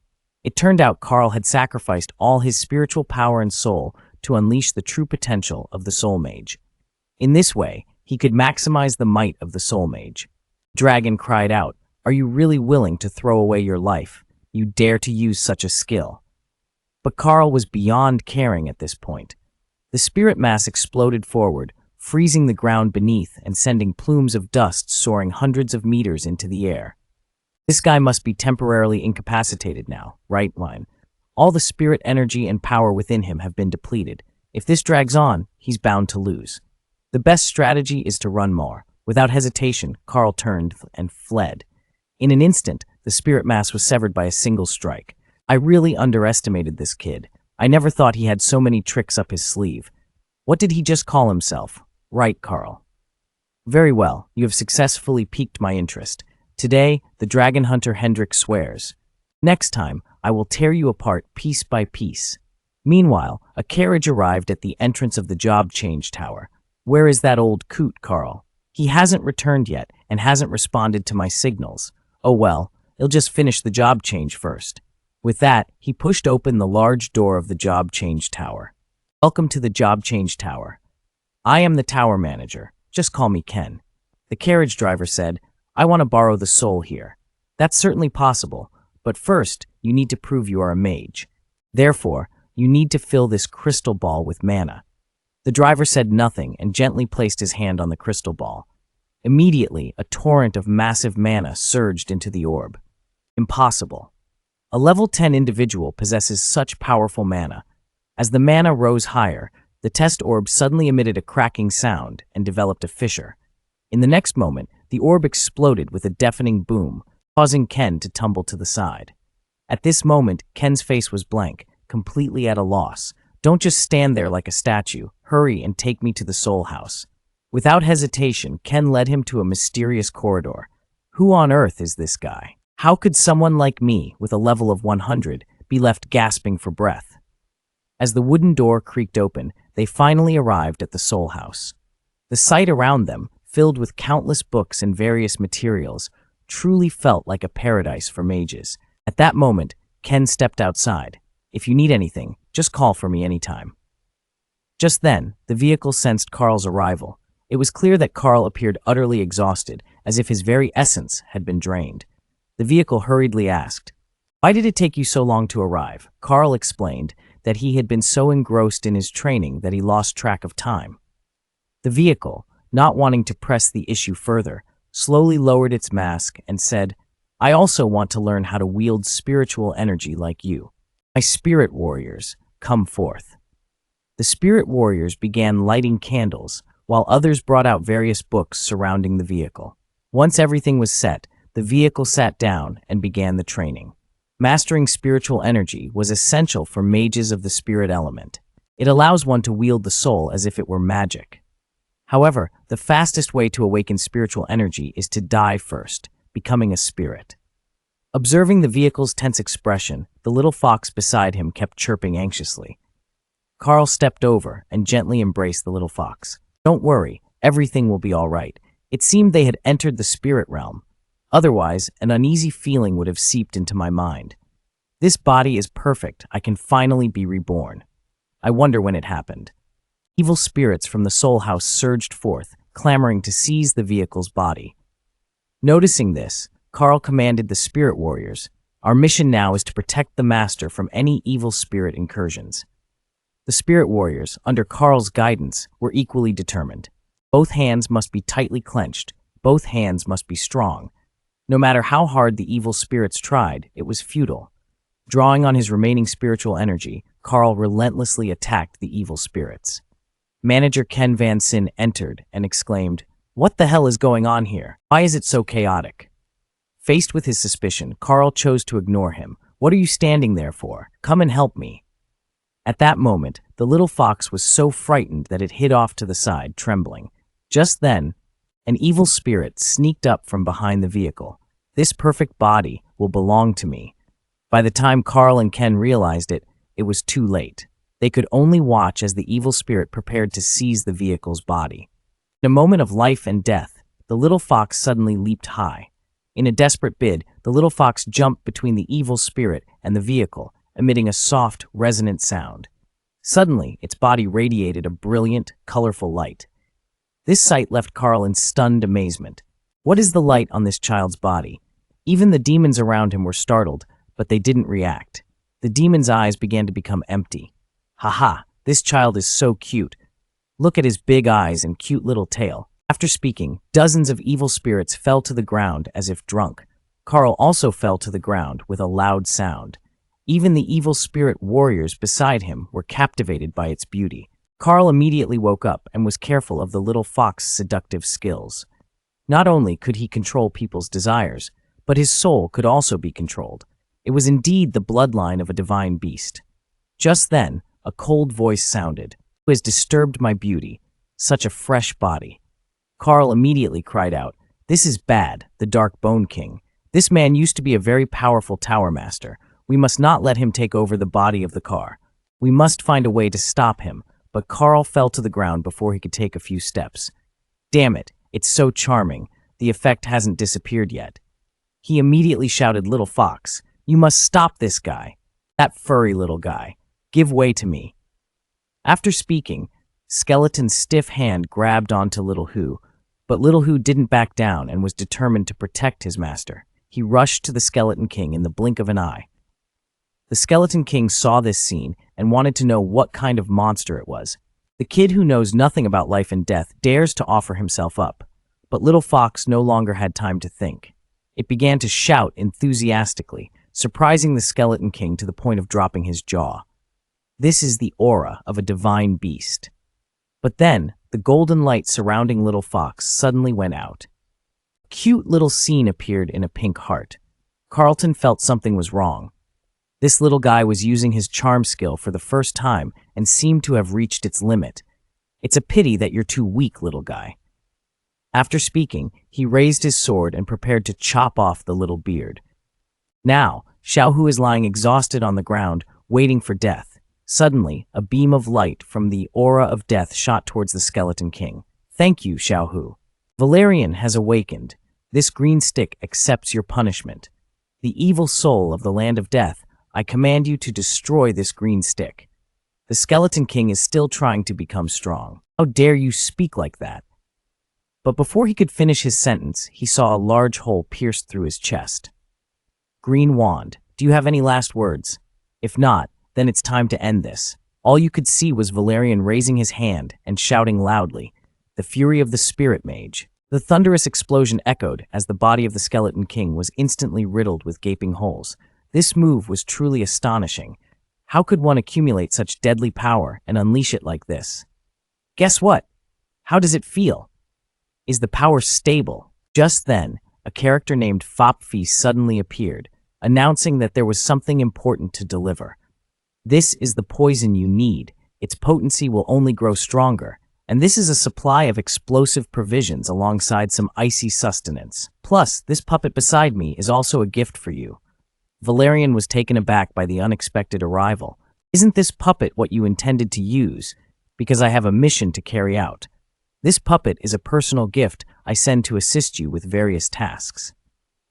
[SPEAKER 1] It turned out Carl had sacrificed all his spiritual power and soul to unleash the true potential of the Soul Mage. In this way, he could maximize the might of the Soul Mage. Dragon cried out, "Are you really willing to throw away your life? You dare to use such a skill?" But Carl was beyond caring at this point. The spirit mass exploded forward, freezing the ground beneath and sending plumes of dust soaring hundreds of meters into the air. "This guy must be temporarily incapacitated now, right, Line? All the spirit energy and power within him have been depleted. If this drags on, he's bound to lose. The best strategy is to run more." Without hesitation, Carl turned and fled. In an instant, the spirit mass was severed by a single strike. "I really underestimated this kid. I never thought he had so many tricks up his sleeve. What did he just call himself? Right, Carl. Very well, you have successfully piqued my interest. Today, the Dragon Hunter Hendrik swears. Next time, I will tear you apart piece by piece." Meanwhile, a carriage arrived at the entrance of the job change tower. "Where is that old coot, Carl? He hasn't returned yet and hasn't responded to my signals. Oh well, he'll just finish the job change first." With that, he pushed open the large door of the job change tower. "Welcome to the job change tower. I am the tower manager. Just call me Ken." The carriage driver said, "I want to borrow the soul here." "That's certainly possible, But first, you need to prove you are a mage. Therefore, you need to fill this crystal ball with mana. The driver said nothing and gently placed his hand on the crystal ball. Immediately, a torrent of massive mana surged into the orb. Impossible. A level 10 individual possesses such powerful mana. As the mana rose higher, the test orb suddenly emitted a cracking sound and developed a fissure. In the next moment, the orb exploded with a deafening boom, causing Ken to tumble to the side. At this moment, Ken's face was blank, completely at a loss. Don't just stand there like a statue. Hurry and take me to the Soul House. Without hesitation, Ken led him to a mysterious corridor. Who on earth is this guy? How could someone like me, with a level of 100, be left gasping for breath? As the wooden door creaked open, they finally arrived at the Soul House. The sight around them, filled with countless books and various materials, truly felt like a paradise for mages. At that moment, Ken stepped outside. If you need anything, just call for me anytime. Just then, the vehicle sensed Carl's arrival. It was clear that Carl appeared utterly exhausted, as if his very essence had been drained. The vehicle hurriedly asked, "Why did it take you so long to arrive?" Carl explained that he had been so engrossed in his training that he lost track of time. The vehicle, not wanting to press the issue further, slowly lowered its mask and said, "I also want to learn how to wield spiritual energy like you. My spirit warriors, come forth." The spirit warriors began lighting candles, while others brought out various books surrounding the vehicle. Once everything was set, the vehicle sat down and began the training. Mastering spiritual energy was essential for mages of the spirit element. It allows one to wield the soul as if it were magic. However, the fastest way to awaken spiritual energy is to die first, becoming a spirit. Observing the vehicle's tense expression, the little fox beside him kept chirping anxiously. Carl stepped over and gently embraced the little fox. "Don't worry, everything will be all right." It seemed they had entered the spirit realm. Otherwise, an uneasy feeling would have seeped into my mind. This body is perfect. I can finally be reborn. I wonder when it happened. Evil spirits from the Soul House surged forth, clamoring to seize the vehicle's body. Noticing this, Carl commanded the spirit warriors, "Our mission now is to protect the master from any evil spirit incursions." The spirit warriors, under Carl's guidance, were equally determined. Both hands must be tightly clenched. Both hands must be strong. No matter how hard the evil spirits tried, it was futile. Drawing on his remaining spiritual energy, Carl relentlessly attacked the evil spirits. Manager Ken Van Sin entered and exclaimed, "What the hell is going on here? Why is it so chaotic?" Faced with his suspicion, Carl chose to ignore him. "What are you standing there for? Come and help me." At that moment, the little fox was so frightened that it hid off to the side, trembling. Just then, an evil spirit sneaked up from behind the vehicle. "This perfect body will belong to me." By the time Carl and Ken realized it, it was too late. They could only watch as the evil spirit prepared to seize the vehicle's body. In a moment of life and death, the little fox suddenly leaped high. In a desperate bid, the little fox jumped between the evil spirit and the vehicle, emitting a soft, resonant sound. Suddenly, its body radiated a brilliant, colorful light. This sight left Carl in stunned amazement. What is the light on this child's body? Even the demons around him were startled, but they didn't react. The demon's eyes began to become empty. "Haha, this child is so cute. Look at his big eyes and cute little tail." After speaking, dozens of evil spirits fell to the ground as if drunk. Carl also fell to the ground with a loud sound. Even the evil spirit warriors beside him were captivated by its beauty. Carl immediately woke up and was careful of the little fox's seductive skills. Not only could he control people's desires, but his soul could also be controlled. It was indeed the bloodline of a divine beast. Just then, a cold voice sounded. "Who has disturbed my beauty? Such a fresh body." Carl immediately cried out, "This is bad, the Dark Bone King. This man used to be a very powerful tower master. We must not let him take over the body of the car. We must find a way to stop him." But Carl fell to the ground before he could take a few steps. "Damn it, it's so charming. The effect hasn't disappeared yet." He immediately shouted, "Little fox, you must stop this guy. That furry little guy. Give way to me." After speaking, Skeleton's stiff hand grabbed onto Little Who, but Little Who didn't back down and was determined to protect his master. he rushed to the Skeleton King in the blink of an eye. The Skeleton King saw this scene and wanted to know what kind of monster it was. The kid who knows nothing about life and death dares to offer himself up. But Little Fox no longer had time to think. It began to shout enthusiastically, surprising the Skeleton King to the point of dropping his jaw. This is the aura of a divine beast. But then, the golden light surrounding Little Fox suddenly went out. A cute little scene appeared in a pink heart. Carlton felt something was wrong. This little guy was using his charm skill for the first time and seemed to have reached its limit. It's a pity that you're too weak, little guy. After speaking, he raised his sword and prepared to chop off the little beard. Now, Xiaohu is lying exhausted on the ground, waiting for death. Suddenly, a beam of light from the aura of death shot towards the Skeleton King. Thank you, Xiaohu. Valerian has awakened. This green stick accepts your punishment. The evil soul of the land of death, I command you to destroy this green stick. The Skeleton King is still trying to become strong. How dare you speak like that? But before he could finish his sentence, he saw a large hole pierced through his chest. Green Wand, do you have any last words? If not, then it's time to end this. All you could see was Valerian raising his hand and shouting loudly, the fury of the Spirit Mage. The thunderous explosion echoed as the body of the Skeleton King was instantly riddled with gaping holes. This move was truly astonishing. How could one accumulate such deadly power and unleash it like this? Guess what? How does it feel? Is the power stable? Just then, a character named Fopfi suddenly appeared, announcing that there was something important to deliver. This is the poison you need. Its potency will only grow stronger, and this is a supply of explosive provisions alongside some icy sustenance. Plus, this puppet beside me is also a gift for you. Valerian was taken aback by the unexpected arrival. Isn't this puppet what you intended to use? Because I have a mission to carry out. This puppet is a personal gift I send to assist you with various tasks.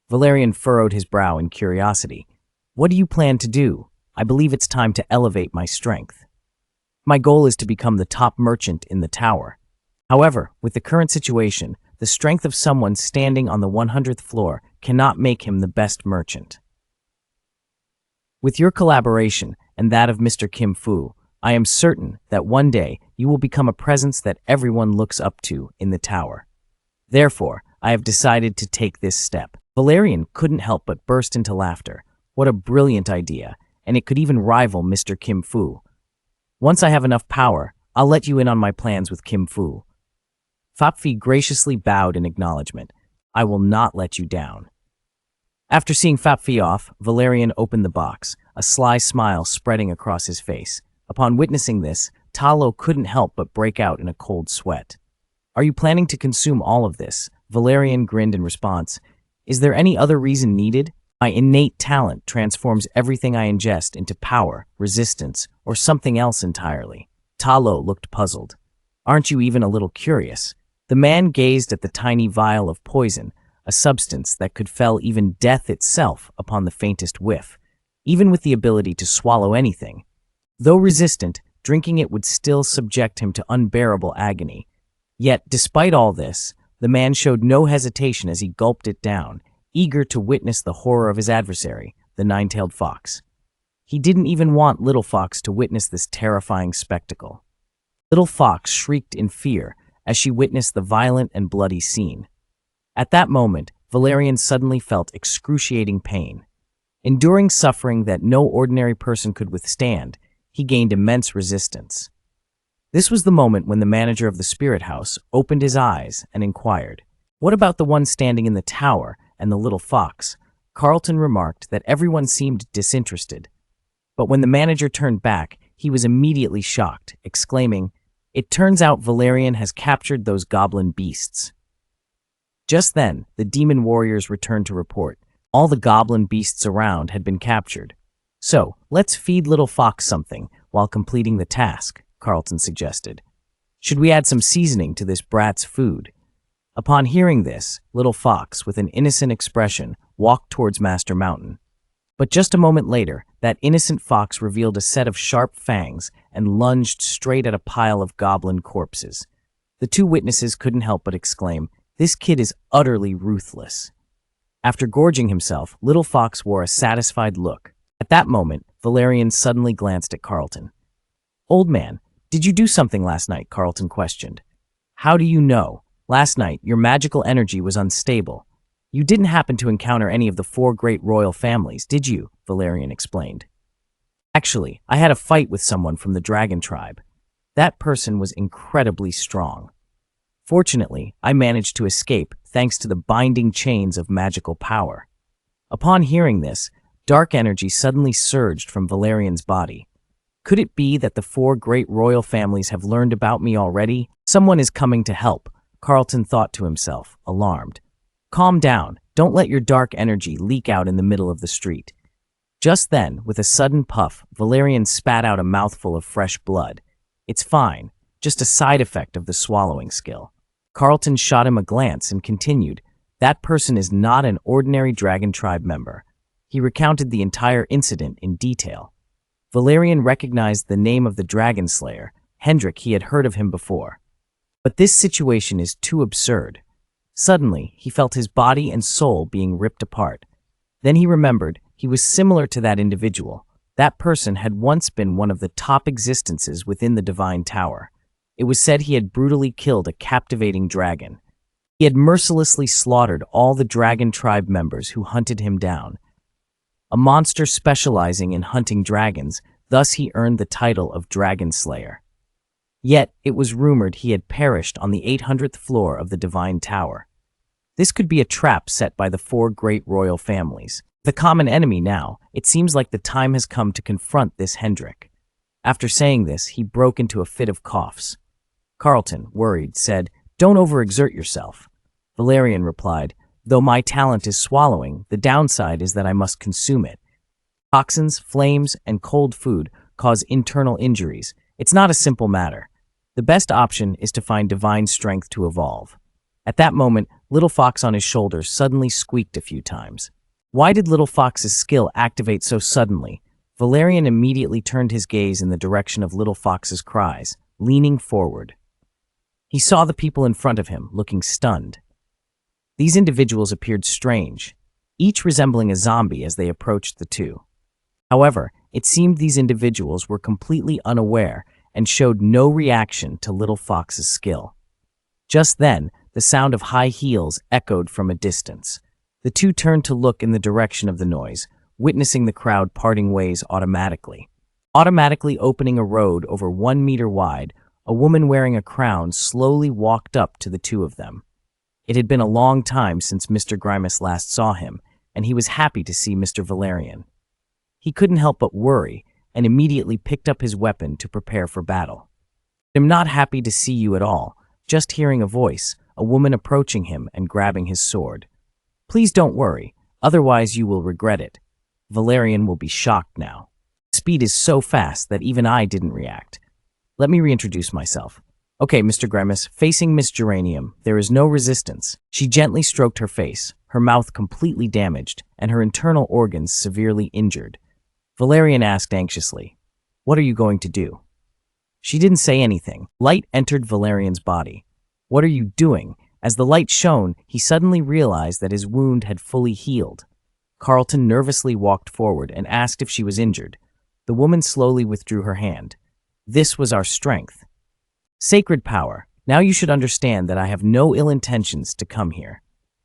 [SPEAKER 1] Valerian furrowed his brow in curiosity. What do you plan to do? I believe it's time to elevate my strength. My goal is to become the top merchant in the tower. However, with the current situation, the strength of someone standing on the 100th floor cannot make him the best merchant. With your collaboration and that of Mr. Kim Fu, I am certain that one day you will become a presence that everyone looks up to in the tower. Therefore, I have decided to take this step. Valerian couldn't help but burst into laughter. What a brilliant idea, and it could even rival Mr. Kim Fu. Once I have enough power, I'll let you in on my plans with Kim Fu. Fopfi graciously bowed in acknowledgement. I will not let you down. After seeing Fopfi off, Valerian opened the box, a sly smile spreading across his face. Upon witnessing this, Talo couldn't help but break out in a cold sweat. Are you planning to consume all of this? Valerian grinned in response. Is there any other reason needed? My innate talent transforms everything I ingest into power, resistance, or something else entirely. Talo looked puzzled. Aren't you even a little curious? The man gazed at the tiny vial of poison, a substance that could fell even death itself upon the faintest whiff, even with the ability to swallow anything. Though resistant, drinking it would still subject him to unbearable agony. Yet, despite all this, the man showed no hesitation as he gulped it down, eager to witness the horror of his adversary, the nine-tailed fox. He didn't even want Little Fox to witness this terrifying spectacle. Little Fox shrieked in fear as she witnessed the violent and bloody scene. At that moment, Valerian suddenly felt excruciating pain. Enduring suffering that no ordinary person could withstand, he gained immense resistance. This was the moment when the manager of the spirit house opened his eyes and inquired, "What about the one standing in the tower and the little fox?" Carlton remarked that everyone seemed disinterested. But when the manager turned back, he was immediately shocked, exclaiming, "It turns out Valerian has captured those goblin beasts." Just then, the demon warriors returned to report. All the goblin beasts around had been captured. "So, let's feed Little Fox something while completing the task," Carlton suggested. "Should we add some seasoning to this brat's food?" Upon hearing this, Little Fox, with an innocent expression, walked towards Master Mountain. But just a moment later, that innocent fox revealed a set of sharp fangs and lunged straight at a pile of goblin corpses. The two witnesses couldn't help but exclaim, "This kid is utterly ruthless." After gorging himself, Little Fox wore a satisfied look. At that moment, Valerian suddenly glanced at Carlton. "Old man, did you do something last night?" Carlton questioned. "How do you know? Last night, your magical energy was unstable. You didn't happen to encounter any of the 4 great royal families, did you?" Valerian explained. "Actually, I had a fight with someone from the dragon tribe. That person was incredibly strong. Fortunately, I managed to escape thanks to the binding chains of magical power." Upon hearing this, dark energy suddenly surged from Valerian's body. Could it be that the 4 great royal families have learned about me already? Someone is coming to help, Carlton thought to himself, alarmed. "Calm down. Don't let your dark energy leak out in the middle of the street." Just then, with a sudden puff, Valerian spat out a mouthful of fresh blood. "It's fine, just a side effect of the swallowing skill." Carlton shot him a glance and continued, "That person is not an ordinary Dragon Tribe member." He recounted the entire incident in detail. Valerian recognized the name of the Dragon Slayer, Hendrik. He had heard of him before. But this situation is too absurd. Suddenly, he felt his body and soul being ripped apart. Then he remembered he was similar to that individual. That person had once been one of the top existences within the Divine Tower. It was said he had brutally killed a captivating dragon. He had mercilessly slaughtered all the Dragon Tribe members who hunted him down. A monster specializing in hunting dragons, thus he earned the title of Dragon Slayer. Yet, it was rumored he had perished on the 800th floor of the Divine Tower. This could be a trap set by the 4 great royal families. The common enemy now, it seems like the time has come to confront this Hendrik. After saying this, he broke into a fit of coughs. Carlton, worried, said, "Don't overexert yourself." Valerian replied, "Though my talent is swallowing, the downside is that I must consume it. Toxins, flames, and cold food cause internal injuries. It's not a simple matter. The best option is to find divine strength to evolve." At that moment, Little Fox on his shoulder suddenly squeaked a few times. Why did Little Fox's skill activate so suddenly? Valerian immediately turned his gaze in the direction of Little Fox's cries, leaning forward. He saw the people in front of him, looking stunned. These individuals appeared strange, each resembling a zombie as they approached the two. However, it seemed these individuals were completely unaware and showed no reaction to Little Fox's skill. Just then, the sound of high heels echoed from a distance. The two turned to look in the direction of the noise, witnessing the crowd parting ways automatically. Automatically opening a road over 1 meter wide, a woman wearing a crown slowly walked up to the two of them. It had been a long time since Mr. Grimus last saw him, and he was happy to see Mr. Valerian. He couldn't help but worry, and immediately picked up his weapon to prepare for battle. "I'm not happy to see you at all," just hearing a voice, a woman approaching him and grabbing his sword. "Please don't worry, otherwise you will regret it. Valerian will be shocked now. Speed is so fast that even I didn't react. Let me reintroduce myself. Okay, Mr. Grimus, facing Miss Geranium, there is no resistance." She gently stroked her face, her mouth completely damaged, and her internal organs severely injured. Valerian asked anxiously, "What are you going to do?" She didn't say anything. Light entered Valerian's body. "What are you doing?" As the light shone, he suddenly realized that his wound had fully healed. Carlton nervously walked forward and asked if she was injured. The woman slowly withdrew her hand. "This was our strength. Sacred power, now you should understand that I have no ill intentions to come here.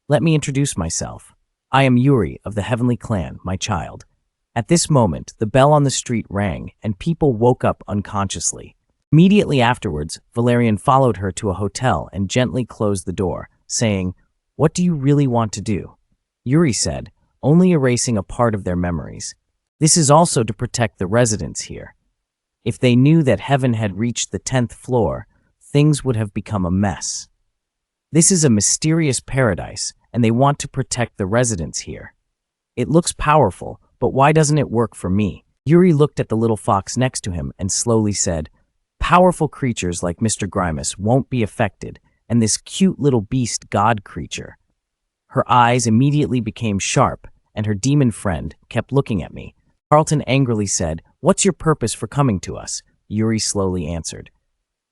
[SPEAKER 1] Let me introduce myself. I am Yuri of the Heavenly Clan, my child." At this moment, the bell on the street rang, and people woke up unconsciously. Immediately afterwards, Valerian followed her to a hotel and gently closed the door, saying, "What do you really want to do?" Yuri said, "Only erasing a part of their memories. This is also to protect the residents here. If they knew that heaven had reached the 10th floor, things would have become a mess. This is a mysterious paradise, and they want to protect the residents here. It looks powerful, but why doesn't it work for me?" Yuri looked at the little fox next to him and slowly said, "Powerful creatures like Mr. Grimus won't be affected, and this cute little beast god creature." Her eyes immediately became sharp, and her demon friend kept looking at me. Carlton angrily said, "What's your purpose for coming to us?" Yuri slowly answered,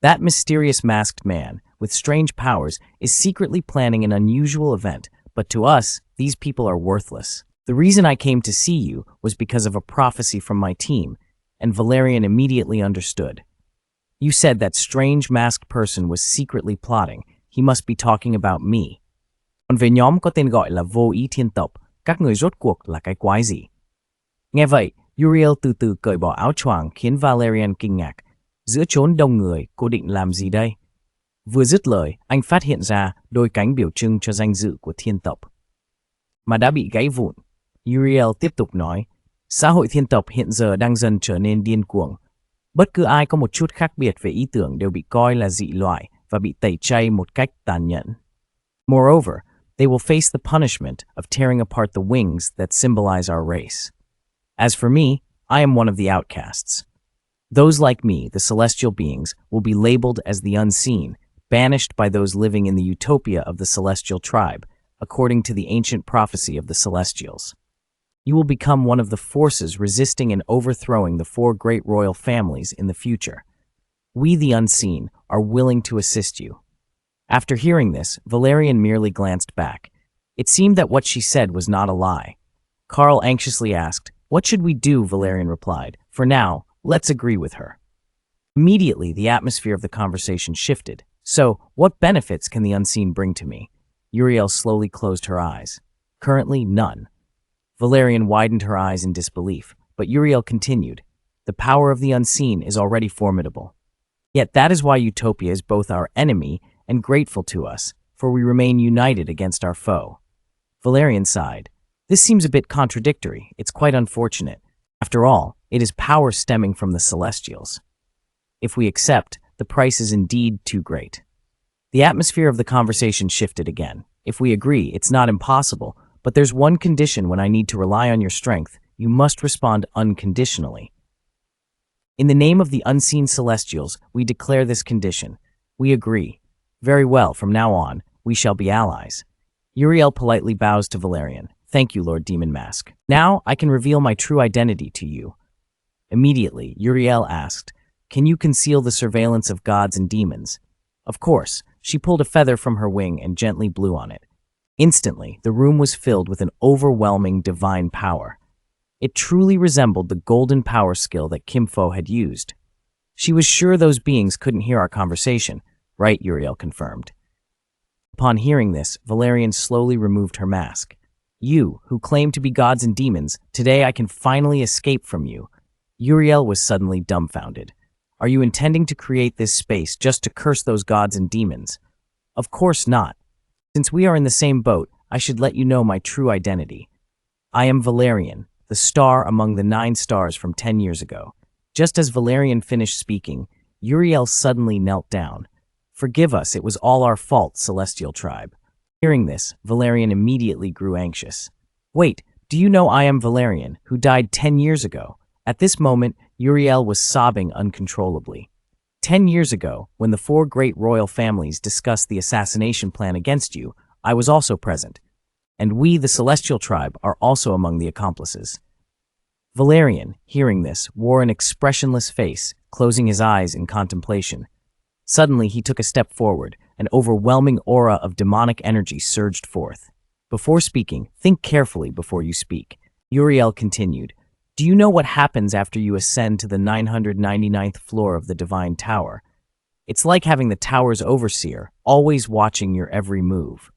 [SPEAKER 1] "That mysterious masked man, with strange powers, is secretly planning an unusual event, but to us, these people are worthless. The reason I came to see you was because of a prophecy from my team, and Valerian immediately understood. You said that strange masked person was secretly plotting. He must be talking about me. Còn về nhóm có tên gọi là vô ý thiên tộc, các người rốt cuộc là cái quái gì? Nghe vậy, Uriel từ từ cởi bỏ áo choàng khiến Valerian kinh ngạc. Giữa chốn đông người, cô định làm gì đây? Vừa dứt lời, anh phát hiện ra đôi cánh biểu trưng cho danh dự của thiên tộc mà đã bị gãy vụn. Uriel tiếp tục nói, xã hội thiên tộc hiện giờ đang dần trở nên điên cuồng. Bất cứ ai có một chút khác biệt về ý tưởng đều bị coi là dị loại và bị tẩy chay một cách tàn nhẫn. Moreover, they will face the punishment of tearing apart the wings that symbolize our race. As for me, I am one of the outcasts. Those like me, the celestial beings, will be labeled as the unseen, banished by those living in the utopia of the celestial tribe, according to the ancient prophecy of the celestials. You will become one of the forces resisting and overthrowing the four great royal families in the future. We, the unseen, are willing to assist you. After hearing this, Valerian merely glanced back. It seemed that what she said was not a lie. Carl anxiously asked, "What should we do?" Valerian replied, "For now, let's agree with her." Immediately, the atmosphere of the conversation shifted. So, what benefits can the unseen bring to me? Uriel slowly closed her eyes. Currently, none. Valerian widened her eyes in disbelief, but Uriel continued, "The power of the unseen is already formidable. Yet that is why Utopia is both our enemy and grateful to us, for we remain united against our foe." Valerian sighed. This seems a bit contradictory. It's quite unfortunate. After all, it is power stemming from the Celestials. If we accept, the price is indeed too great. The atmosphere of the conversation shifted again. If we agree, it's not impossible, but there's one condition when I need to rely on your strength. You must respond unconditionally. In the name of the unseen Celestials, we declare this condition. We agree. Very well, from now on, we shall be allies. Uriel politely bows to Valerian. Thank you, Lord Demon Mask. Now I can reveal my true identity to you. Immediately, Uriel asked, "Can you conceal the surveillance of gods and demons?" Of course. She pulled a feather from her wing and gently blew on it. Instantly, the room was filled with an overwhelming divine power. It truly resembled the golden power skill that Kim Fo had used. She was sure those beings couldn't hear our conversation. Right, Uriel confirmed. Upon hearing this, Valerian slowly removed her mask. You, who claim to be gods and demons, today I can finally escape from you. Uriel was suddenly dumbfounded. Are you intending to create this space just to curse those gods and demons? Of course not. Since we are in the same boat, I should let you know my true identity. I am Valerian, the star among the 9 stars from 10 years ago. Just as Valerian finished speaking, Uriel suddenly knelt down. Forgive us, it was all our fault, Celestial Tribe. Hearing this, Valerian immediately grew anxious. Wait, do you know I am Valerian, who died 10 years ago? At this moment, Uriel was sobbing uncontrollably. 10 years ago, when the 4 great royal families discussed the assassination plan against you, I was also present. And we, the Celestial Tribe, are also among the accomplices. Valerian, hearing this, wore an expressionless face, closing his eyes in contemplation. Suddenly, he took a step forward. An overwhelming aura of demonic energy surged forth. Before speaking, think carefully before you speak. Uriel continued, "Do you know what happens after you ascend to the 999th floor of the Divine Tower? It's like having the tower's overseer, always watching your every move.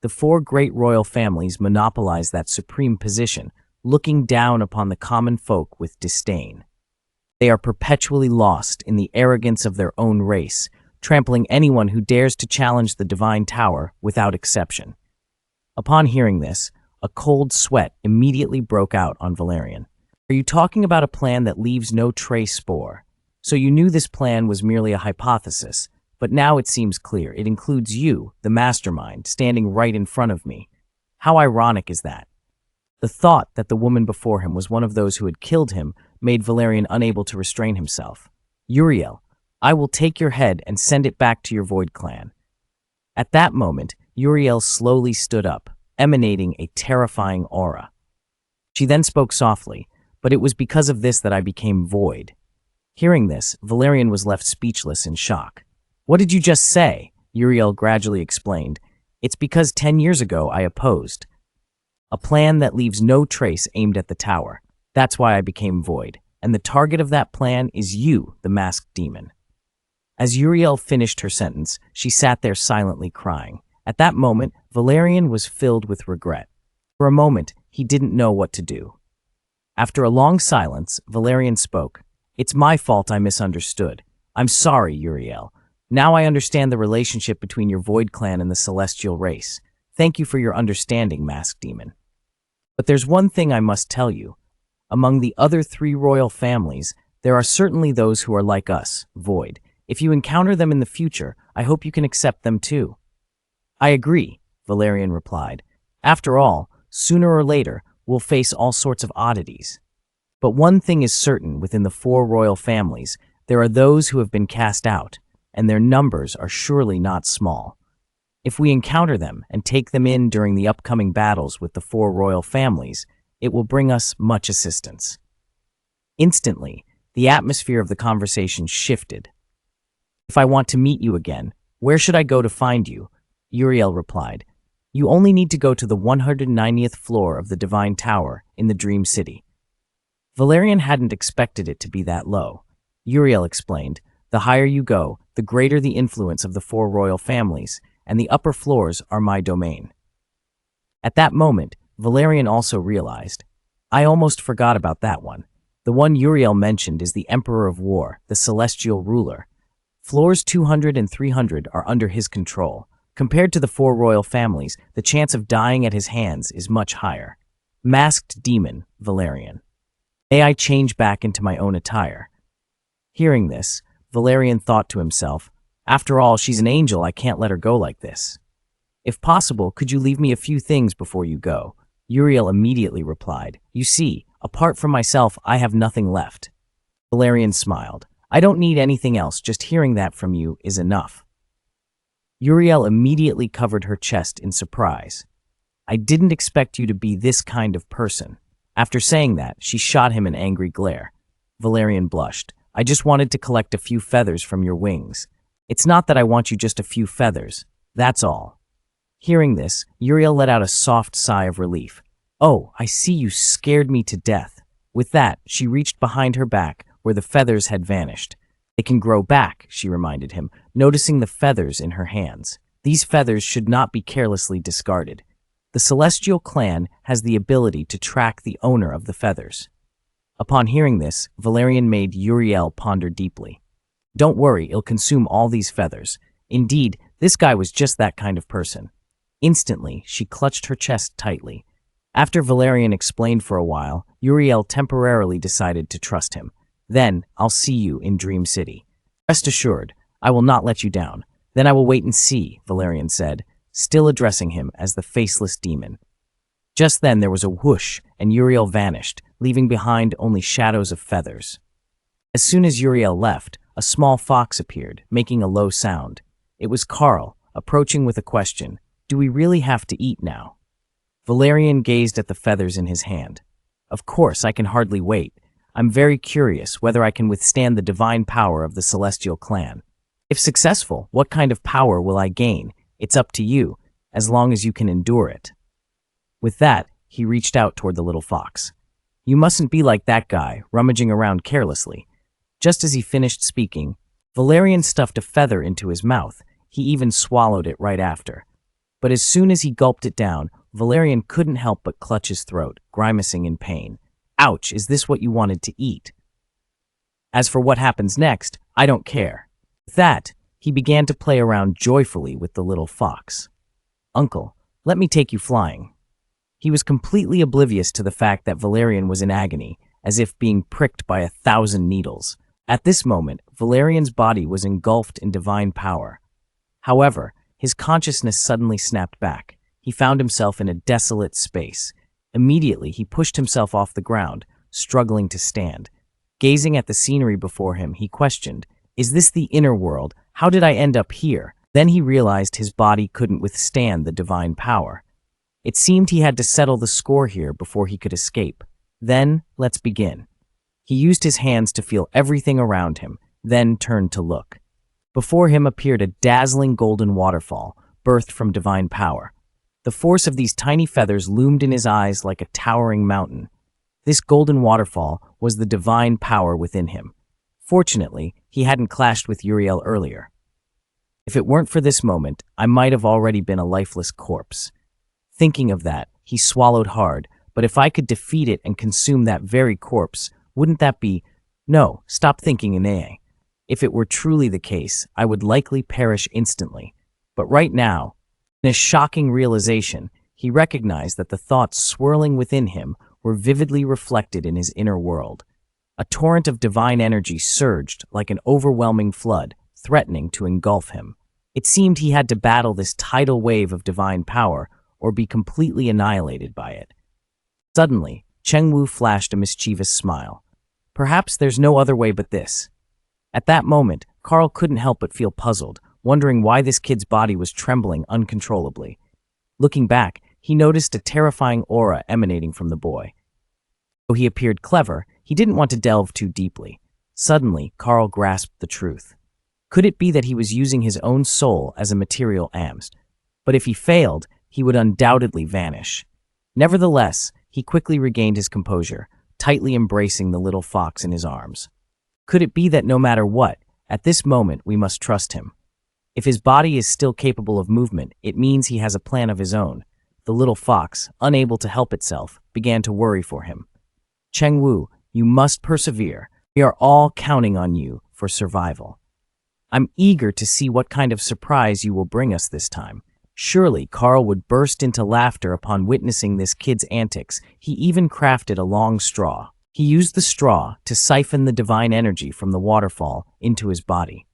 [SPEAKER 1] The 4 great royal families monopolize that supreme position, looking down upon the common folk with disdain. They are perpetually lost in the arrogance of their own race, trampling anyone who dares to challenge the Divine Tower without exception." Upon hearing this, a cold sweat immediately broke out on Valerian. Are you talking about a plan that leaves no trace spore? So you knew this plan was merely a hypothesis, but now it seems clear. It includes you, the mastermind, standing right in front of me. How ironic is that? The thought that the woman before him was one of those who had killed him made Valerian unable to restrain himself. Uriel, I will take your head and send it back to your Void clan. At that moment, Uriel slowly stood up, emanating a terrifying aura. She then spoke softly, but it was because of this that I became void. Hearing this, Valerian was left speechless in shock. What did you just say? Uriel gradually explained. It's because 10 years ago I opposed a plan that leaves no trace aimed at the tower. That's why I became void, and the target of that plan is you, the masked demon." As Uriel finished her sentence, she sat there silently crying. At that moment, Valerian was filled with regret. For a moment, he didn't know what to do. After a long silence, Valerian spoke. "It's my fault I misunderstood. I'm sorry, Uriel. Now I understand the relationship between your Void clan and the celestial race. Thank you for your understanding, Masked Demon. But there's one thing I must tell you. Among the other 3 royal families, there are certainly those who are like us, Void. If you encounter them in the future, I hope you can accept them too." "I agree," Valerian replied. "After all, sooner or later, we'll face all sorts of oddities. But one thing is certain within the 4 royal families, there are those who have been cast out, and their numbers are surely not small. If we encounter them and take them in during the upcoming battles with the 4 royal families, it will bring us much assistance." Instantly, the atmosphere of the conversation shifted. "If I want to meet you again, where should I go to find you?" Uriel replied. "You only need to go to the 190th floor of the Divine Tower in the Dream City." Valerian hadn't expected it to be that low. Uriel explained, "The higher you go, the greater the influence of the 4 royal families, and the upper floors are my domain." At that moment, Valerian also realized, "I almost forgot about that one. The one Uriel mentioned is the Emperor of War, the celestial ruler. Floors 200 and 300 are under his control. Compared to the 4 royal families, the chance of dying at his hands is much higher." Masked Demon, Valerian. "May I change back into my own attire?" Hearing this, Valerian thought to himself, "After all, she's an angel, I can't let her go like this. If possible, could you leave me a few things before you go?" Uriel immediately replied, "You see, apart from myself, I have nothing left." Valerian smiled. "I don't need anything else, just hearing that from you is enough." Uriel immediately covered her chest in surprise. "I didn't expect you to be this kind of person." After saying that, she shot him an angry glare. Valerian blushed. "I just wanted to collect a few feathers from your wings. It's not that I want you just a few feathers. That's all." Hearing this, Uriel let out a soft sigh of relief. "Oh, I see, you scared me to death." With that, she reached behind her back, where the feathers had vanished. "They can grow back," she reminded him, noticing the feathers in her hands. "These feathers should not be carelessly discarded. The Celestial Clan has the ability to track the owner of the feathers." Upon hearing this, Valerian made Uriel ponder deeply. "Don't worry, it'll consume all these feathers. Indeed, this guy was just that kind of person." Instantly, she clutched her chest tightly. After Valerian explained for a while, Uriel temporarily decided to trust him. "Then, I'll see you in Dream City. Rest assured, I will not let you down. Then I will wait and see," Valerian said, still addressing him as the faceless demon. Just then there was a whoosh, and Uriel vanished, leaving behind only shadows of feathers. As soon as Uriel left, a small fox appeared, making a low sound. It was Carl, approaching with a question. "Do we really have to eat now?" Valerian gazed at the feathers in his hand. "Of course, I can hardly wait. I'm very curious whether I can withstand the divine power of the Celestial Clan. If successful, what kind of power will I gain? It's up to you, as long as you can endure it." With that, he reached out toward the little fox. "You mustn't be like that guy, rummaging around carelessly." Just as he finished speaking, Valerian stuffed a feather into his mouth. He even swallowed it right after. But as soon as he gulped it down, Valerian couldn't help but clutch his throat, grimacing in pain. "Ouch, is this what you wanted to eat? As for what happens next, I don't care." With that, he began to play around joyfully with the little fox. "Uncle, let me take you flying." He was completely oblivious to the fact that Valerian was in agony, as if being pricked by 1,000 needles. At this moment, Valerian's body was engulfed in divine power. However, his consciousness suddenly snapped back. He found himself in a desolate space. Immediately, he pushed himself off the ground, struggling to stand. Gazing at the scenery before him, he questioned, "Is this the inner world? How did I end up here?" Then he realized his body couldn't withstand the divine power. It seemed he had to settle the score here before he could escape. Then, let's begin. He used his hands to feel everything around him, then turned to look. Before him appeared a dazzling golden waterfall, birthed from divine power. The force of these tiny feathers loomed in his eyes like a towering mountain. This golden waterfall was the divine power within him. Fortunately, he hadn't clashed with Uriel earlier. If it weren't for this moment, I might have already been a lifeless corpse. Thinking of that, he swallowed hard, but if I could defeat it and consume that very corpse, wouldn't that be— No, stop thinking, Ine. If it were truly the case, I would likely perish instantly. But right now, in a shocking realization, he recognized that the thoughts swirling within him were vividly reflected in his inner world. A torrent of divine energy surged like an overwhelming flood, threatening to engulf him. It seemed he had to battle this tidal wave of divine power or be completely annihilated by it. Suddenly, Chengwu flashed a mischievous smile. Perhaps there's no other way but this. At that moment, Carl couldn't help but feel puzzled, wondering why this kid's body was trembling uncontrollably. Looking back, he noticed a terrifying aura emanating from the boy. Though he appeared clever, he didn't want to delve too deeply. Suddenly, Carl grasped the truth. Could it be that he was using his own soul as a material amst? But if he failed, he would undoubtedly vanish. Nevertheless, he quickly regained his composure, tightly embracing the little fox in his arms. Could it be that no matter what, at this moment we must trust him? If his body is still capable of movement, it means he has a plan of his own. The little fox, unable to help itself, began to worry for him. Chengwu, you must persevere. We are all counting on you for survival. I'm eager to see what kind of surprise you will bring us this time. Surely Carl would burst into laughter upon witnessing this kid's antics. He even crafted a long straw. He used the straw to siphon the divine energy from the waterfall into his body.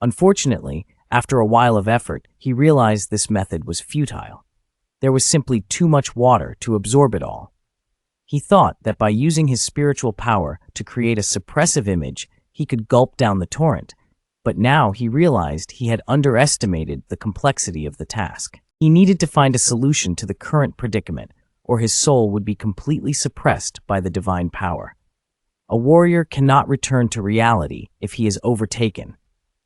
[SPEAKER 1] Unfortunately, after a while of effort, he realized this method was futile. There was simply too much water to absorb it all. He thought that by using his spiritual power to create a suppressive image, he could gulp down the torrent, but now he realized he had underestimated the complexity of the task. He needed to find a solution to the current predicament, or his soul would be completely suppressed by the divine power. A warrior cannot return to reality if he is overtaken.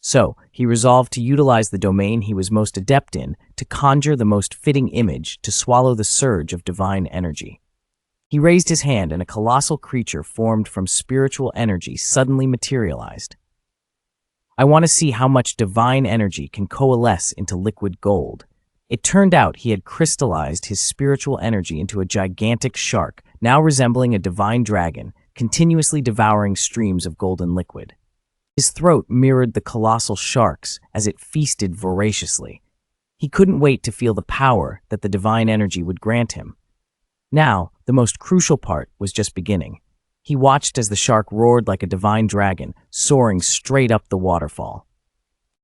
[SPEAKER 1] So, he resolved to utilize the domain he was most adept in to conjure the most fitting image to swallow the surge of divine energy. He raised his hand and a colossal creature formed from spiritual energy suddenly materialized. I want to see how much divine energy can coalesce into liquid gold. It turned out he had crystallized his spiritual energy into a gigantic shark, now resembling a divine dragon, continuously devouring streams of golden liquid. His throat mirrored the colossal shark's as it feasted voraciously. He couldn't wait to feel the power that the divine energy would grant him. Now, the most crucial part was just beginning. He watched as the shark roared like a divine dragon, soaring straight up the waterfall.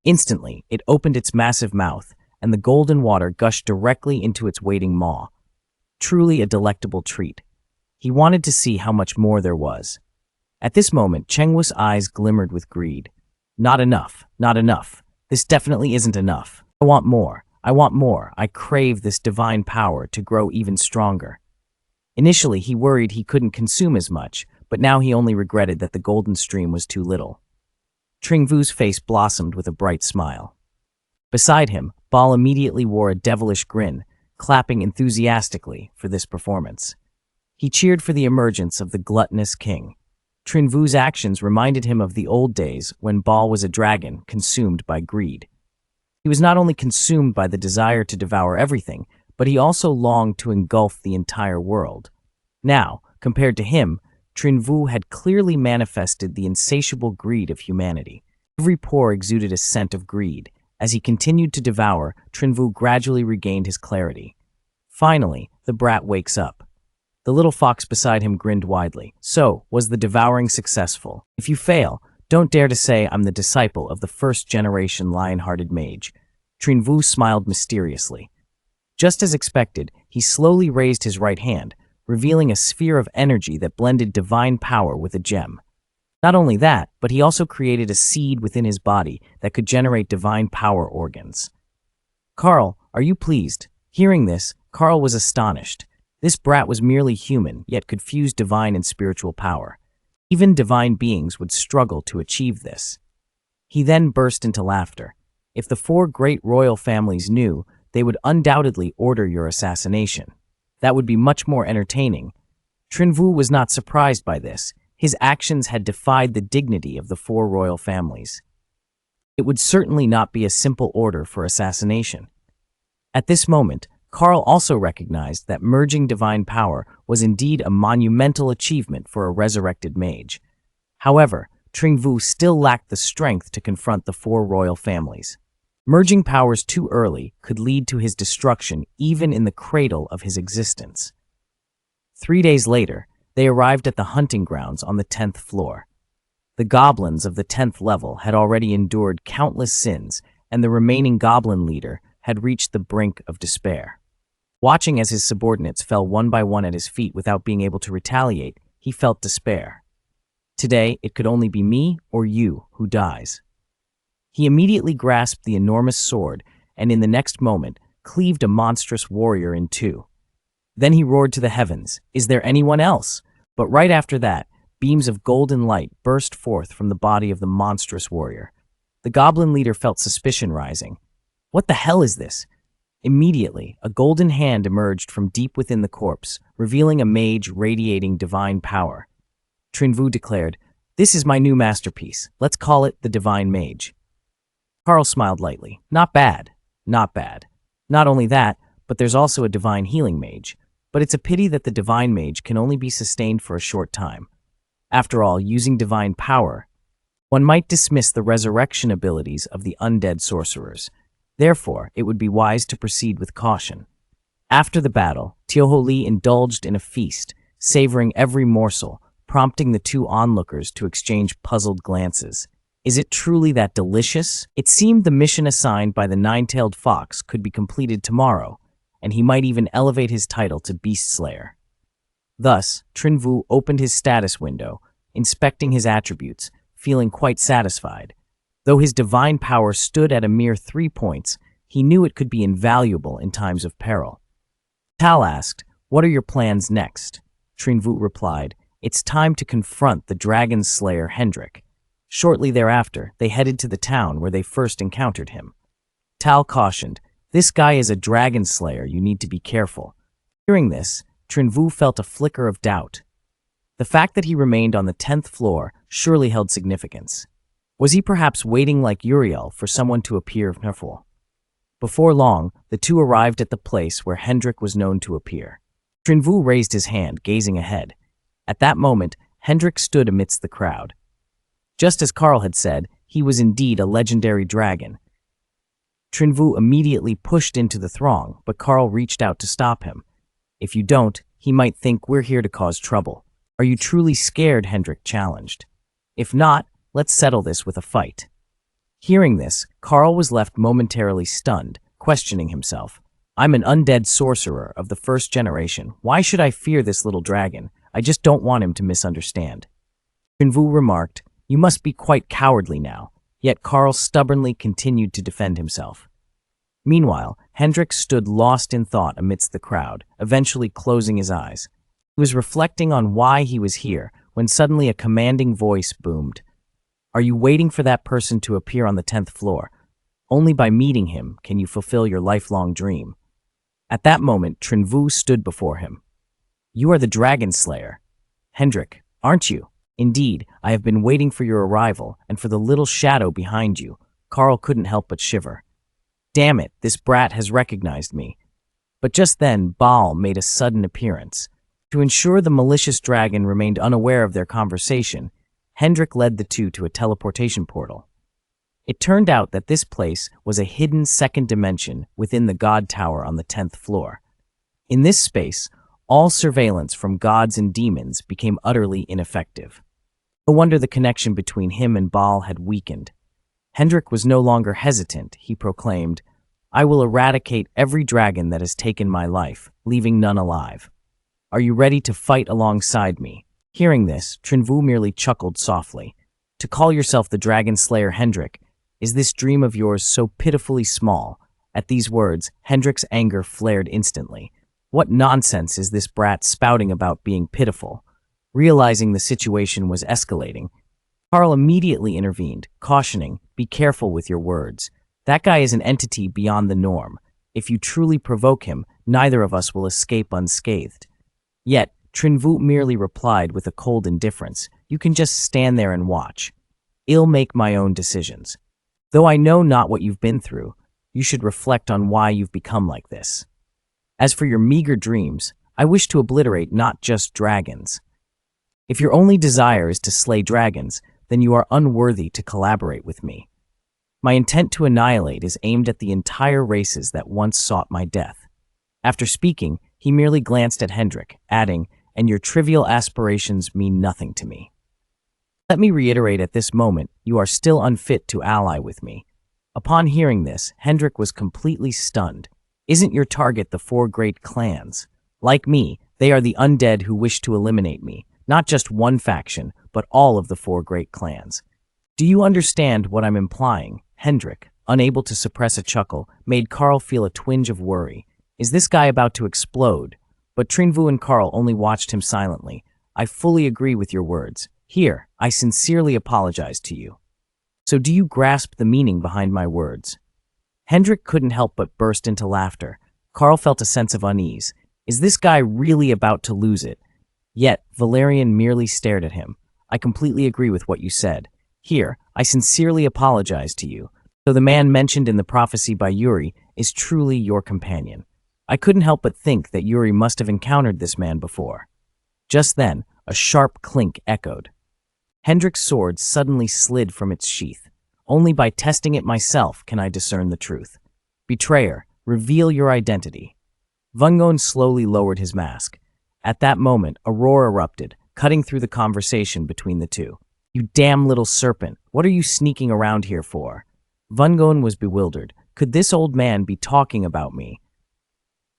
[SPEAKER 1] Instantly, it opened its massive mouth, and the golden water gushed directly into its waiting maw. Truly a delectable treat. He wanted to see how much more there was. At this moment, Chengwu's eyes glimmered with greed. Not enough, not enough. This definitely isn't enough. I want more. I want more. I crave this divine power to grow even stronger. Initially, he worried he couldn't consume as much, but now he only regretted that the golden stream was too little. Tringvu's face blossomed with a bright smile. Beside him, Bal immediately wore a devilish grin, clapping enthusiastically for this performance. He cheered for the emergence of the gluttonous king. Tringvu's actions reminded him of the old days when Bal was a dragon consumed by greed. He was not only consumed by the desire to devour everything, but he also longed to engulf the entire world. Now, compared to him, Tringvu had clearly manifested the insatiable greed of humanity. Every pore exuded a scent of greed. As he continued to devour, Tringvu gradually regained his clarity. Finally, the brat wakes up. The little fox beside him grinned widely. So, was the devouring successful? If you fail, don't dare to say I'm the disciple of the first-generation lion-hearted mage. Tringvu smiled mysteriously. Just as expected, he slowly raised his right hand, revealing a sphere of energy that blended divine power with a gem. Not only that, but he also created a seed within his body that could generate divine power organs. Carl, are you pleased? Hearing this, Carl was astonished. This brat was merely human, yet could fuse divine and spiritual power. Even divine beings would struggle to achieve this. He then burst into laughter. If the four great royal families knew, they would undoubtedly order your assassination. That would be much more entertaining. Trinvu was not surprised by this. His actions had defied the dignity of the four royal families. It would certainly not be a simple order for assassination. At this moment, Karl also recognized that merging divine power was indeed a monumental achievement for a resurrected mage. However, Trinvu still lacked the strength to confront the four royal families. Merging powers too early could lead to his destruction even in the cradle of his existence. 3 days later, they arrived at the hunting grounds on the 10th floor. The goblins of the 10th level had already endured countless sins, and the remaining goblin leader had reached the brink of despair. Watching as his subordinates fell one by one at his feet without being able to retaliate, he felt despair. Today, it could only be me or you who dies. He immediately grasped the enormous sword and in the next moment cleaved a monstrous warrior in two. Then he roared to the heavens, "Is there anyone else?" But right after that, beams of golden light burst forth from the body of the monstrous warrior. The goblin leader felt suspicion rising. What the hell is this? Immediately, a golden hand emerged from deep within the corpse, revealing a mage radiating divine power. Trinvu declared, "This is my new masterpiece. Let's call it the Divine Mage." Karl smiled lightly. Not bad. Not bad. Not only that, but there's also a Divine Healing Mage. But it's a pity that the Divine Mage can only be sustained for a short time. After all, using divine power, one might dismiss the resurrection abilities of the undead sorcerers. Therefore, it would be wise to proceed with caution. After the battle, Tioho Li indulged in a feast, savoring every morsel, prompting the two onlookers to exchange puzzled glances. Is it truly that delicious? It seemed the mission assigned by the nine-tailed fox could be completed tomorrow, and he might even elevate his title to Beast Slayer. Thus, Trinvu opened his status window, inspecting his attributes, feeling quite satisfied. Though his divine power stood at a mere 3 points, he knew it could be invaluable in times of peril. Tal asked, "What are your plans next?" Trinvu replied, "It's time to confront the dragon slayer Hendrik." Shortly thereafter, they headed to the town where they first encountered him. Tal cautioned, "This guy is a dragon slayer, you need to be careful." Hearing this, Trinvu felt a flicker of doubt. The fact that he remained on the 10th floor surely held significance. Was he perhaps waiting like Uriel for someone to appear? Before long, the two arrived at the place where Hendrik was known to appear. Trinvu raised his hand, gazing ahead. At that moment, Hendrik stood amidst the crowd. Just as Karl had said, he was indeed a legendary dragon. Trinvu immediately pushed into the throng, but Karl reached out to stop him. "If you don't, he might think we're here to cause trouble." "Are you truly scared?" Hendrik challenged. "If not, let's settle this with a fight." Hearing this, Karl was left momentarily stunned, questioning himself. "I'm an undead sorcerer of the first generation. Why should I fear this little dragon? I just don't want him to misunderstand." Trinvu remarked, "You must be quite cowardly now." Yet Karl stubbornly continued to defend himself. Meanwhile, Hendrik stood lost in thought amidst the crowd, eventually closing his eyes. He was reflecting on why he was here when suddenly a commanding voice boomed. "Are you waiting for that person to appear on the 10th floor? Only by meeting him can you fulfill your lifelong dream." At that moment, Trinvu stood before him. "You are the Dragon Slayer, Hendrik, aren't you?" "Indeed, I have been waiting for your arrival and for the little shadow behind you." Karl couldn't help but shiver. "Damn it, this brat has recognized me." But just then, Baal made a sudden appearance. To ensure the malicious dragon remained unaware of their conversation, Hendrik led the two to a teleportation portal. It turned out that this place was a hidden second dimension within the God Tower on the 10th floor. In this space, all surveillance from gods and demons became utterly ineffective. No wonder the connection between him and Baal had weakened. Hendrik was no longer hesitant. He proclaimed, "I will eradicate every dragon that has taken my life, leaving none alive. Are you ready to fight alongside me?" Hearing this, Trinvu merely chuckled softly. "To call yourself the Dragon Slayer Hendrik, is this dream of yours so pitifully small?" At these words, Hendrik's anger flared instantly. What nonsense is this brat spouting about being pitiful? Realizing the situation was escalating, Karl immediately intervened, cautioning, "Be careful with your words. That guy is an entity beyond the norm. If you truly provoke him, neither of us will escape unscathed. Yet, Trinvu merely replied with a cold indifference, "You can just stand there and watch. I'll make my own decisions. Though I know not what you've been through, you should reflect on why you've become like this. As for your meager dreams, I wish to obliterate not just dragons. If your only desire is to slay dragons, then you are unworthy to collaborate with me. My intent to annihilate is aimed at the entire races that once sought my death." After speaking, he merely glanced at Hendrik, adding, "And your trivial aspirations mean nothing to me. Let me reiterate at this moment, you are still unfit to ally with me." Upon hearing this, Hendrik was completely stunned. Isn't your target the 4 great clans? Like me, they are the undead who wish to eliminate me, not just one faction, but all of the 4 great clans. Do you understand what I'm implying? Hendrik, unable to suppress a chuckle, made Carl feel a twinge of worry. Is this guy about to explode? But Trinvu and Carl only watched him silently. "I fully agree with your words. Here, I sincerely apologize to you. So do you grasp the meaning behind my words?" Hendrik couldn't help but burst into laughter. Carl felt a sense of unease. Is this guy really about to lose it? Yet, Valerian merely stared at him. "I completely agree with what you said. Here, I sincerely apologize to you. So the man mentioned in the prophecy by Yuri is truly your companion. I couldn't help but think that Yuri must have encountered this man before." Just then, a sharp clink echoed. Hendrik's sword suddenly slid from its sheath. "Only by testing it myself can I discern the truth. Betrayer, reveal your identity." Vungon slowly lowered his mask. At that moment, a roar erupted, cutting through the conversation between the two. "You damn little serpent, what are you sneaking around here for?" Vungon was bewildered. Could this old man be talking about me?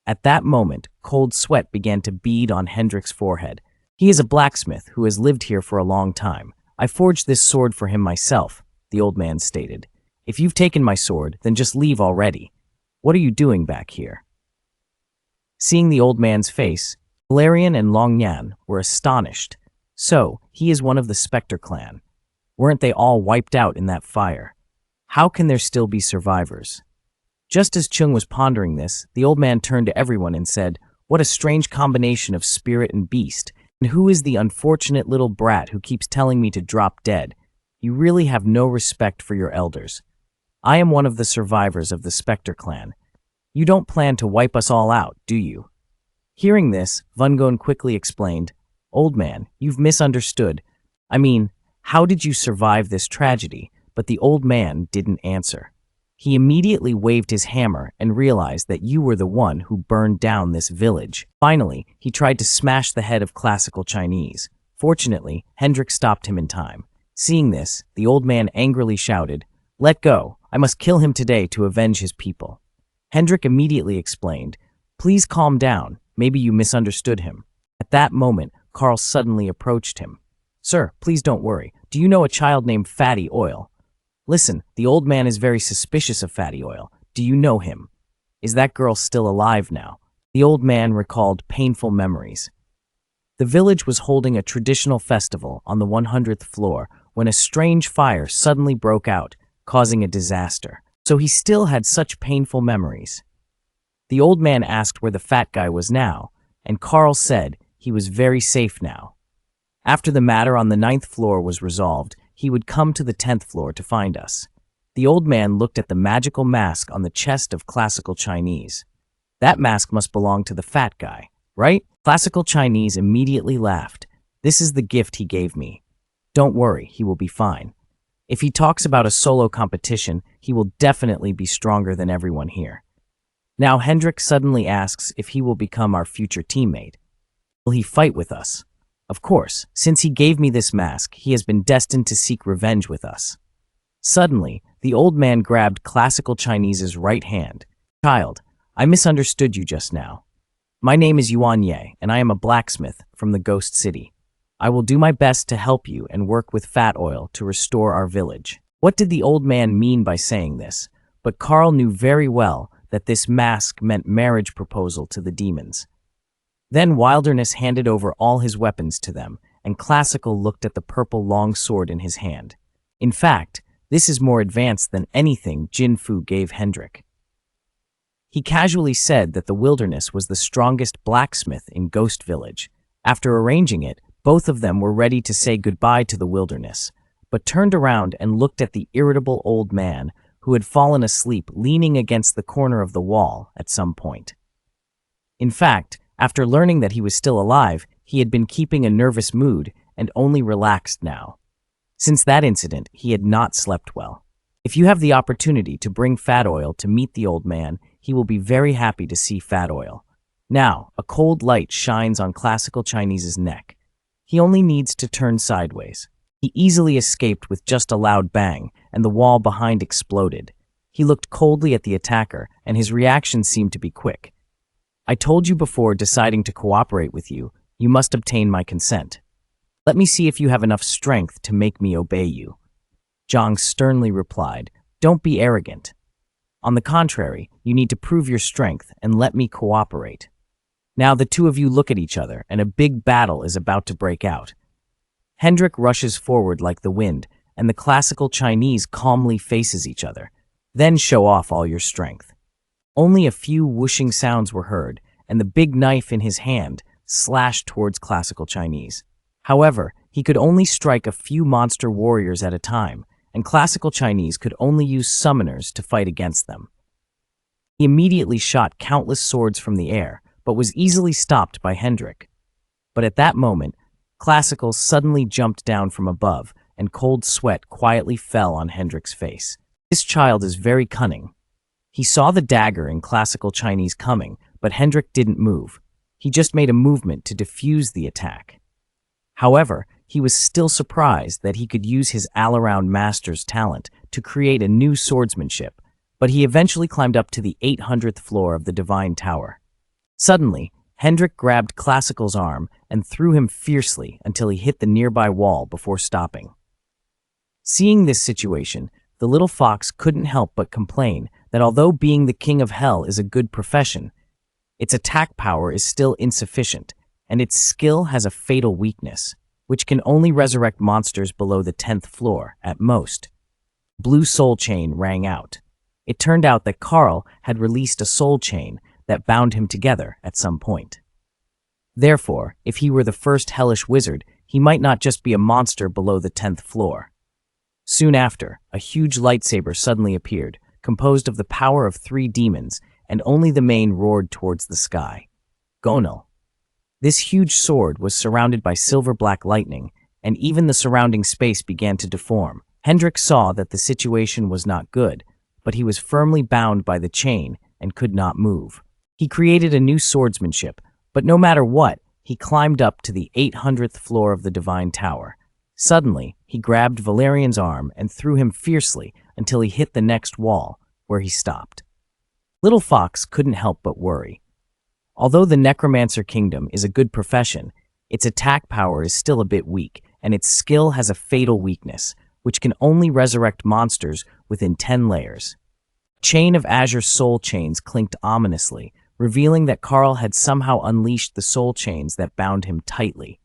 [SPEAKER 1] At that moment, cold sweat began to bead on Hendrik's forehead. "He is a blacksmith who has lived here for a long time. I forged this sword for him myself," the old man stated. "If you've taken my sword, then just leave already. What are you doing back here?" Seeing the old man's face, Valerian and Longyan were astonished. So, he is one of the Spectre clan. Weren't they all wiped out in that fire? How can there still be survivors? Just as Chung was pondering this, the old man turned to everyone and said, "What a strange combination of spirit and beast. And who is the unfortunate little brat who keeps telling me to drop dead? You really have no respect for your elders. I am one of the survivors of the Spectre clan. You don't plan to wipe us all out, do you?" Hearing this, Vungon quickly explained, "Old man, you've misunderstood. I mean, how did you survive this tragedy?" But the old man didn't answer. He immediately waved his hammer and realized that you were the one who burned down this village. Finally, he tried to smash the head of classical Chinese. Fortunately, Hendrik stopped him in time. Seeing this, the old man angrily shouted, "Let go! I must kill him today to avenge his people." Hendrik immediately explained, "Please calm down. Maybe you misunderstood him." At that moment, Carl suddenly approached him. "Sir, please don't worry. Do you know a child named Fatty Oil?" "Listen, the old man is very suspicious of Fatty Oil. Do you know him? Is that girl still alive now?" The old man recalled painful memories. The village was holding a traditional festival on the 100th floor when a strange fire suddenly broke out, causing a disaster. So he still had such painful memories. The old man asked where the fat guy was now, and Carl said he was very safe now. After the matter on the 9th floor was resolved, he would come to the 10th floor to find us. The old man looked at the magical mask on the chest of classical Chinese. "That mask must belong to the fat guy, right?" Classical Chinese immediately laughed. "This is the gift he gave me. Don't worry, he will be fine. If he talks about a solo competition, he will definitely be stronger than everyone here." Now Hendrik suddenly asks if he will become our future teammate. Will he fight with us? Of course, since he gave me this mask, he has been destined to seek revenge with us. Suddenly, the old man grabbed classical Chinese's right hand. "Child, I misunderstood you just now. My name is Yuan Ye, and I am a blacksmith from the Ghost City. I will do my best to help you and work with Fat Oil to restore our village." What did the old man mean by saying this? But Carl knew very well that this mask meant marriage proposal to the demons. Then Wilderness handed over all his weapons to them, and Classical looked at the purple long sword in his hand. In fact, This is more advanced than anything Jin Fu gave Hendrik. He casually said that the wilderness was the strongest blacksmith in Ghost Village. After arranging it, both of them were ready to say goodbye to the wilderness, but turned around and looked at the irritable old man who had fallen asleep leaning against the corner of the wall at some point. In fact, after learning that he was still alive, he had been keeping a nervous mood and only relaxed now. Since that incident, he had not slept well. If you have the opportunity to bring Fat Oil to meet the old man, he will be very happy to see Fat Oil. Now, a cold light shines on Classical Chinese's neck. He only needs to turn sideways. He easily escaped with just a loud bang, and the wall behind exploded. He looked coldly at the attacker, and his reaction seemed to be quick. I told you before deciding to cooperate with you, you must obtain my consent. Let me see if you have enough strength to make me obey you. Zhang sternly replied, Don't be arrogant. On the contrary, you need to prove your strength and let me cooperate. Now the two of you look at each other, and a big battle is about to break out. Hendrik rushes forward like the wind, and the Classical Chinese calmly faces each other. Then show off all your strength. Only a few whooshing sounds were heard, and the big knife in his hand slashed towards Classical Chinese. However, he could only strike a few monster warriors at a time, and Classical Chinese could only use summoners to fight against them. He immediately shot countless swords from the air, but was easily stopped by Hendrik. But at that moment, Classical suddenly jumped down from above, and cold sweat quietly fell on Hendrik's face. This child is very cunning. He saw the dagger in Classical Chinese coming, but Hendrik didn't move. He just made a movement to defuse the attack. However, he was still surprised that he could use his all-around master's talent to create a new swordsmanship, but he eventually climbed up to the 800th floor of the Divine Tower. Suddenly, Hendrik grabbed Classical's arm and threw him fiercely until he hit the nearby wall before stopping. Seeing this situation, the little fox couldn't help but complain that although being the king of hell is a good profession, its attack power is still insufficient, and its skill has a fatal weakness, which can only resurrect monsters below the 10th floor at most. Blue soul chain rang out. It turned out that Carl had released a soul chain that bound him together at some point. Therefore, if he were the first hellish wizard, he might not just be a monster below the 10th floor. Soon after, a huge lightsaber suddenly appeared, composed of the power of 3 demons, and only the main roared towards the sky. Gonal. This huge sword was surrounded by silver-black lightning, and even the surrounding space began to deform. Hendrik saw that the situation was not good, but he was firmly bound by the chain and could not move. He created a new swordsmanship, but no matter what, he climbed up to the 800th floor of the Divine Tower. Suddenly, he grabbed Valerian's arm and threw him fiercely until he hit the next wall, where he stopped. Little Fox couldn't help but worry. Although the Necromancer Kingdom is a good profession, its attack power is still a bit weak, and its skill has a fatal weakness, which can only resurrect monsters within 10 layers. Chain of Azure soul chains clinked ominously, revealing that Carl had somehow unleashed the soul chains that bound him tightly.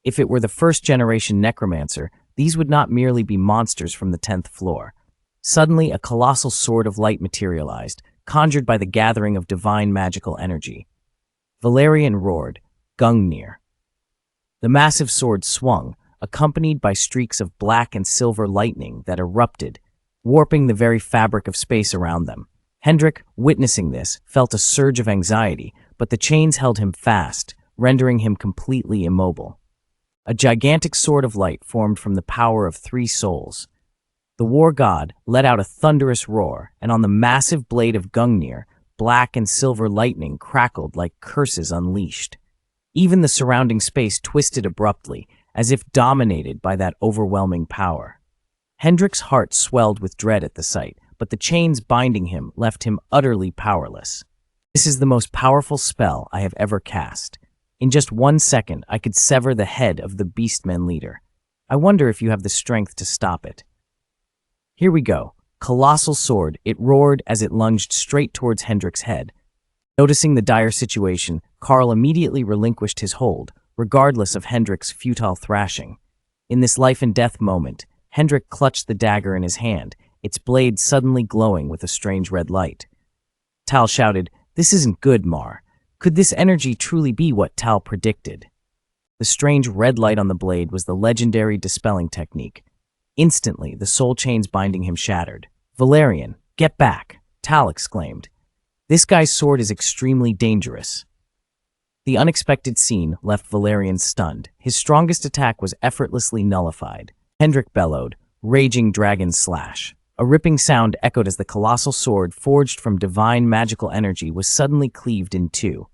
[SPEAKER 1] If it were the first-generation Necromancer, these would not merely be monsters from the 10th floor. Suddenly, a colossal sword of light materialized, conjured by the gathering of divine magical energy. Valerian roared, Gungnir. The massive sword swung, accompanied by streaks of black and silver lightning that erupted, warping the very fabric of space around them. Hendrik, witnessing this, felt a surge of anxiety, but the chains held him fast, rendering him completely immobile. A gigantic sword of light formed from the power of 3 souls. The war god let out a thunderous roar, and on the massive blade of Gungnir, black and silver lightning crackled like curses unleashed. Even the surrounding space twisted abruptly, as if dominated by that overwhelming power. Hendrik's heart swelled with dread at the sight, but the chains binding him left him utterly powerless. This is the most powerful spell I have ever cast. In just 1 second, I could sever the head of the Beastmen leader. I wonder if you have the strength to stop it. Here we go. Colossal sword, it roared as it lunged straight towards Hendrik's head. Noticing the dire situation, Carl immediately relinquished his hold, regardless of Hendrik's futile thrashing. In this life-and-death moment, Hendrik clutched the dagger in his hand, its blade suddenly glowing with a strange red light. Tal shouted, "This isn't good, Mar. Could this energy truly be what Tal predicted?" The strange red light on the blade was the legendary dispelling technique. Instantly, the soul chains binding him shattered. "Valerian, get back!" Tal exclaimed. "This guy's sword is extremely dangerous." The unexpected scene left Valerian stunned. His strongest attack was effortlessly nullified. Hendrik bellowed, "Raging Dragon Slash." A ripping sound echoed as the colossal sword, forged from divine magical energy, was suddenly cleaved in two.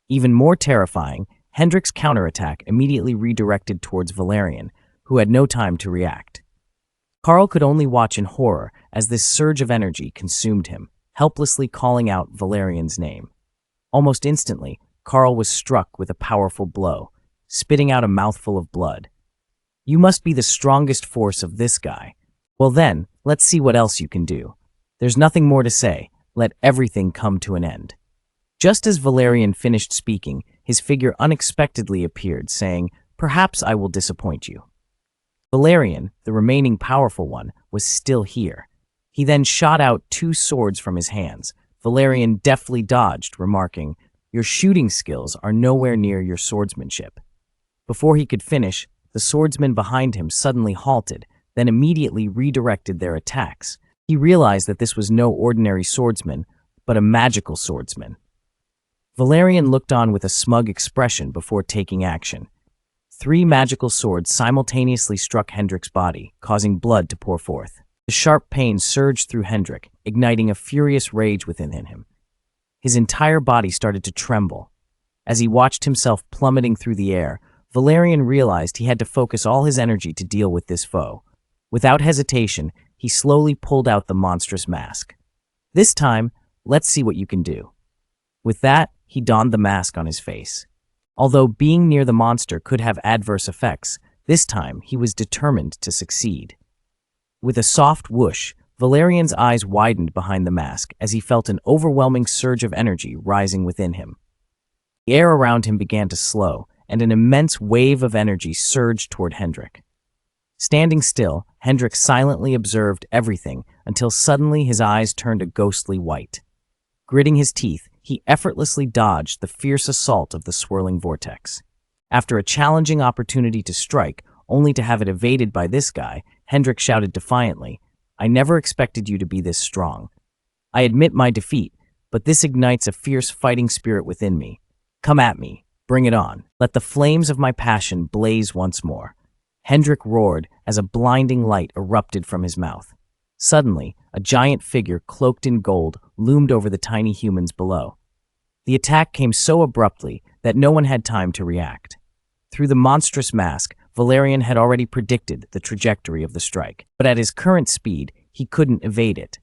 [SPEAKER 1] Even more terrifying, Hendrik's counterattack immediately redirected towards Valerian, who had no time to react. Carl could only watch in horror as this surge of energy consumed him, helplessly calling out Valerian's name. Almost instantly, Carl was struck with a powerful blow, spitting out a mouthful of blood. "You must be the strongest force of this guy. Well then, let's see what else you can do. There's nothing more to say. Let everything come to an end." Just as Valerian finished speaking, his figure unexpectedly appeared, saying, "Perhaps I will disappoint you." Valerian, the remaining powerful one, was still here. He then shot out two swords from his hands. Valerian deftly dodged, remarking, "Your shooting skills are nowhere near your swordsmanship." Before he could finish, the swordsmen behind him suddenly halted, then immediately redirected their attacks. He realized that this was no ordinary swordsman, but a magical swordsman. Valerian looked on with a smug expression before taking action. Three magical swords simultaneously struck Hendrik's body, causing blood to pour forth. The sharp pain surged through Hendrik, igniting a furious rage within him. His entire body started to tremble. As he watched himself plummeting through the air, Valerian realized he had to focus all his energy to deal with this foe. Without hesitation, he slowly pulled out the monstrous mask. "This time, let's see what you can do." With that, he donned the mask on his face. Although being near the monster could have adverse effects, this time he was determined to succeed. With a soft whoosh, Valerian's eyes widened behind the mask as he felt an overwhelming surge of energy rising within him. The air around him began to slow, and an immense wave of energy surged toward Hendrik. Standing still, Hendrik silently observed everything until suddenly his eyes turned a ghostly white. Gritting his teeth, he effortlessly dodged the fierce assault of the swirling vortex. After a challenging opportunity to strike, only to have it evaded by this guy, Hendrik shouted defiantly, "I never expected you to be this strong. I admit my defeat, but this ignites a fierce fighting spirit within me. Come at me, bring it on. Let the flames of my passion blaze once more." Hendrik roared as a blinding light erupted from his mouth. Suddenly, a giant figure cloaked in gold loomed over the tiny humans below. The attack came so abruptly that no one had time to react. Through the monstrous mask, Valerian had already predicted the trajectory of the strike, but at his current speed, he couldn't evade it.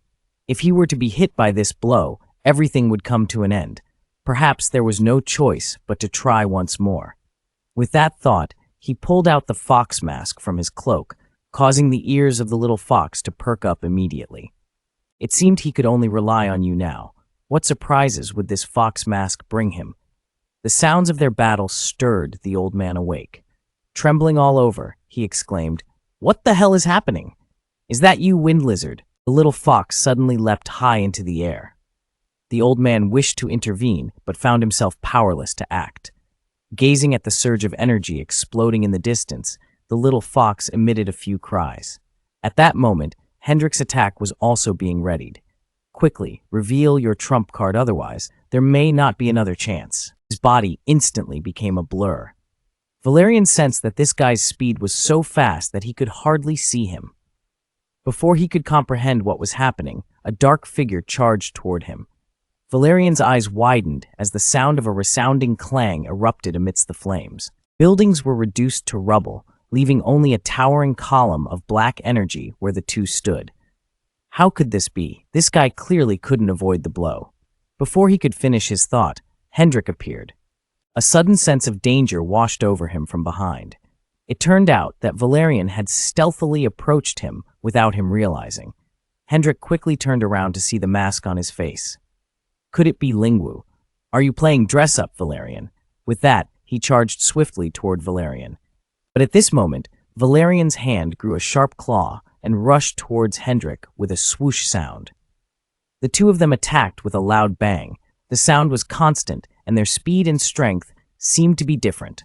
[SPEAKER 1] If he were to be hit by this blow, everything would come to an end. Perhaps there was no choice but to try once more. With that thought, he pulled out the fox mask from his cloak, causing the ears of the little fox to perk up immediately. It seemed he could only rely on you now. What surprises would this fox mask bring him? The sounds of their battle stirred the old man awake. Trembling all over, he exclaimed, "What the hell is happening? Is that you, Wind Lizard?" The little fox suddenly leapt high into the air. The old man wished to intervene, but found himself powerless to act. Gazing at the surge of energy exploding in the distance, the little fox emitted a few cries. At that moment, Hendrik's attack was also being readied. "Quickly, reveal your trump card, otherwise there may not be another chance." His body instantly became a blur. Valerian sensed that this guy's speed was so fast that he could hardly see him. Before he could comprehend what was happening, a dark figure charged toward him. Valerian's eyes widened as the sound of a resounding clang erupted amidst the flames. Buildings were reduced to rubble, leaving only a towering column of black energy where the two stood. How could this be? This guy clearly couldn't avoid the blow. Before he could finish his thought, Hendrik appeared. A sudden sense of danger washed over him from behind. It turned out that Valerian had stealthily approached him without him realizing. Hendrik quickly turned around to see the mask on his face. Could it be Lingwu? "Are you playing dress-up, Valerian?" With that, he charged swiftly toward Valerian. But at this moment, Valerian's hand grew a sharp claw, and rushed towards Hendrik with a swoosh sound. The two of them attacked with a loud bang. The sound was constant, and their speed and strength seemed to be different.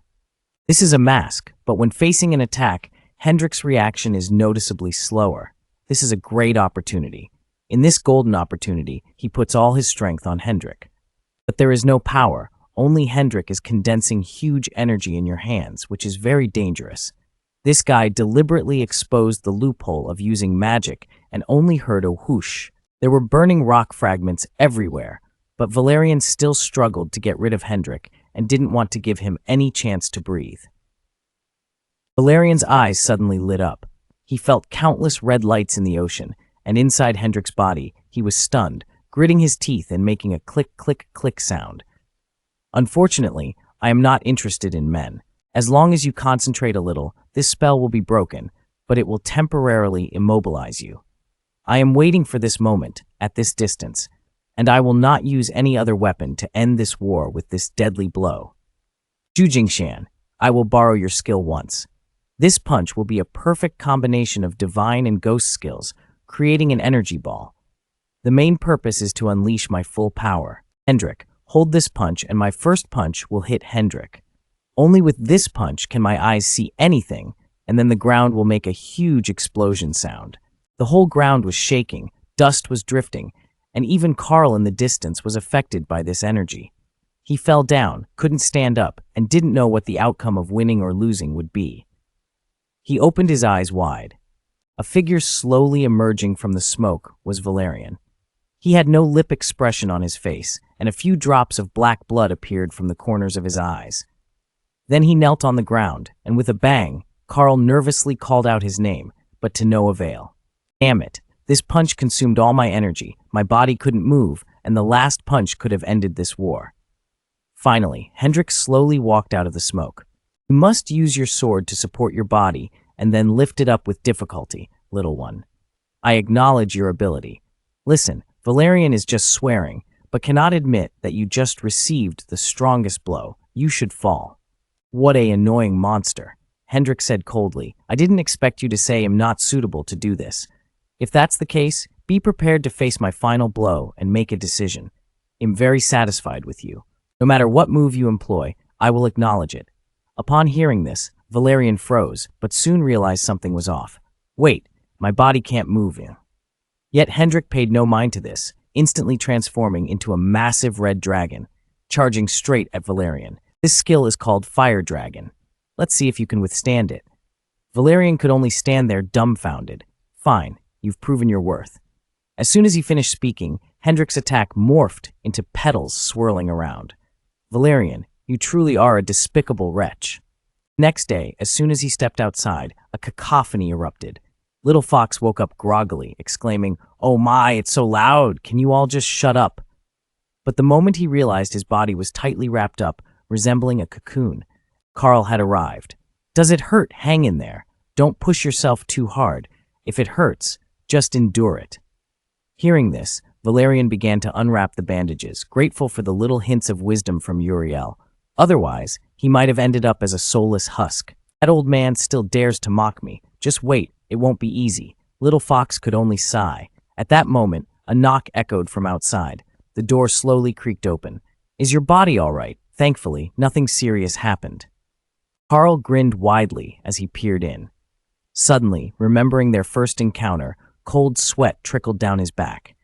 [SPEAKER 1] This is a mask, but when facing an attack, Hendrik's reaction is noticeably slower. This is a great opportunity. In this golden opportunity, he puts all his strength on Hendrik. But there is no power. Only Hendrik is condensing huge energy in your hands, which is very dangerous. This guy deliberately exposed the loophole of using magic and only heard a whoosh. There were burning rock fragments everywhere, but Valerian still struggled to get rid of Hendrik and didn't want to give him any chance to breathe. Valerian's eyes suddenly lit up. He felt countless red lights in the ocean, and inside Hendrik's body, he was stunned, gritting his teeth and making a click, click, click sound. Unfortunately, I am not interested in men. As long as you concentrate a little, this spell will be broken, but it will temporarily immobilize you. I am waiting for this moment, at this distance, and I will not use any other weapon to end this war with this deadly blow. Jujingshan, I will borrow your skill once. This punch will be a perfect combination of divine and ghost skills, creating an energy ball. The main purpose is to unleash my full power. Hendrik, hold this punch and my first punch will hit Hendrik. Only with this punch can my eyes see anything, and then the ground will make a huge explosion sound. The whole ground was shaking, dust was drifting, and even Carl in the distance was affected by this energy. He fell down, couldn't stand up, and didn't know what the outcome of winning or losing would be. He opened his eyes wide. A figure slowly emerging from the smoke was Valerian. He had no lip expression on his face, and a few drops of black blood appeared from the corners of his eyes. Then he knelt on the ground, and with a bang, Carl nervously called out his name, but to no avail. Damn it, this punch consumed all my energy, my body couldn't move, and the last punch could have ended this war. Finally, Hendrik slowly walked out of the smoke. You must use your sword to support your body, and then lift it up with difficulty, little one. I acknowledge your ability. Listen, Valerian is just swearing, but cannot admit that you just received the strongest blow. You should fall. What an annoying monster, Hendrik said coldly. I didn't expect you to say I'm not suitable to do this. If that's the case, be prepared to face my final blow and make a decision. I'm very satisfied with you. No matter what move you employ, I will acknowledge it. Upon hearing this, Valerian froze, but soon realized something was off. Wait, my body can't move. Yet Hendrik paid no mind to this, instantly transforming into a massive red dragon, charging straight at Valerian. This skill is called Fire Dragon. Let's see if you can withstand it. Valerian could only stand there dumbfounded. Fine, you've proven your worth. As soon as he finished speaking, Hendrik's attack morphed into petals swirling around. Valerian, you truly are a despicable wretch. Next day, as soon as he stepped outside, a cacophony erupted. Little Fox woke up groggily, exclaiming, "Oh my, it's so loud, can you all just shut up?" But the moment he realized his body was tightly wrapped up, resembling a cocoon, Carl had arrived. Does it hurt? Hang in there. Don't push yourself too hard. If it hurts, just endure it. Hearing this, Valerian began to unwrap the bandages, grateful for the little hints of wisdom from Uriel. Otherwise, he might have ended up as a soulless husk. That old man still dares to mock me. Just wait, it won't be easy. Little Fox could only sigh. At that moment, a knock echoed from outside. The door slowly creaked open. Is your body all right? Thankfully, nothing serious happened. Carl grinned widely as he peered in. Suddenly, remembering their first encounter, cold sweat trickled down his back.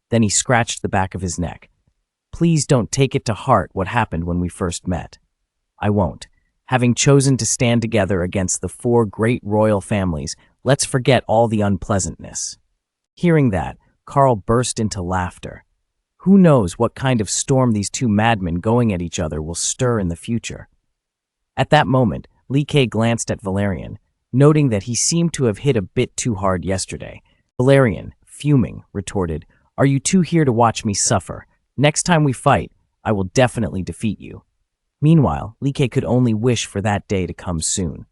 [SPEAKER 1] Then he scratched the back of his neck. Please don't take it to heart what happened when we first met. I won't. Having chosen to stand together against the 4 great royal families, let's forget all the unpleasantness. Hearing that, Carl burst into laughter. Who knows what kind of storm these 2 madmen going at each other will stir in the future. At that moment, Li Ke glanced at Valerian, noting that he seemed to have hit a bit too hard yesterday. Valerian, fuming, retorted, "Are you 2 here to watch me suffer? Next time we fight, I will definitely defeat you." Meanwhile, Li Ke could only wish for that day to come soon.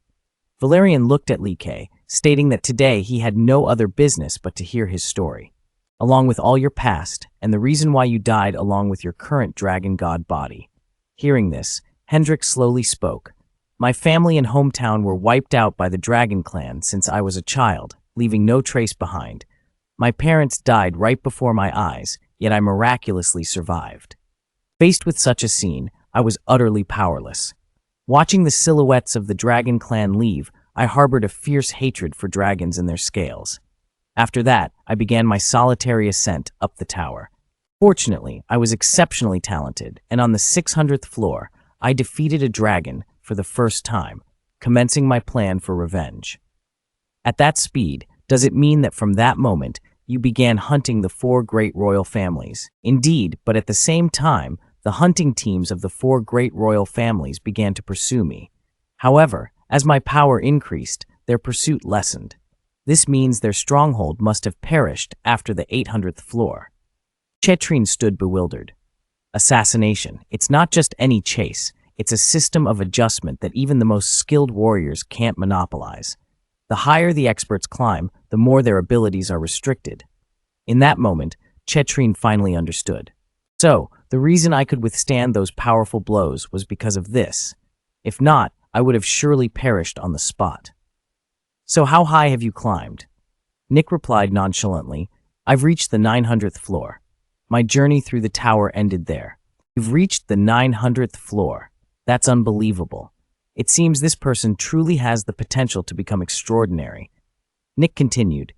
[SPEAKER 1] Valerian looked at Li Ke, stating that today he had no other business but to hear his story, along with all your past and the reason why you died along with your current dragon god body. Hearing this, Hendrik slowly spoke. My family and hometown were wiped out by the dragon clan since I was a child. leaving no trace behind. My parents died right before my eyes, yet I miraculously survived. Faced with such a scene, I was utterly powerless. Watching the silhouettes of the dragon clan leave, I harbored a fierce hatred for dragons and their scales. After that, I began my solitary ascent up the tower. Fortunately, I was exceptionally talented, and on the 600th floor, I defeated a dragon for the first time, commencing my plan for revenge. At that speed, does it mean that from that moment, you began hunting the 4 great royal families? Indeed, but at the same time, the hunting teams of the 4 great royal families began to pursue me. However, as my power increased, their pursuit lessened. This means their stronghold must have perished after the 800th floor. Chetrin stood bewildered. Assassination. It's not just any chase. It's a system of adjustment that even the most skilled warriors can't monopolize. The higher the experts climb, the more their abilities are restricted. In that moment, Chetrin finally understood. So, the reason I could withstand those powerful blows was because of this. If not, I would have surely perished on the spot. So how high have you climbed? Nick replied nonchalantly, I've reached the 900th floor. My journey through the tower ended there. You've reached the 900th floor. That's unbelievable. It seems this person truly has the potential to become extraordinary. Nick continued,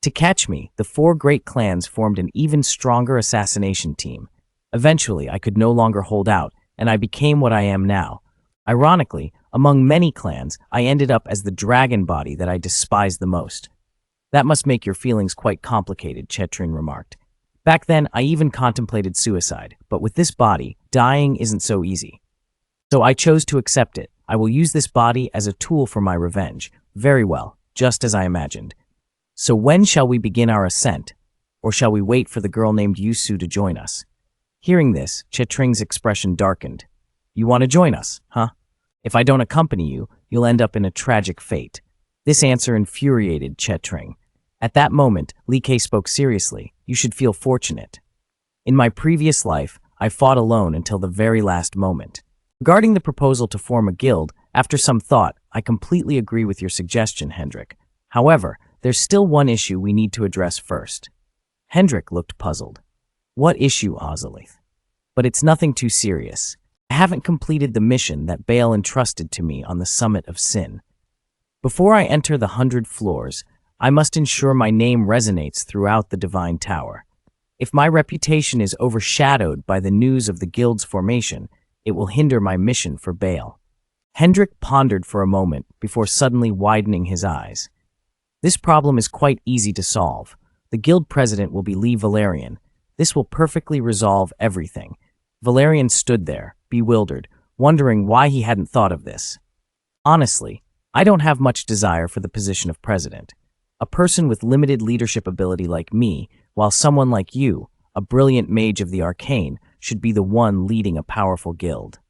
[SPEAKER 1] To catch me, the 4 great clans formed an even stronger assassination team. Eventually, I could no longer hold out, and I became what I am now. Ironically, among many clans, I ended up as the dragon body that I despised the most. That must make your feelings quite complicated, Chetrin remarked. Back then, I even contemplated suicide, but with this body, dying isn't so easy. So I chose to accept it. I will use this body as a tool for my revenge. Very well, just as I imagined. So when shall we begin our ascent? Or shall we wait for the girl named Yusu to join us? Hearing this, Chetring's expression darkened. You want to join us, huh? If I don't accompany you, you'll end up in a tragic fate. This answer infuriated Chetring. At that moment, Li Ke spoke seriously. You should feel fortunate. In my previous life, I fought alone until the very last moment. Regarding the proposal to form a guild, after some thought, I completely agree with your suggestion, Hendrik. However, there's still one issue we need to address first. Hendrik looked puzzled. What issue, Ozolith? But it's nothing too serious. I haven't completed the mission that Baal entrusted to me on the summit of sin. Before I enter the 100 floors, I must ensure my name resonates throughout the Divine Tower. If my reputation is overshadowed by the news of the guild's formation, it will hinder my mission for Baal. Hendrik pondered for a moment before suddenly widening his eyes. This problem is quite easy to solve. The guild president will be Valerian. This will perfectly resolve everything. Valerian stood there, bewildered, wondering why he hadn't thought of this. Honestly, I don't have much desire for the position of president. A person with limited leadership ability like me, while someone like you, a brilliant mage of the arcane, should be the one leading a powerful guild.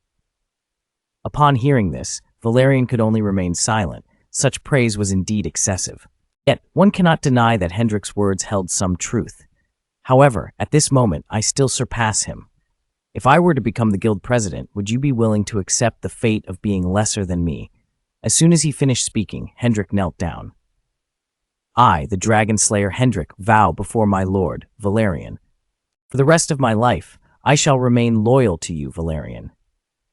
[SPEAKER 1] Upon hearing this, Valerian could only remain silent. Such praise was indeed excessive. Yet, one cannot deny that Hendrik's words held some truth. However, at this moment, I still surpass him. If I were to become the guild president, would you be willing to accept the fate of being lesser than me? As soon as he finished speaking, Hendrik knelt down. I, the dragon slayer Hendrik, vow before my lord, Valerian. For the rest of my life, I shall remain loyal to you, Valerian.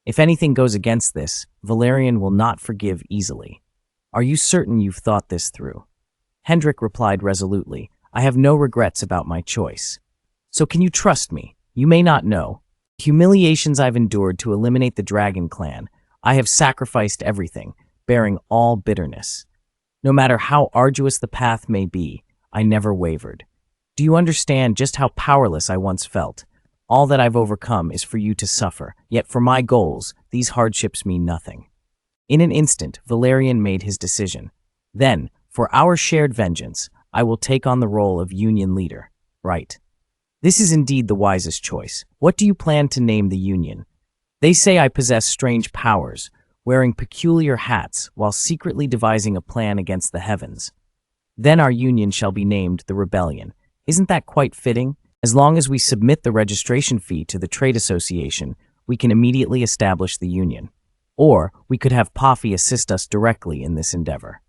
[SPEAKER 1] If anything goes against this, Valerian will not forgive easily. Are you certain you've thought this through? Hendrik replied resolutely, I have no regrets about my choice. So can you trust me? You may not know. The humiliations I've endured to eliminate the dragon clan, I have sacrificed everything, bearing all bitterness. No matter how arduous the path may be, I never wavered. Do you understand just how powerless I once felt? All that I've overcome is for you to suffer, yet for my goals, these hardships mean nothing. In an instant, Valerian made his decision. Then, for our shared vengeance, I will take on the role of union leader. Right. This is indeed the wisest choice. What do you plan to name the union? They say I possess strange powers, wearing peculiar hats while secretly devising a plan against the heavens. Then our union shall be named the Rebellion. Isn't that quite fitting? As long as we submit the registration fee to the trade association, we can immediately establish the union. Or we could have Poffy assist us directly in this endeavor.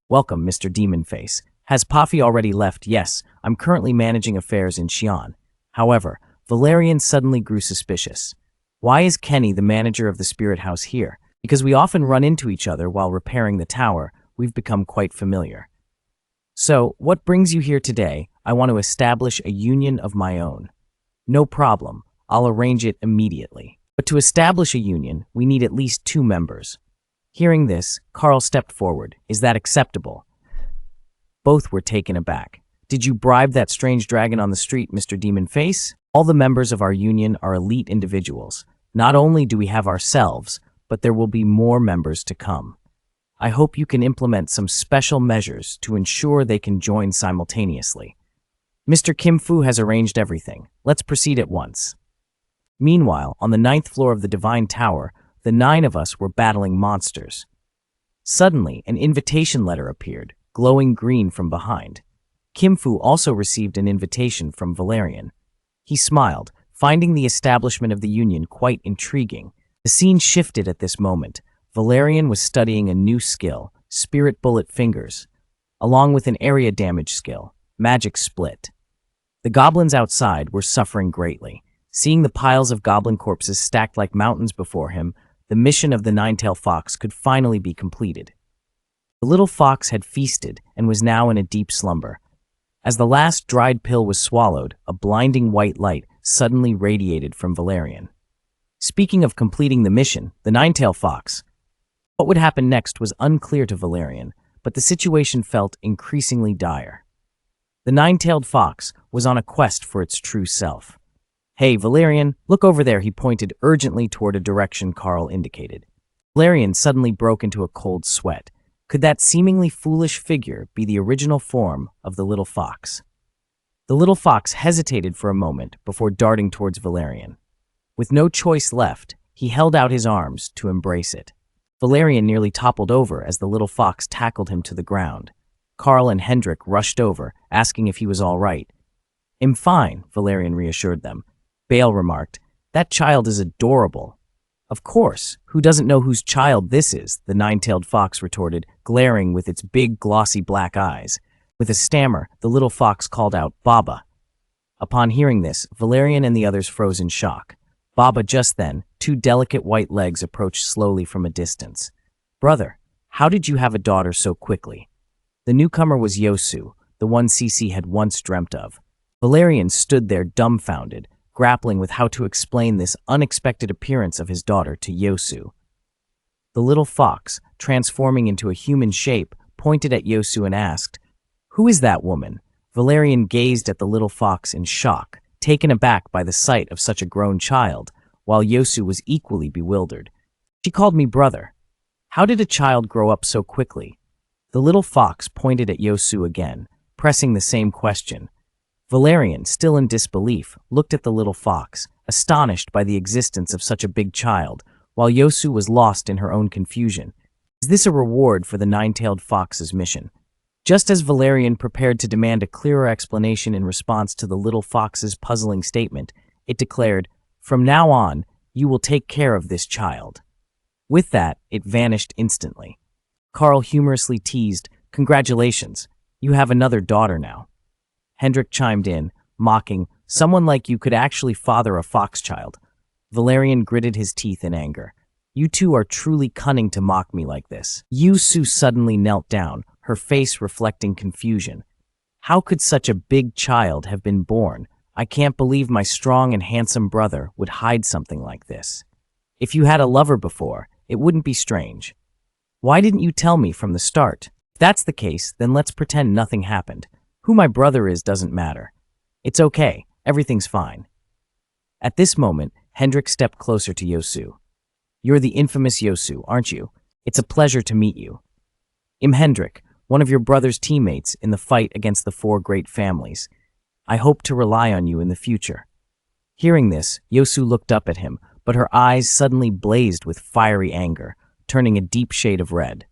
[SPEAKER 1] Welcome, Mr. Demon Face. Has Pafi already left? Yes, I'm currently managing affairs in Xi'an. However, Valerian suddenly grew suspicious. Why is Kenny, the manager of the spirit house, here? Because we often run into each other while repairing the tower, we've become quite familiar. So, what brings you here today? I want to establish a union of my own. No problem, I'll arrange it immediately. But to establish a union, we need at least 2 members. Hearing this, Carl stepped forward. Is that acceptable? Both were taken aback. Did you bribe that strange dragon on the street, Mr. Demon Face? All the members of our union are elite individuals. Not only do we have ourselves, but there will be more members to come. I hope you can implement some special measures to ensure they can join simultaneously. Mr. Kim Fu has arranged everything. Let's proceed at once. Meanwhile, on the 9th floor of the Divine Tower, the 9 of us were battling monsters. Suddenly, an invitation letter appeared, glowing green from behind. Kim Fu also received an invitation from Valerian. He smiled, finding the establishment of the union quite intriguing. The scene shifted at this moment. Valerian was studying a new skill, Spirit Bullet Fingers, along with an area damage skill, Magic Split. The goblins outside were suffering greatly. Seeing the piles of goblin corpses stacked like mountains before him, the mission of the Nine-Tailed Fox could finally be completed. The little fox had feasted and was now in a deep slumber. As the last dried pill was swallowed, a blinding white light suddenly radiated from Valerian. Speaking of completing the mission, the Nine-Tailed Fox. What would happen next was unclear to Valerian, but the situation felt increasingly dire. The Nine-Tailed Fox was on a quest for its true self. Hey, Valerian, look over there, he pointed urgently toward a direction Carl indicated. Valerian suddenly broke into a cold sweat. Could that seemingly foolish figure be the original form of the little fox? The little fox hesitated for a moment before darting towards Valerian. With no choice left, he held out his arms to embrace it. Valerian nearly toppled over as the little fox tackled him to the ground. Carl and Hendrik rushed over, asking if he was all right. I'm fine, Valerian reassured them. Bale remarked, that child is adorable. Of course, who doesn't know whose child this is, the Nine-Tailed Fox retorted, glaring with its big, glossy black eyes. With a stammer, the little fox called out, Baba. Upon hearing this, Valerian and the others froze in shock. Baba just then, 2 delicate white legs approached slowly from a distance. Brother, how did you have a daughter so quickly? The newcomer was Yosu, the one Cece had once dreamt of. Valerian stood there dumbfounded, grappling with how to explain this unexpected appearance of his daughter to Yosu. The little fox, transforming into a human shape, pointed at Yosu and asked, Who is that woman? Valerian gazed at the little fox in shock, taken aback by the sight of such a grown child, while Yosu was equally bewildered. She called me brother. How did a child grow up so quickly? The little fox pointed at Yosu again, pressing the same question. Valerian, still in disbelief, looked at the little fox, astonished by the existence of such a big child, while Yosu was lost in her own confusion. Is this a reward for the Nine-Tailed Fox's mission? Just as Valerian prepared to demand a clearer explanation in response to the little fox's puzzling statement, it declared, From now on, you will take care of this child. With that, it vanished instantly. Carl humorously teased, Congratulations, you have another daughter now. Hendrik chimed in, mocking, Someone like you could actually father a fox child. Valerian gritted his teeth in anger. You two are truly cunning to mock me like this. Yosu suddenly knelt down, her face reflecting confusion. How could such a big child have been born? I can't believe my strong and handsome brother would hide something like this. If you had a lover before, it wouldn't be strange. Why didn't you tell me from the start? If that's the case, then let's pretend nothing happened. Who my brother is doesn't matter. It's okay, everything's fine. At this moment, Hendrik stepped closer to Yosu. You're the infamous Yosu, aren't you? It's a pleasure to meet you. I'm Hendrik, one of your brother's teammates in the fight against the 4 great families. I hope to rely on you in the future. Hearing this, Yosu looked up at him, but her eyes suddenly blazed with fiery anger, turning a deep shade of red.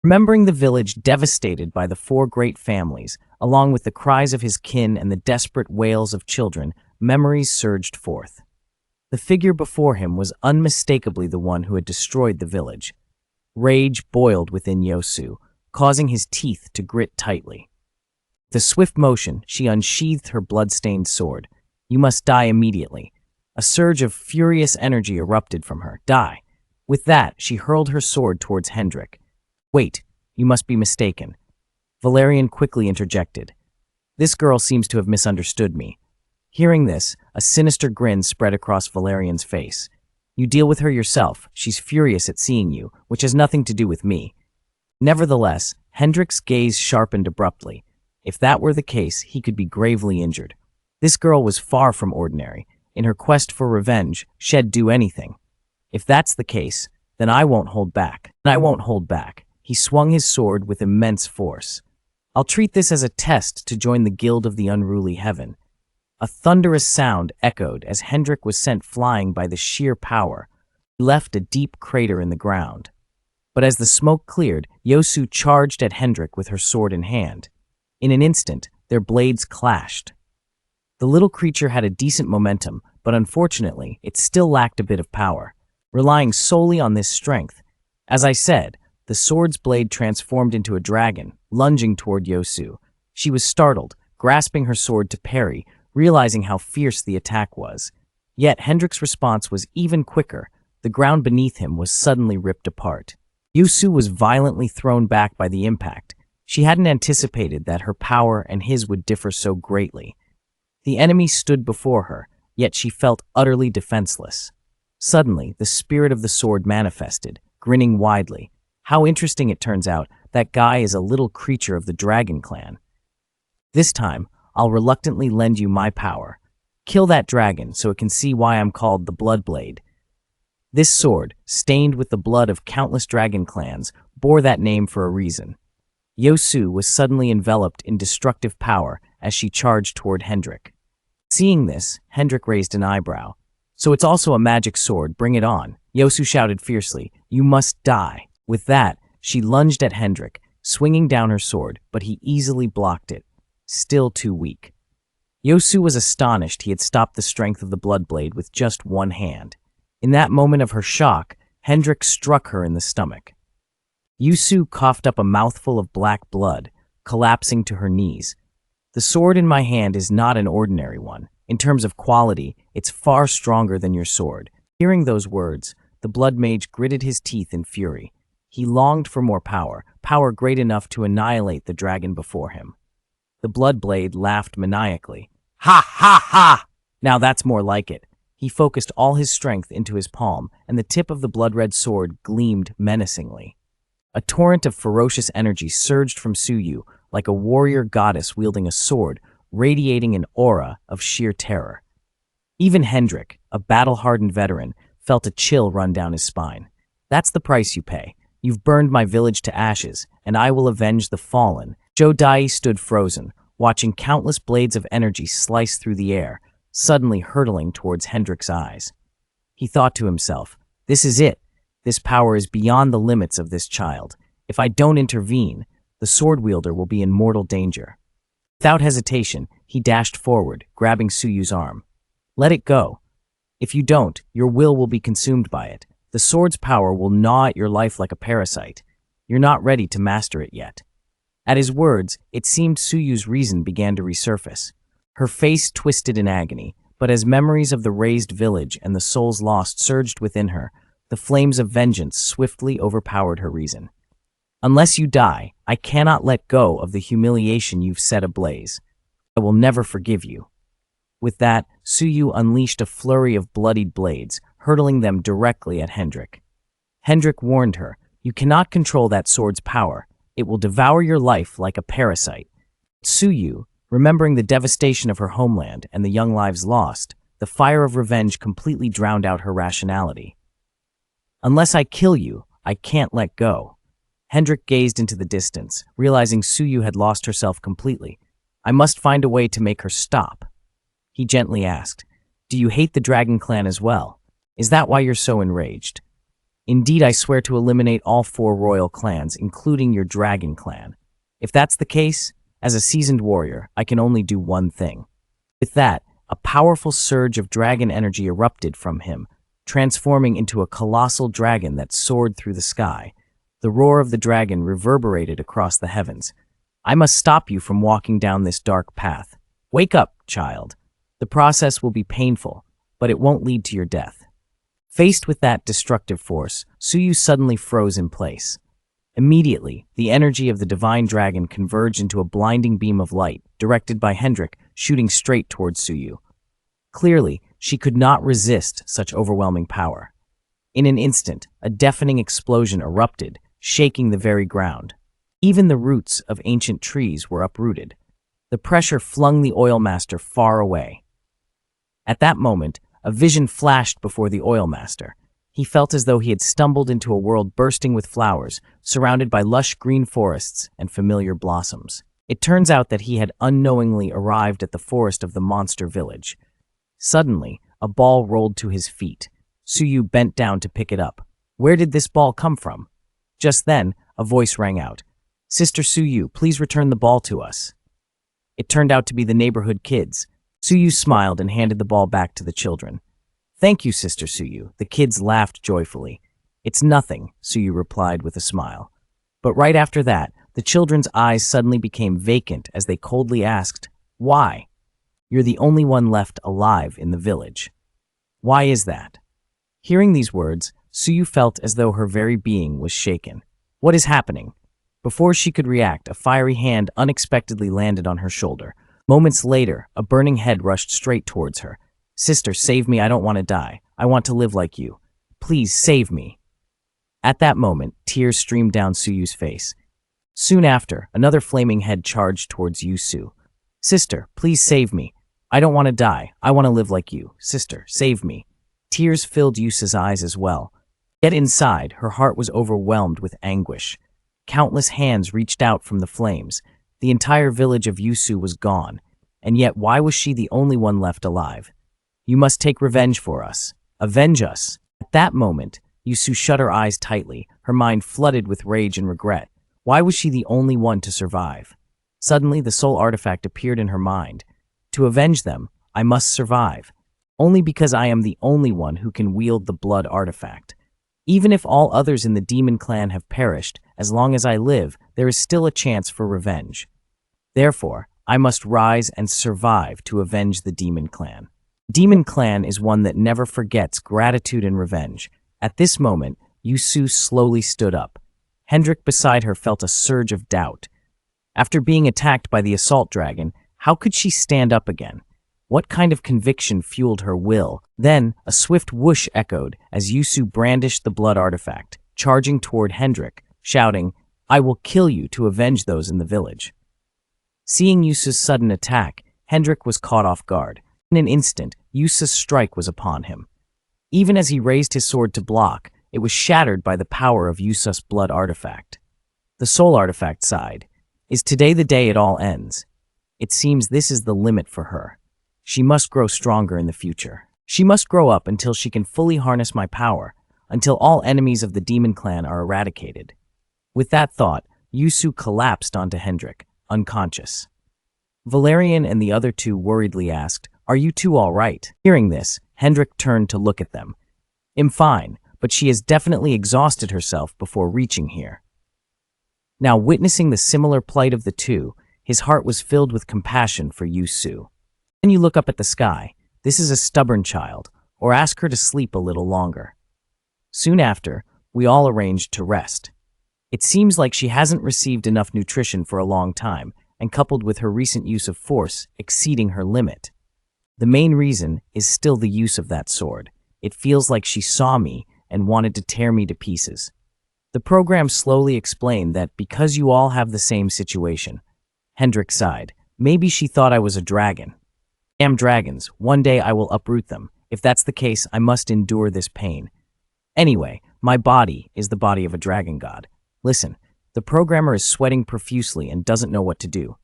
[SPEAKER 1] Remembering the village devastated by the 4 great families, along with the cries of his kin and the desperate wails of children, memories surged forth. The figure before him was unmistakably the one who had destroyed the village. Rage boiled within Yosu, causing his teeth to grit tightly. With a swift motion, she unsheathed her blood-stained sword. "You must die immediately." A surge of furious energy erupted from her. "Die." With that, she hurled her sword towards Hendrik. "Wait, you must be mistaken." Valerian quickly interjected. "This girl seems to have misunderstood me." Hearing this, a sinister grin spread across Valerian's face. "You deal with her yourself. She's furious at seeing you, which has nothing to do with me." Nevertheless, Hendrik's gaze sharpened abruptly. If that were the case, he could be gravely injured. This girl was far from ordinary. In her quest for revenge, she'd do anything. If that's the case, then I won't hold back. He swung his sword with immense force. "I'll treat this as a test to join the Guild of the Unruly Heaven." A thunderous sound echoed as Hendrik was sent flying by the sheer power. He left a deep crater in the ground. But as the smoke cleared, Yosu charged at Hendrik with her sword in hand. In an instant, their blades clashed. The little creature had a decent momentum, but unfortunately, it still lacked a bit of power. Relying solely on this strength, as I said, the sword's blade transformed into a dragon, lunging toward Yosu. She was startled, grasping her sword to parry, realizing how fierce the attack was. Yet Hendrik's response was even quicker. The ground beneath him was suddenly ripped apart. Yosu was violently thrown back by the impact. She hadn't anticipated that her power and his would differ so greatly. The enemy stood before her, yet she felt utterly defenseless. Suddenly, the spirit of the sword manifested, grinning widely. How interesting it turns out, that guy is a little creature of the Dragon Clan. This time, I'll reluctantly lend you my power. Kill that dragon so it can see why I'm called the Bloodblade. This sword, stained with the blood of countless dragon clans, bore that name for a reason. Yosu was suddenly enveloped in destructive power as she charged toward Hendrik. Seeing this, Hendrik raised an eyebrow. "So it's also a magic sword, bring it on." Yosu shouted fiercely, "You must die." With that, she lunged at Hendrik, swinging down her sword, but he easily blocked it. Still too weak. Yosu was astonished he had stopped the strength of the Bloodblade with just one hand. In that moment of her shock, Hendrik struck her in the stomach. Yosu coughed up a mouthful of black blood, collapsing to her knees. "The sword in my hand is not an ordinary one. In terms of quality, it's far stronger than your sword." Hearing those words, the Blood Mage gritted his teeth in fury. He longed for more power, power great enough to annihilate the dragon before him. The Bloodblade laughed maniacally. "Ha ha ha! Now that's more like it." He focused all his strength into his palm, and the tip of the blood-red sword gleamed menacingly. A torrent of ferocious energy surged from Suyu, like a warrior goddess wielding a sword, radiating an aura of sheer terror. Even Hendrik, a battle-hardened veteran, felt a chill run down his spine. "That's the price you pay. You've burned my village to ashes, and I will avenge the fallen." Jodai stood frozen, watching countless blades of energy slice through the air, suddenly hurtling towards Hendrik's eyes. He thought to himself, "This is it. This power is beyond the limits of this child. If I don't intervene, the sword wielder will be in mortal danger." Without hesitation, he dashed forward, grabbing Suyu's arm. "Let it go. If you don't, your will be consumed by it. The sword's power will gnaw at your life like a parasite. You're not ready to master it yet." At his words, it seemed Suyu's reason began to resurface. Her face twisted in agony, but as memories of the razed village and the souls lost surged within her, the flames of vengeance swiftly overpowered her reason. "Unless you die, I cannot let go of the humiliation you've set ablaze. I will never forgive you." With that, Suyu unleashed a flurry of bloodied blades, hurtling them directly at Hendrik. Hendrik warned her, "You cannot control that sword's power. It will devour your life like a parasite." Suyu, remembering the devastation of her homeland and the young lives lost, the fire of revenge completely drowned out her rationality. "Unless I kill you, I can't let go." Hendrik gazed into the distance, realizing Suyu had lost herself completely. "I must find a way to make her stop." He gently asked, "Do you hate the Dragon Clan as well? Is that why you're so enraged?" "Indeed, I swear to eliminate all 4 royal clans, including your Dragon Clan. If that's the case, as a seasoned warrior, I can only do one thing." With that, a powerful surge of dragon energy erupted from him, transforming into a colossal dragon that soared through the sky. The roar of the dragon reverberated across the heavens. I must stop you from walking down this dark path. Wake up, child. The process will be painful, but it won't lead to your death. Faced with that destructive force, Suyu suddenly froze in place. Immediately, the energy of the divine dragon converged into a blinding beam of light, directed by Hendrik, shooting straight towards Suyu. Clearly, she could not resist such overwhelming power. In an instant, a deafening explosion erupted, shaking the very ground. Even the roots of ancient trees were uprooted. The pressure flung the oil master far away. At that moment, a vision flashed before the oil master. He felt as though he had stumbled into a world bursting with flowers, surrounded by lush green forests and familiar blossoms. It turns out that he had unknowingly arrived at the forest of the monster village. Suddenly, a ball rolled to his feet. Suyu bent down to pick it up. Where did this ball come from? Just then, a voice rang out. Sister Suyu, please return the ball to us. It turned out to be the neighborhood kids. Suyu smiled and handed the ball back to the children. Thank you, Sister Suyu. The kids laughed joyfully. It's nothing, Suyu replied with a smile. But right after that, the children's eyes suddenly became vacant as they coldly asked, Why? You're the only one left alive in the village. Why is that? Hearing these words, Suyu felt as though her very being was shaken. What is happening? Before she could react, a fiery hand unexpectedly landed on her shoulder. Moments later, a burning head rushed straight towards her. Sister, save me, I don't want to die. I want to live like you. Please, save me. At that moment, tears streamed down Suyu's face. Soon after, another flaming head charged towards Yusu. Sister, please save me. I don't want to die. I want to live like you. Sister, save me. Tears filled Yusu's eyes as well. Yet inside, her heart was overwhelmed with anguish. Countless hands reached out from the flames. The entire village of Yusu was gone. And yet, why was she the only one left alive? You must take revenge for us. Avenge us. At that moment, Yusu shut her eyes tightly, her mind flooded with rage and regret. Why was she the only one to survive? Suddenly, the soul artifact appeared in her mind. To avenge them, I must survive. Only because I am the only one who can wield the blood artifact. Even if all others in the demon clan have perished, as long as I live, there is still a chance for revenge. Therefore, I must rise and survive to avenge the demon clan. Demon clan is one that never forgets gratitude and revenge. At this moment, Yusu slowly stood up. Hendrik beside her felt a surge of doubt. After being attacked by the assault dragon, how could she stand up again? What kind of conviction fueled her will? Then, a swift whoosh echoed as Yusu brandished the blood artifact, charging toward Hendrik, shouting, I will kill you to avenge those in the village. Seeing Yusu's sudden attack, Hendrik was caught off guard. In an instant, Yusu's strike was upon him. Even as he raised his sword to block, it was shattered by the power of Yusu's blood artifact. The soul artifact sighed. Is today the day it all ends? It seems this is the limit for her. She must grow stronger in the future. She must grow up until she can fully harness my power, until all enemies of the demon clan are eradicated. With that thought, Yusu collapsed onto Hendrik, unconscious. Valerian and the other two worriedly asked, Are you two all right? Hearing this, Hendrik turned to look at them. I'm fine, but she has definitely exhausted herself before reaching here. Now, witnessing the similar plight of the two, his heart was filled with compassion for Yusu. Then you look up at the sky. This is a stubborn child, or ask her to sleep a little longer. Soon after, we all arranged to rest. It seems like she hasn't received enough nutrition for a long time, and coupled with her recent use of force exceeding her limit. The main reason is still the use of that sword. It feels like she saw me and wanted to tear me to pieces. The program slowly explained that because you all have the same situation. Hendrik sighed. Maybe she thought I was a dragon. Damn dragons, one day I will uproot them. If that's the case, I must endure this pain. Anyway, my body is the body of a dragon god. Listen, the programmer is sweating profusely and doesn't know what to do.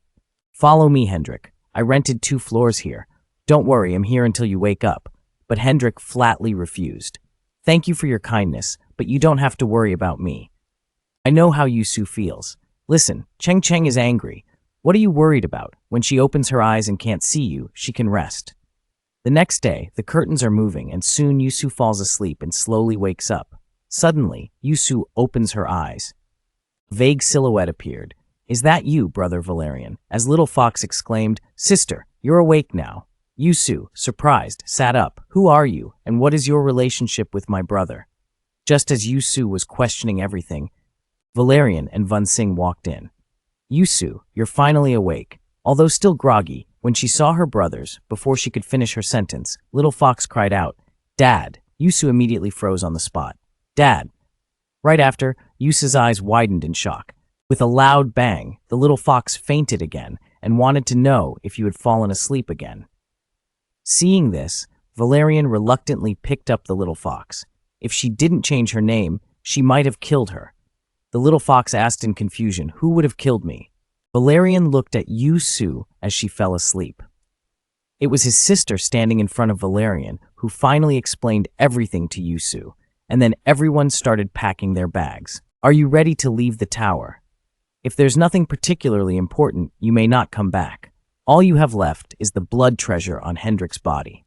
[SPEAKER 1] Follow me, Hendrik. I rented 2 floors here. Don't worry, I'm here until you wake up. But Hendrik flatly refused. Thank you for your kindness, but you don't have to worry about me. I know how Yusu feels. Listen, Cheng Cheng is angry. What are you worried about? When she opens her eyes and can't see you, she can rest. The next day, the curtains are moving and soon Yusu falls asleep and slowly wakes up. Suddenly, Yusu opens her eyes. A vague silhouette appeared. "Is that you, Brother Valerian?" As Little Fox exclaimed, "Sister, you're awake now." Yusu, surprised, sat up. "Who are you, and what is your relationship with my brother?" Just as Yusu was questioning everything, Valerian and Vun Sing walked in. "Yusu, you're finally awake." Although still groggy, when she saw her brothers, before she could finish her sentence, Little Fox cried out, "Dad!" Yusu immediately froze on the spot. "Dad!" Right after, Yusu's eyes widened in shock. With a loud bang, the little fox fainted again and wanted to know if you had fallen asleep again. Seeing this, Valerian reluctantly picked up the little fox. If she didn't change her name, she might have killed her. The little fox asked in confusion, "Who would have killed me?" Valerian looked at Yusu as she fell asleep. It was his sister standing in front of Valerian, who finally explained everything to Yusu, and then everyone started packing their bags. "Are you ready to leave the tower? If there's nothing particularly important, you may not come back. All you have left is the blood treasure on Hendrik's body.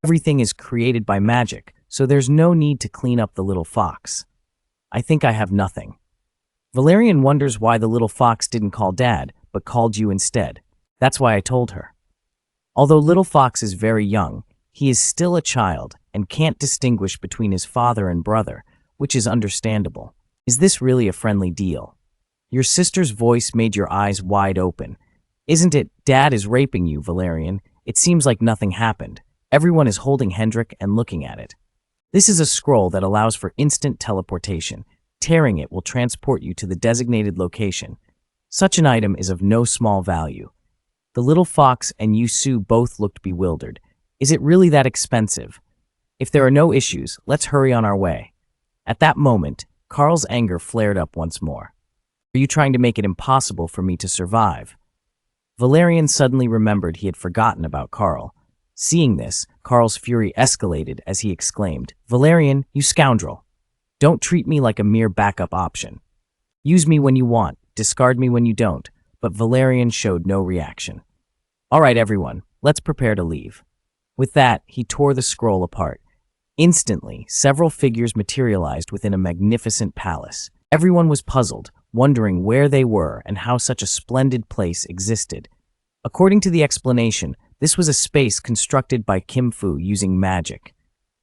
[SPEAKER 1] Everything is created by magic, so there's no need to clean up the little fox. I think I have nothing." Valerian wonders why the little fox didn't call Dad, but called you instead. That's why I told her. Although Little Fox is very young, he is still a child and can't distinguish between his father and brother, which is understandable. Is this really a friendly deal? Your sister's voice made your eyes wide open. Isn't it, Dad is raping you, Valerian? It seems like nothing happened. Everyone is holding Hendrik and looking at it. This is a scroll that allows for instant teleportation. Tearing it will transport you to the designated location. Such an item is of no small value. The little fox and Yusu both looked bewildered. Is it really that expensive? If there are no issues, let's hurry on our way. At that moment, Carl's anger flared up once more. Are you trying to make it impossible for me to survive? Valerian suddenly remembered he had forgotten about Carl. Seeing this, Carl's fury escalated as he exclaimed, "Valerian, you scoundrel! Don't treat me like a mere backup option. Use me when you want, discard me when you don't." But Valerian showed no reaction. "All right, everyone, let's prepare to leave." With that, he tore the scroll apart. Instantly, several figures materialized within a magnificent palace. Everyone was puzzled, wondering where they were and how such a splendid place existed. According to the explanation, this was a space constructed by Kim Fu using magic.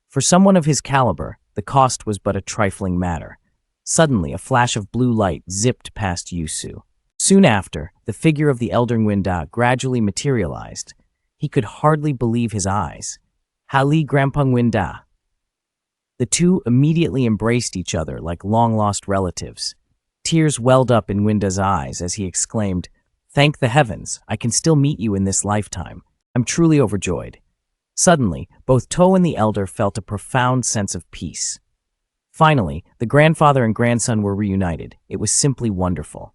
[SPEAKER 1] For someone of his caliber, the cost was but a trifling matter. Suddenly, a flash of blue light zipped past Yusu. Soon after, the figure of the Elder Nguyen gradually materialized. He could hardly believe his eyes. "Hali Grandpa Nguyen." The two immediately embraced each other like long-lost relatives. Tears welled up in Nguyen's eyes as he exclaimed, "Thank the heavens, I can still meet you in this lifetime. I'm truly overjoyed." Suddenly, both To and the elder felt a profound sense of peace. Finally, the grandfather and grandson were reunited. It was simply wonderful.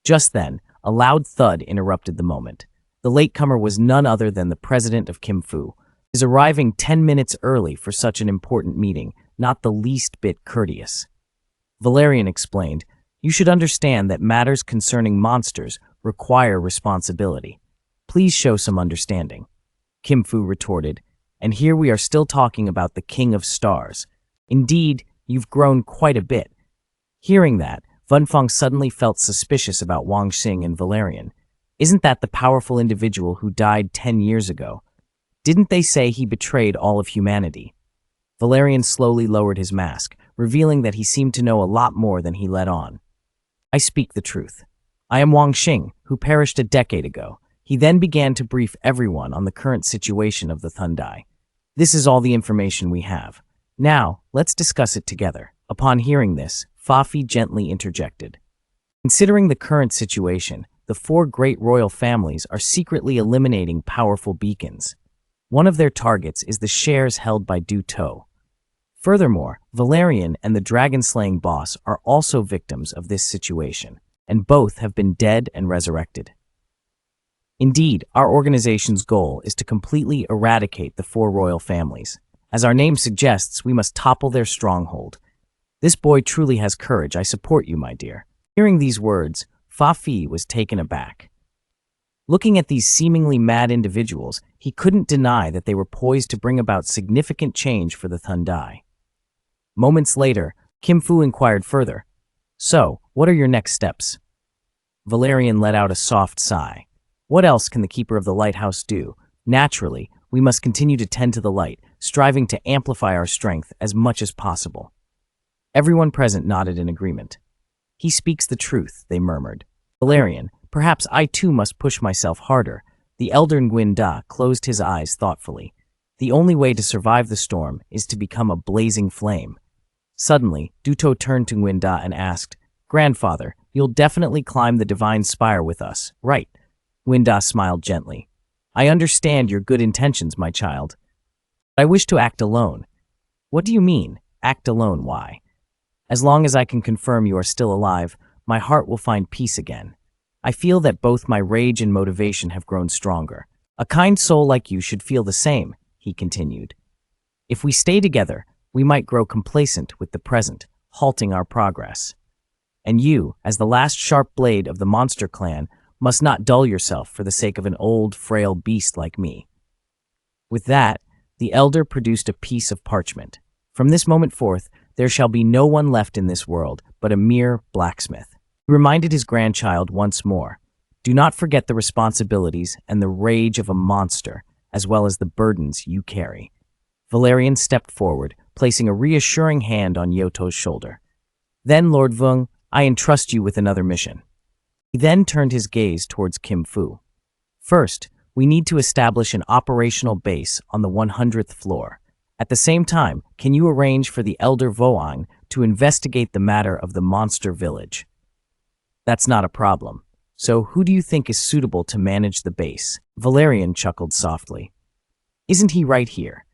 [SPEAKER 1] Just then, a loud thud interrupted the moment. The latecomer was none other than the president of Kim Fu. His arriving 10 minutes early for such an important meeting, not the least bit courteous. Valerian explained, "You should understand that matters concerning monsters require responsibility. Please show some understanding." Kim Fu retorted, "And here we are still talking about the King of Stars. Indeed, you've grown quite a bit." Hearing that, Vun Feng suddenly felt suspicious about Wang Xing and Valerian. Isn't that the powerful individual who died 10 years ago? Didn't they say he betrayed all of humanity? Valerian slowly lowered his mask, revealing that he seemed to know a lot more than he let on. "I speak the truth. I am Wang Xing, who perished a decade ago." He then began to brief everyone on the current situation of the Thundai. "This is all the information we have. Now, let's discuss it together." Upon hearing this, Fafi gently interjected. "Considering the current situation, the 4 great royal families are secretly eliminating powerful beacons. One of their targets is the shares held by Du To. Furthermore, Valerian and the dragon-slaying boss are also victims of this situation, and both have been dead and resurrected. Indeed, our organization's goal is to completely eradicate the 4 royal families. As our name suggests, we must topple their stronghold. This boy truly has courage. I support you, my dear." Hearing these words, Fa Fi was taken aback. Looking at these seemingly mad individuals, he couldn't deny that they were poised to bring about significant change for the Thundai. Moments later, Kim Fu inquired further, So, what are your next steps? Valerian let out a soft sigh. What else can the keeper of the lighthouse do? Naturally, we must continue to tend to the light, striving to amplify our strength as much as possible. Everyone present nodded in agreement. He speaks the truth, they murmured. Valerian, perhaps I too must push myself harder. The elder Nguyen Da closed his eyes thoughtfully. The only way to survive the storm is to become a blazing flame. Suddenly, Duto turned to Nguyen Da and asked, Grandfather, you'll definitely climb the divine spire with us, right? Nguyen Da smiled gently. I understand your good intentions, my child. But I wish to act alone. What do you mean, act alone, why? As long as I can confirm you are still alive, my heart will find peace again. I feel that both my rage and motivation have grown stronger. A kind soul like you should feel the same, he continued. If we stay together, we might grow complacent with the present, halting our progress. And you, as the last sharp blade of the monster clan, must not dull yourself for the sake of an old, frail beast like me. With that, the elder produced a piece of parchment. From this moment forth, there shall be no one left in this world but a mere blacksmith. He reminded his grandchild once more, do not forget the responsibilities and the rage of a monster, as well as the burdens you carry. Valerian stepped forward, placing a reassuring hand on Yoto's shoulder. Then, Lord Vung, I entrust you with another mission. He then turned his gaze towards Kim Fu. First, we need to establish an operational base on the 100th floor. At the same time, can you arrange for the Elder Voang to investigate the matter of the monster village? That's not a problem. So who do you think is suitable to manage the base? Valerian chuckled softly. Isn't he right here?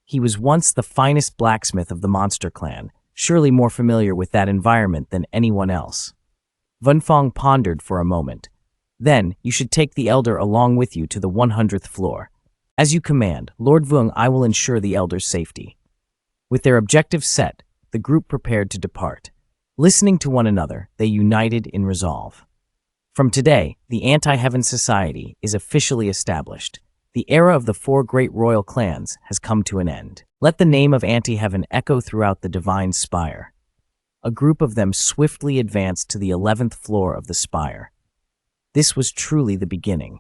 [SPEAKER 1] He was once the finest blacksmith of the monster clan, surely more familiar with that environment than anyone else. Vun Fong pondered for a moment. Then, you should take the elder along with you to the 100th floor. As you command, Lord Vung, I will ensure the elder's safety. With their objectives set, the group prepared to depart. Listening to one another, they united in resolve. From today, the Anti-Heaven Society is officially established. The era of the four great royal clans has come to an end. Let the name of Anti-Heaven echo throughout the divine spire. A group of them swiftly advanced to the 11th floor of the spire. This was truly the beginning.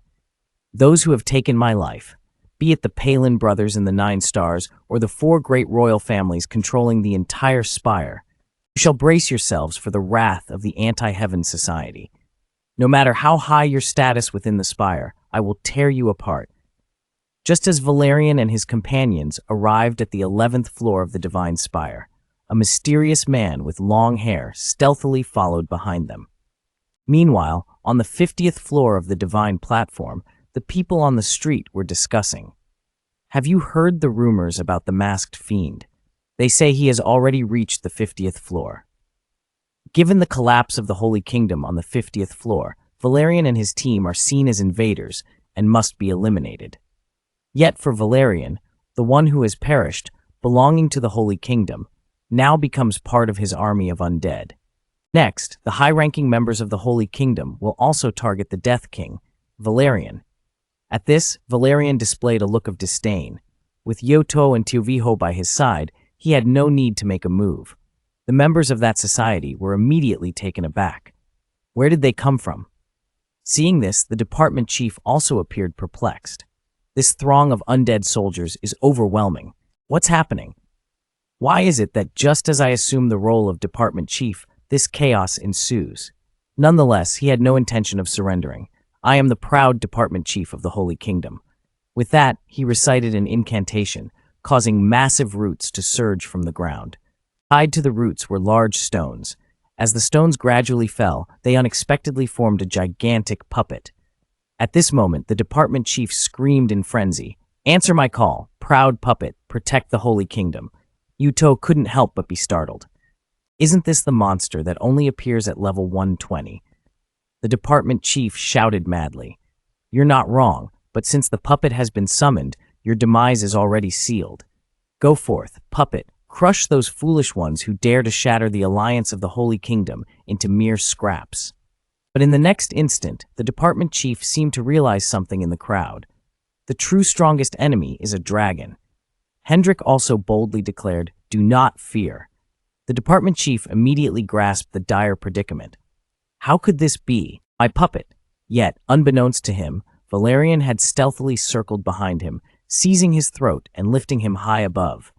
[SPEAKER 1] Those who have taken my life, be it the Palin brothers in the 9 stars or the 4 great royal families controlling the entire spire, you shall brace yourselves for the wrath of the Anti-Heaven Society. No matter how high your status within the spire, I will tear you apart. Just as Valerian and his companions arrived at the 11th floor of the divine spire, a mysterious man with long hair stealthily followed behind them. Meanwhile, on the 50th floor of the divine platform, the people on the street were discussing. Have you heard the rumors about the masked fiend? They say he has already reached the 50th floor. Given the collapse of the Holy Kingdom on the 50th floor, Valerian and his team are seen as invaders and must be eliminated. Yet for Valerian, the one who has perished, belonging to the Holy Kingdom, now becomes part of his army of undead. Next, the high-ranking members of the Holy Kingdom will also target the Death King, Valerian. At this, Valerian displayed a look of disdain. With Yoto and Tioviho by his side, he had no need to make a move. The members of that society were immediately taken aback. Where did they come from? Seeing this, the department chief also appeared perplexed. This throng of undead soldiers is overwhelming. What's happening? Why is it that just as I assume the role of department chief, this chaos ensues? Nonetheless, he had no intention of surrendering. I am the proud department chief of the Holy Kingdom. With that, he recited an incantation, causing massive roots to surge from the ground. Tied to the roots were large stones. As the stones gradually fell, they unexpectedly formed a gigantic puppet. At this moment, the department chief screamed in frenzy, "Answer my call, proud puppet, protect the Holy Kingdom." Yuto couldn't help but be startled. Isn't this the monster that only appears at level 120? The department chief shouted madly. You're not wrong, but since the puppet has been summoned, your demise is already sealed. Go forth, puppet, crush those foolish ones who dare to shatter the alliance of the Holy Kingdom into mere scraps. But in the next instant, the department chief seemed to realize something in the crowd. The true strongest enemy is a dragon. Hendrik also boldly declared, do not fear. The department chief immediately grasped the dire predicament. How could this be? My puppet. Yet, unbeknownst to him, Valerian had stealthily circled behind him, seizing his throat and lifting him high above.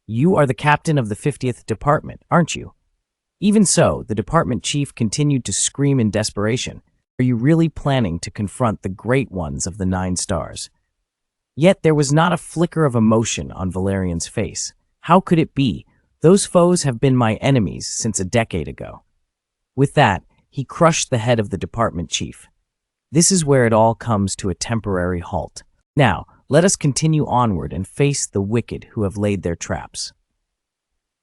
[SPEAKER 1] You are the captain of the 50th Department, aren't you? Even so, the department chief continued to scream in desperation. Are you really planning to confront the great ones of the 9 stars? Yet there was not a flicker of emotion on Valerian's face. How could it be? Those foes have been my enemies since a decade ago. With that, he crushed the head of the department chief. This is where it all comes to a temporary halt. Now, let us continue onward and face the wicked who have laid their traps.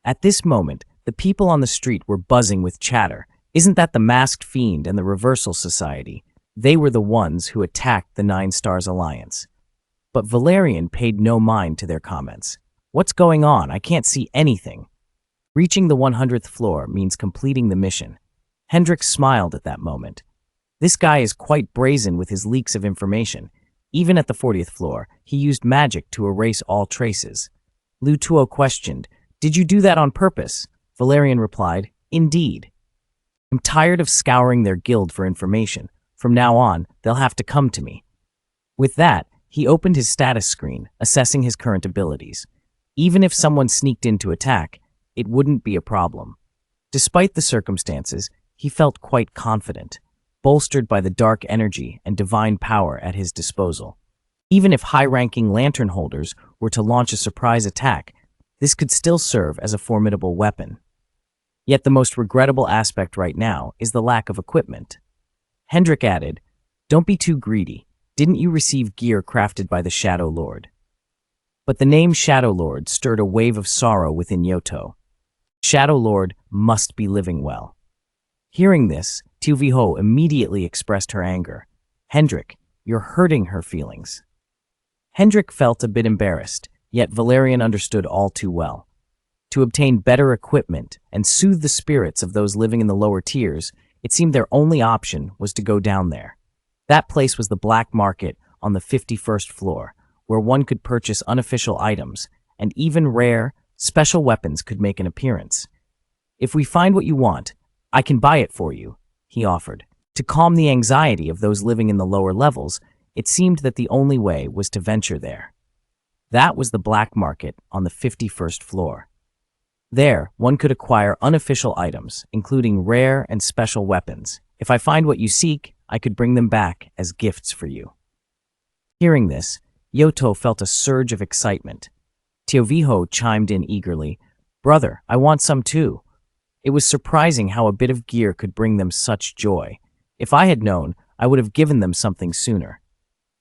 [SPEAKER 1] At this moment, the people on the street were buzzing with chatter. Isn't that the Masked Fiend and the Reversal Society? They were the ones who attacked the 9 Stars Alliance. But Valerian paid no mind to their comments. What's going on? I can't see anything. Reaching the 100th floor means completing the mission. Hendrix smiled at that moment. This guy is quite brazen with his leaks of information. Even at the 40th floor, he used magic to erase all traces. Lu Tuo questioned, "Did you do that on purpose?" Valerian replied, "Indeed. I'm tired of scouring their guild for information. From now on, they'll have to come to me." With that, he opened his status screen, assessing his current abilities. Even if someone sneaked in to attack, it wouldn't be a problem. Despite the circumstances, he felt quite confident, bolstered by the dark energy and divine power at his disposal. Even if high-ranking lantern holders were to launch a surprise attack, this could still serve as a formidable weapon. Yet the most regrettable aspect right now is the lack of equipment. Hendrik added, "Don't be too greedy. Didn't you receive gear crafted by the Shadow Lord?" But the name Shadow Lord stirred a wave of sorrow within Yoto. Shadow Lord must be living well. Hearing this, Tuviho immediately expressed her anger. "Hendrik, you're hurting her feelings." Hendrik felt a bit embarrassed, yet Valerian understood all too well. To obtain better equipment and soothe the spirits of those living in the lower tiers, it seemed their only option was to go down there. That place was the black market on the 51st floor, where one could purchase unofficial items, and even rare, special weapons could make an appearance. "If we find what you want, I can buy it for you," he offered. To calm the anxiety of those living in the lower levels, it seemed that the only way was to venture there. That was the black market on the 51st floor. There, one could acquire unofficial items, including rare and special weapons. If I find what you seek, I could bring them back as gifts for you. Hearing this, Yoto felt a surge of excitement. Teoviho chimed in eagerly, "Brother, I want some too." It was surprising how a bit of gear could bring them such joy. If I had known, I would have given them something sooner.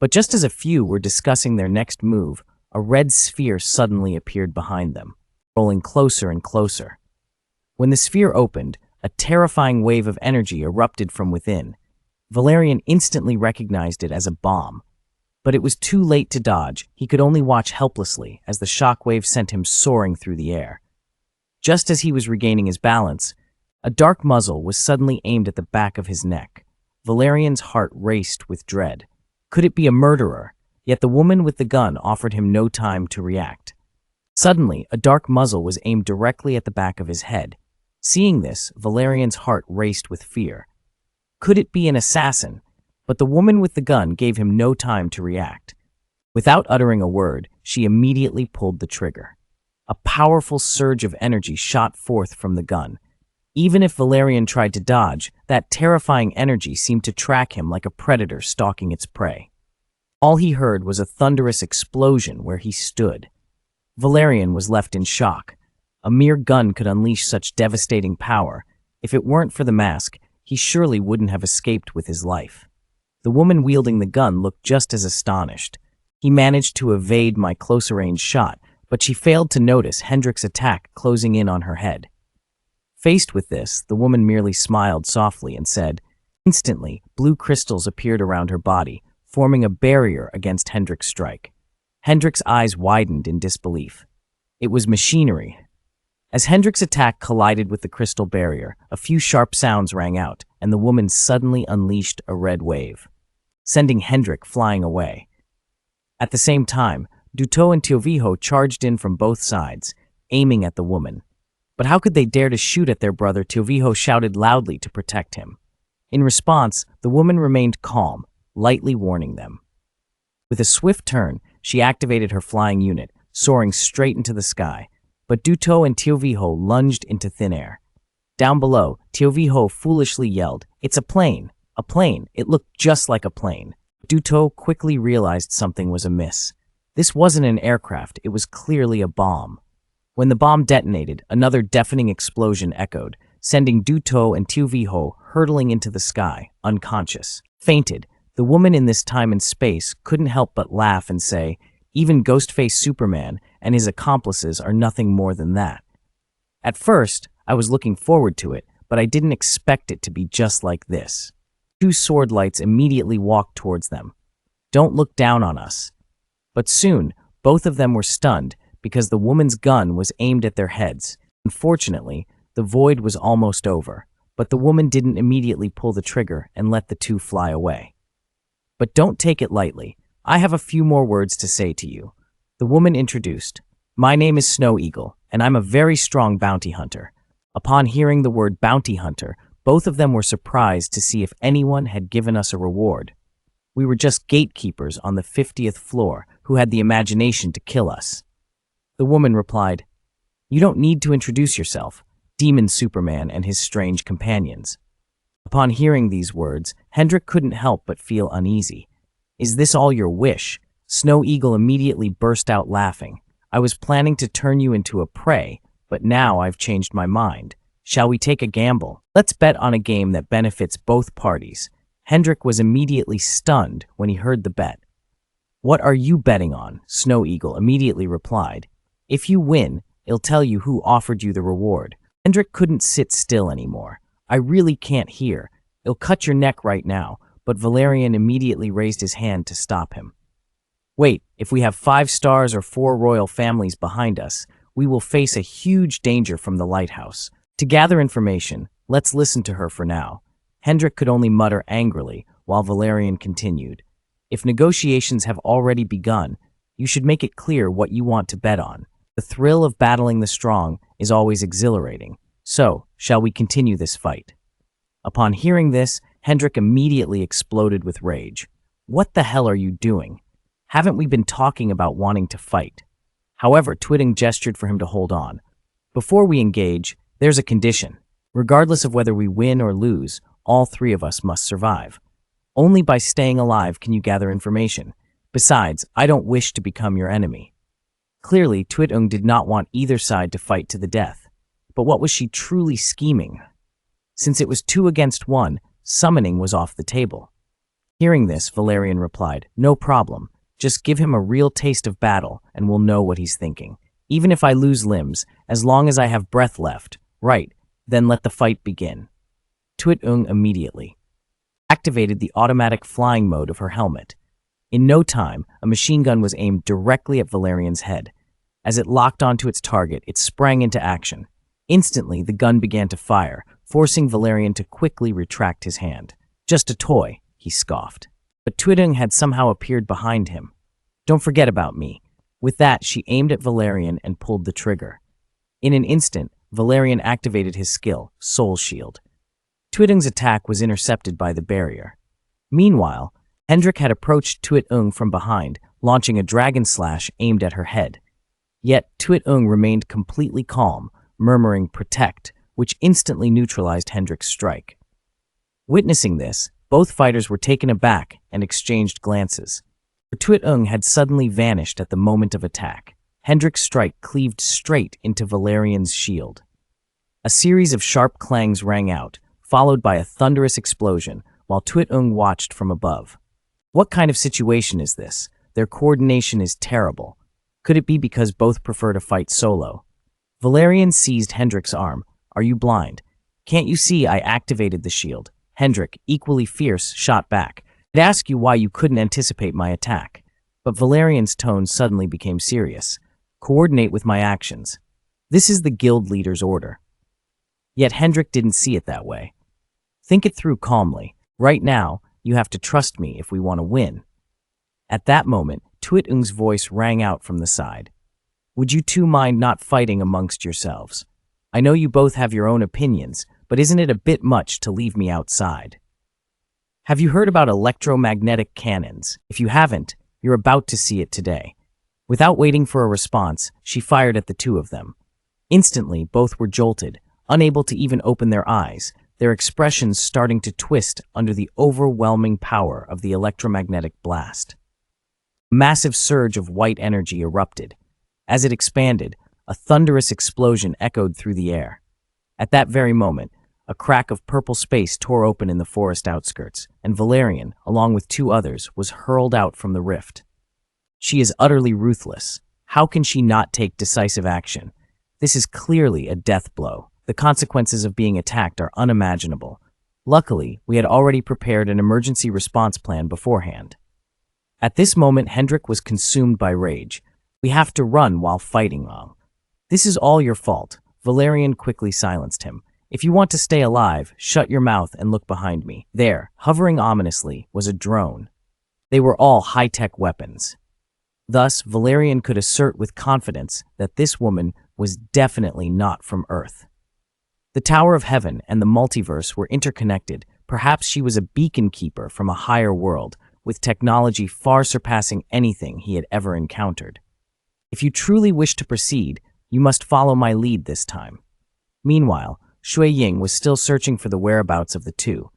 [SPEAKER 1] But just as a few were discussing their next move, a red sphere suddenly appeared behind them, rolling closer and closer. When the sphere opened, a terrifying wave of energy erupted from within. Valerian instantly recognized it as a bomb. But it was too late to dodge. He could only watch helplessly as the shockwave sent him soaring through the air. Just as he was regaining his balance, a dark muzzle was suddenly aimed at the back of his neck. Valerian's heart raced with dread. Could it be a murderer? Yet the woman with the gun offered him no time to react. Suddenly, a dark muzzle was aimed directly at the back of his head. Seeing this, Valerian's heart raced with fear. Could it be an assassin? But the woman with the gun gave him no time to react. Without uttering a word, she immediately pulled the trigger. A powerful surge of energy shot forth from the gun. Even if Valerian tried to dodge, that terrifying energy seemed to track him like a predator stalking its prey. All he heard was a thunderous explosion where he stood. Valerian was left in shock. A mere gun could unleash such devastating power. If it weren't for the mask, he surely wouldn't have escaped with his life. The woman wielding the gun looked just as astonished. He managed to evade my closer-range shot, but she failed to notice Hendrik's attack closing in on her head. Faced with this, the woman merely smiled softly and said, Instantly, blue crystals appeared around her body, forming a barrier against Hendrik's strike. Hendrik's eyes widened in disbelief. It was machinery. As Hendrik's attack collided with the crystal barrier, a few sharp sounds rang out, and the woman suddenly unleashed a red wave, sending Hendrik flying away. At the same time, Duto and Teoviho charged in from both sides, aiming at the woman. But how could they dare to shoot at their brother? Tioviho shouted loudly to protect him. In response, the woman remained calm, lightly warning them. With a swift turn, she activated her flying unit, soaring straight into the sky. But Duto and Tioviho lunged into thin air. Down below, Tioviho foolishly yelled, "It's a plane! A plane! It looked just like a plane." Duto quickly realized something was amiss. This wasn't an aircraft, it was clearly a bomb. When the bomb detonated, another deafening explosion echoed, sending Duto and Tioviho hurtling into the sky, unconscious. Fainted, the woman in this time and space couldn't help but laugh and say, "Even Ghostface Superman and his accomplices are nothing more than that." At first, I was looking forward to it, but I didn't expect it to be just like this. Two sword lights immediately walked towards them. "Don't look down on us." But soon, both of them were stunned because the woman's gun was aimed at their heads. Unfortunately, the void was almost over, but the woman didn't immediately pull the trigger and let the two fly away. "But don't take it lightly. I have a few more words to say to you," the woman introduced. "My name is Snow Eagle, and I'm a very strong bounty hunter." Upon hearing the word bounty hunter, both of them were surprised to see if anyone had given us a reward. "We were just gatekeepers on the 50th floor who had the imagination to kill us." The woman replied, "You don't need to introduce yourself, Demon Superman and his strange companions." Upon hearing these words, Hendrik couldn't help but feel uneasy. "Is this all your wish?" Snow Eagle immediately burst out laughing. "I was planning to turn you into a prey, but now I've changed my mind. Shall we take a gamble? Let's bet on a game that benefits both parties." Hendrik was immediately stunned when he heard the bet. "What are you betting on?" Snow Eagle immediately replied. "If you win, it'll tell you who offered you the reward." Hendrik couldn't sit still anymore. "I really can't hear. It'll cut your neck right now," but Valerian immediately raised his hand to stop him. "Wait, if we have 5 stars or 4 royal families behind us, we will face a huge danger from the lighthouse. To gather information, let's listen to her for now." Hendrik could only mutter angrily, while Valerian continued. "If negotiations have already begun, you should make it clear what you want to bet on. The thrill of battling the strong is always exhilarating. So, shall we continue this fight?" Upon hearing this, Hendrik immediately exploded with rage. "What the hell are you doing? Haven't we been talking about wanting to fight?" However, Twitting gestured for him to hold on. "Before we engage, there's a condition. Regardless of whether we win or lose, all 3 of us must survive. Only by staying alive can you gather information. Besides, I don't wish to become your enemy." Clearly, Twitting did not want either side to fight to the death. But what was she truly scheming? Since it was 2 against 1, summoning was off the table. Hearing this, Valerian replied, "No problem. Just give him a real taste of battle, and we'll know what he's thinking. Even if I lose limbs, as long as I have breath left, right, then let the fight begin." Twitting immediately activated the automatic flying mode of her helmet. In no time, a machine gun was aimed directly at Valerian's head. As it locked onto its target, it sprang into action. Instantly, the gun began to fire, forcing Valerian to quickly retract his hand. "Just a toy," he scoffed. But Twitting had somehow appeared behind him. "Don't forget about me." With that, she aimed at Valerian and pulled the trigger. In an instant, Valerian activated his skill, Soul Shield. Twitting's attack was intercepted by the barrier. Meanwhile, Hendrik had approached Twitting from behind, launching a dragon slash aimed at her head. Yet Twitting remained completely calm, murmuring "protect," which instantly neutralized Hendrik's strike. Witnessing this, both fighters were taken aback and exchanged glances. Twitting had suddenly vanished at the moment of attack. Hendrik's strike cleaved straight into Valerian's shield. A series of sharp clangs rang out, followed by a thunderous explosion, while Twitting watched from above. What kind of situation is this? Their coordination is terrible. Could it be because both prefer to fight solo? Valerian seized Hendrik's arm. "Are you blind? Can't you see I activated the shield?" Hendrik, equally fierce, shot back. "I'd ask you why you couldn't anticipate my attack." But Valerian's tone suddenly became serious. "Coordinate with my actions. This is the guild leader's order." Yet Hendrik didn't see it that way. "Think it through calmly. Right now, you have to trust me if we want to win." At that moment, Twitting's voice rang out from the side. "Would you two mind not fighting amongst yourselves?" I know you both have your own opinions, but isn't it a bit much to leave me outside? Have you heard about electromagnetic cannons? If you haven't, you're about to see it today. Without waiting for a response, she fired at the two of them. Instantly, both were jolted, unable to even open their eyes, their expressions starting to twist under the overwhelming power of the electromagnetic blast. A massive surge of white energy erupted. As it expanded, a thunderous explosion echoed through the air. At that very moment, a crack of purple space tore open in the forest outskirts, and Valerian, along with two others, was hurled out from the rift. She is utterly ruthless. How can she not take decisive action? This is clearly a death blow. The consequences of being attacked are unimaginable. Luckily, we had already prepared an emergency response plan beforehand. At this moment, Hendrik was consumed by rage. We have to run while fighting, Mom. This is all your fault. Valerian quickly silenced him. If you want to stay alive, shut your mouth and look behind me. There, hovering ominously, was a drone. They were all high-tech weapons. Thus, Valerian could assert with confidence that this woman was definitely not from Earth. The Tower of Heaven and the multiverse were interconnected. Perhaps she was a beacon keeper from a higher world, with technology far surpassing anything he had ever encountered. If you truly wish to proceed, you must follow my lead this time. Meanwhile, Shui Ying was still searching for the whereabouts of the two.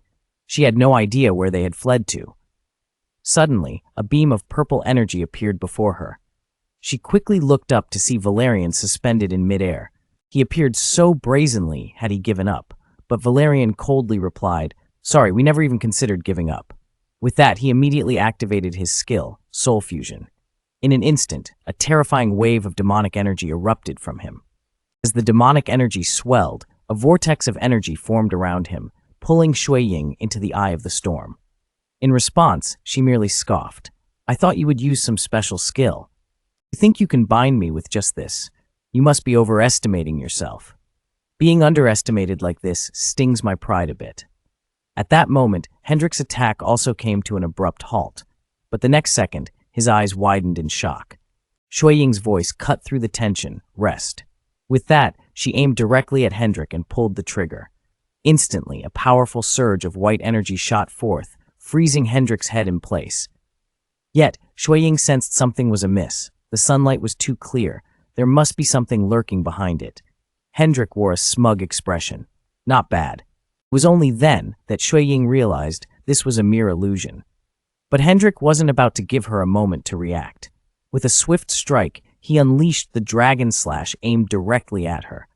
[SPEAKER 1] She had no idea where they had fled to. Suddenly, a beam of purple energy appeared before her. She quickly looked up to see Valerian suspended in midair. He appeared so brazenly had he given up, but Valerian coldly replied, "Sorry, we never even considered giving up." With that, he immediately activated his skill, Soul Fusion. In an instant, a terrifying wave of demonic energy erupted from him. As the demonic energy swelled, a vortex of energy formed around him, pulling Shui Ying into the eye of the storm. In response, she merely scoffed. "I thought you would use some special skill. You think you can bind me with just this? You must be overestimating yourself. Being underestimated like this stings my pride a bit." At that moment, Hendrik's attack also came to an abrupt halt, but the next second, his eyes widened in shock. Shui Ying's voice cut through the tension, "Rest." With that, she aimed directly at Hendrik and pulled the trigger. Instantly, a powerful surge of white energy shot forth, freezing Hendrik's head in place. Yet, Shui Ying sensed something was amiss. The sunlight was too clear. There must be something lurking behind it. Hendrik wore a smug expression. Not bad. It was only then that Shui Ying realized this was a mere illusion. But Hendrik wasn't about to give her a moment to react. With a swift strike, he unleashed the dragon slash aimed directly at her.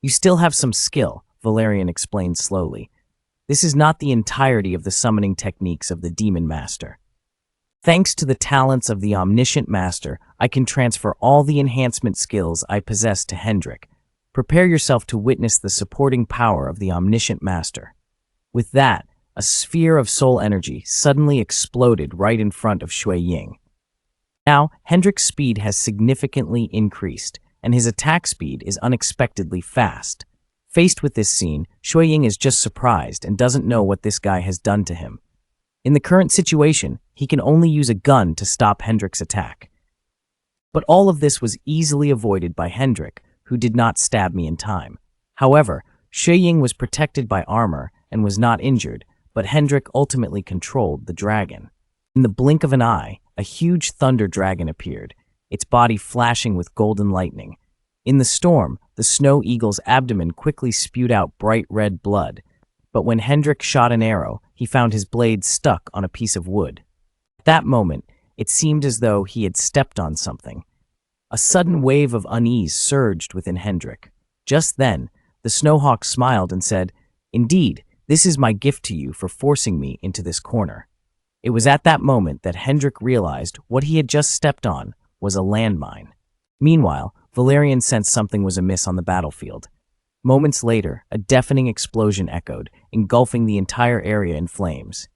[SPEAKER 1] "You still have some skill," Valerian explained slowly. "This is not the entirety of the summoning techniques of the Demon Master. Thanks to the talents of the Omniscient Master, I can transfer all the enhancement skills I possess to Hendrik. Prepare yourself to witness the supporting power of the Omniscient Master." With that, a sphere of soul energy suddenly exploded right in front of Shui Ying. Now, Hendrik's speed has significantly increased, and his attack speed is unexpectedly fast. Faced with this scene, Shui Ying is just surprised and doesn't know what this guy has done to him. In the current situation, he can only use a gun to stop Hendrik's attack. But all of this was easily avoided by Hendrik, who did not stab me in time. However, Shui Ying was protected by armor and was not injured, but Hendrik ultimately controlled the dragon. In the blink of an eye, a huge thunder dragon appeared, its body flashing with golden lightning. In the storm, the snow eagle's abdomen quickly spewed out bright red blood, but when Hendrik shot an arrow, he found his blade stuck on a piece of wood. At that moment, it seemed as though he had stepped on something. A sudden wave of unease surged within Hendrik. Just then, the Snowhawk smiled and said, "Indeed, this is my gift to you for forcing me into this corner." It was at that moment that Hendrik realized what he had just stepped on was a landmine. Meanwhile, Valerian sensed something was amiss on the battlefield. Moments later, a deafening explosion echoed, engulfing the entire area in flames.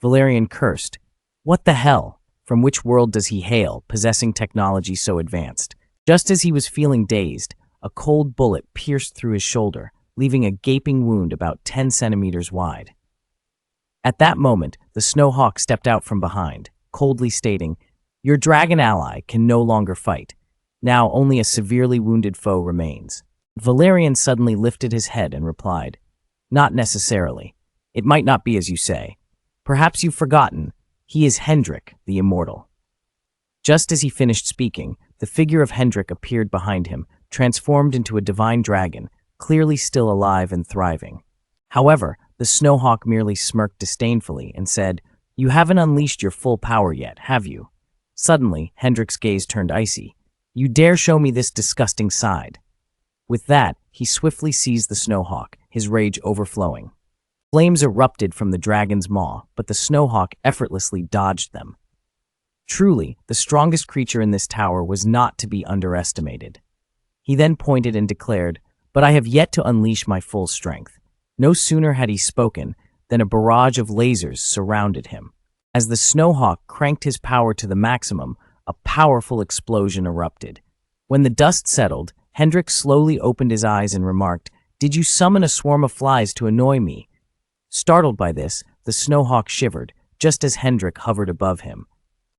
[SPEAKER 1] Valerian cursed. What the hell? From which world does he hail, possessing technology so advanced? Just as he was feeling dazed, a cold bullet pierced through his shoulder, leaving a gaping wound about 10 centimeters wide. At that moment, the Snowhawk stepped out from behind, coldly stating, "Your dragon ally can no longer fight. Now only a severely wounded foe remains." Valerian suddenly lifted his head and replied, "Not necessarily. It might not be as you say. Perhaps you've forgotten. He is Hendrik, the immortal." Just as he finished speaking, the figure of Hendrik appeared behind him, transformed into a divine dragon, clearly still alive and thriving. However, the Snowhawk merely smirked disdainfully and said, "You haven't unleashed your full power yet, have you?" Suddenly, Hendrik's gaze turned icy. "You dare show me this disgusting side?" With that, he swiftly seized the Snowhawk, his rage overflowing. Flames erupted from the dragon's maw, but the Snowhawk effortlessly dodged them. Truly, the strongest creature in this tower was not to be underestimated. He then pointed and declared, "But I have yet to unleash my full strength." No sooner had he spoken than a barrage of lasers surrounded him. As the Snowhawk cranked his power to the maximum, a powerful explosion erupted. When the dust settled, Hendrik slowly opened his eyes and remarked, "Did you summon a swarm of flies to annoy me?" Startled by this, the Snowhawk shivered, just as Hendrik hovered above him.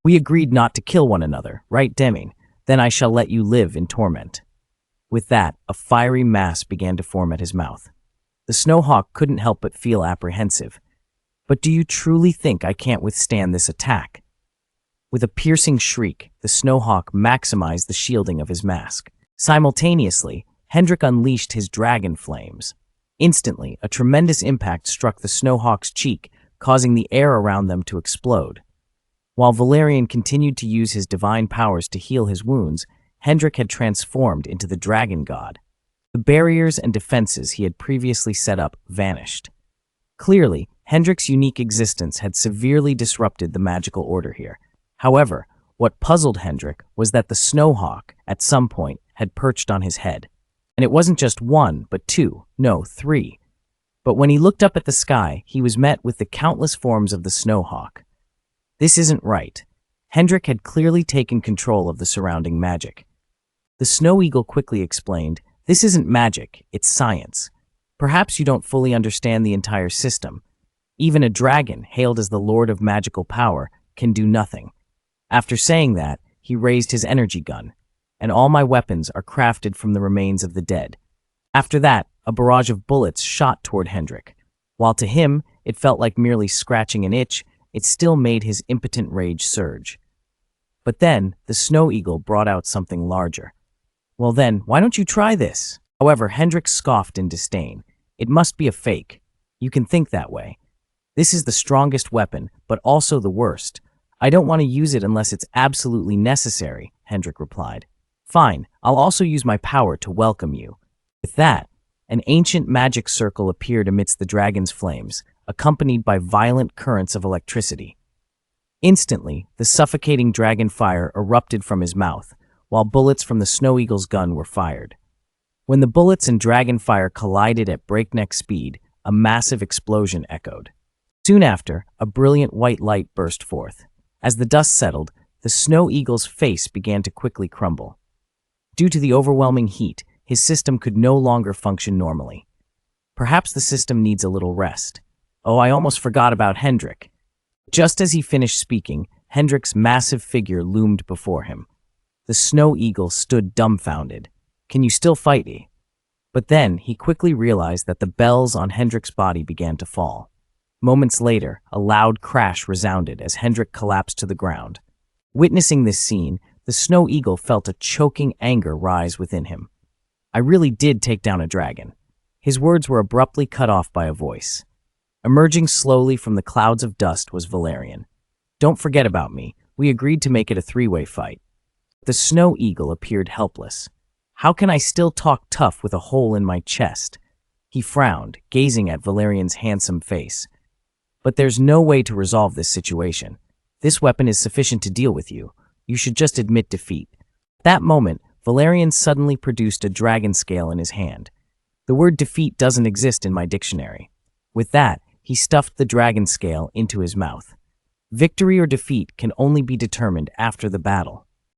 [SPEAKER 1] "We agreed not to kill one another, right, Deming? Then I shall let you live in torment." With that, a fiery mass began to form at his mouth. The Snowhawk couldn't help but feel apprehensive. "But do you truly think I can't withstand this attack?" With a piercing shriek, the Snowhawk maximized the shielding of his mask. Simultaneously, Hendrik unleashed his dragon flames. Instantly, a tremendous impact struck the Snowhawk's cheek, causing the air around them to explode. While Valerian continued to use his divine powers to heal his wounds, Hendrik had transformed into the dragon god. The barriers and defenses he had previously set up vanished. Clearly, Hendrik's unique existence had severely disrupted the magical order here. However, what puzzled Hendrik was that the Snowhawk, at some point, had perched on his head. And it wasn't just one, but two, no, three. But when he looked up at the sky, he was met with the countless forms of the Snowhawk. This isn't right. Hendrik had clearly taken control of the surrounding magic. The Snow Eagle quickly explained, "This isn't magic, it's science. Perhaps you don't fully understand the entire system. Even a dragon, hailed as the Lord of Magical Power, can do nothing." After saying that, he raised his energy gun, "And all my weapons are crafted from the remains of the dead." After that, a barrage of bullets shot toward Hendrik. While to him, it felt like merely scratching an itch, it still made his impotent rage surge. But then, the Snow Eagle brought out something larger. "Well then, why don't you try this?" However, Hendrik scoffed in disdain. "It must be a fake. You can think that way. This is the strongest weapon, but also the worst. I don't want to use it unless it's absolutely necessary," Hendrik replied. "Fine, I'll also use my power to welcome you." With that, an ancient magic circle appeared amidst the dragon's flames, accompanied by violent currents of electricity. Instantly, the suffocating dragon fire erupted from his mouth, while bullets from the Snow Eagle's gun were fired. When the bullets and dragon fire collided at breakneck speed, a massive explosion echoed. Soon after, a brilliant white light burst forth. As the dust settled, the Snow Eagle's face began to quickly crumble. Due to the overwhelming heat, his system could no longer function normally. Perhaps the system needs a little rest. Oh, I almost forgot about Hendrik. Just as he finished speaking, Hendrik's massive figure loomed before him. The Snow Eagle stood dumbfounded. "Can you still fight me?" But then he quickly realized that the bells on Hendrik's body began to fall. Moments later, a loud crash resounded as Hendrik collapsed to the ground. Witnessing this scene, the Snow Eagle felt a choking anger rise within him. "I really did take down a dragon." His words were abruptly cut off by a voice. Emerging slowly from the clouds of dust was Valerian. "Don't forget about me. We agreed to make it a three-way fight." The Snow Eagle appeared helpless. "How can I still talk tough with a hole in my chest?" He frowned, gazing at Valerian's handsome face. "But there's no way to resolve this situation. This weapon is sufficient to deal with you. You should just admit defeat." At that moment, Valerian suddenly produced a dragon scale in his hand. "The word defeat doesn't exist in my dictionary." With that, he stuffed the dragon scale into his mouth. Victory or defeat can only be determined after the battle.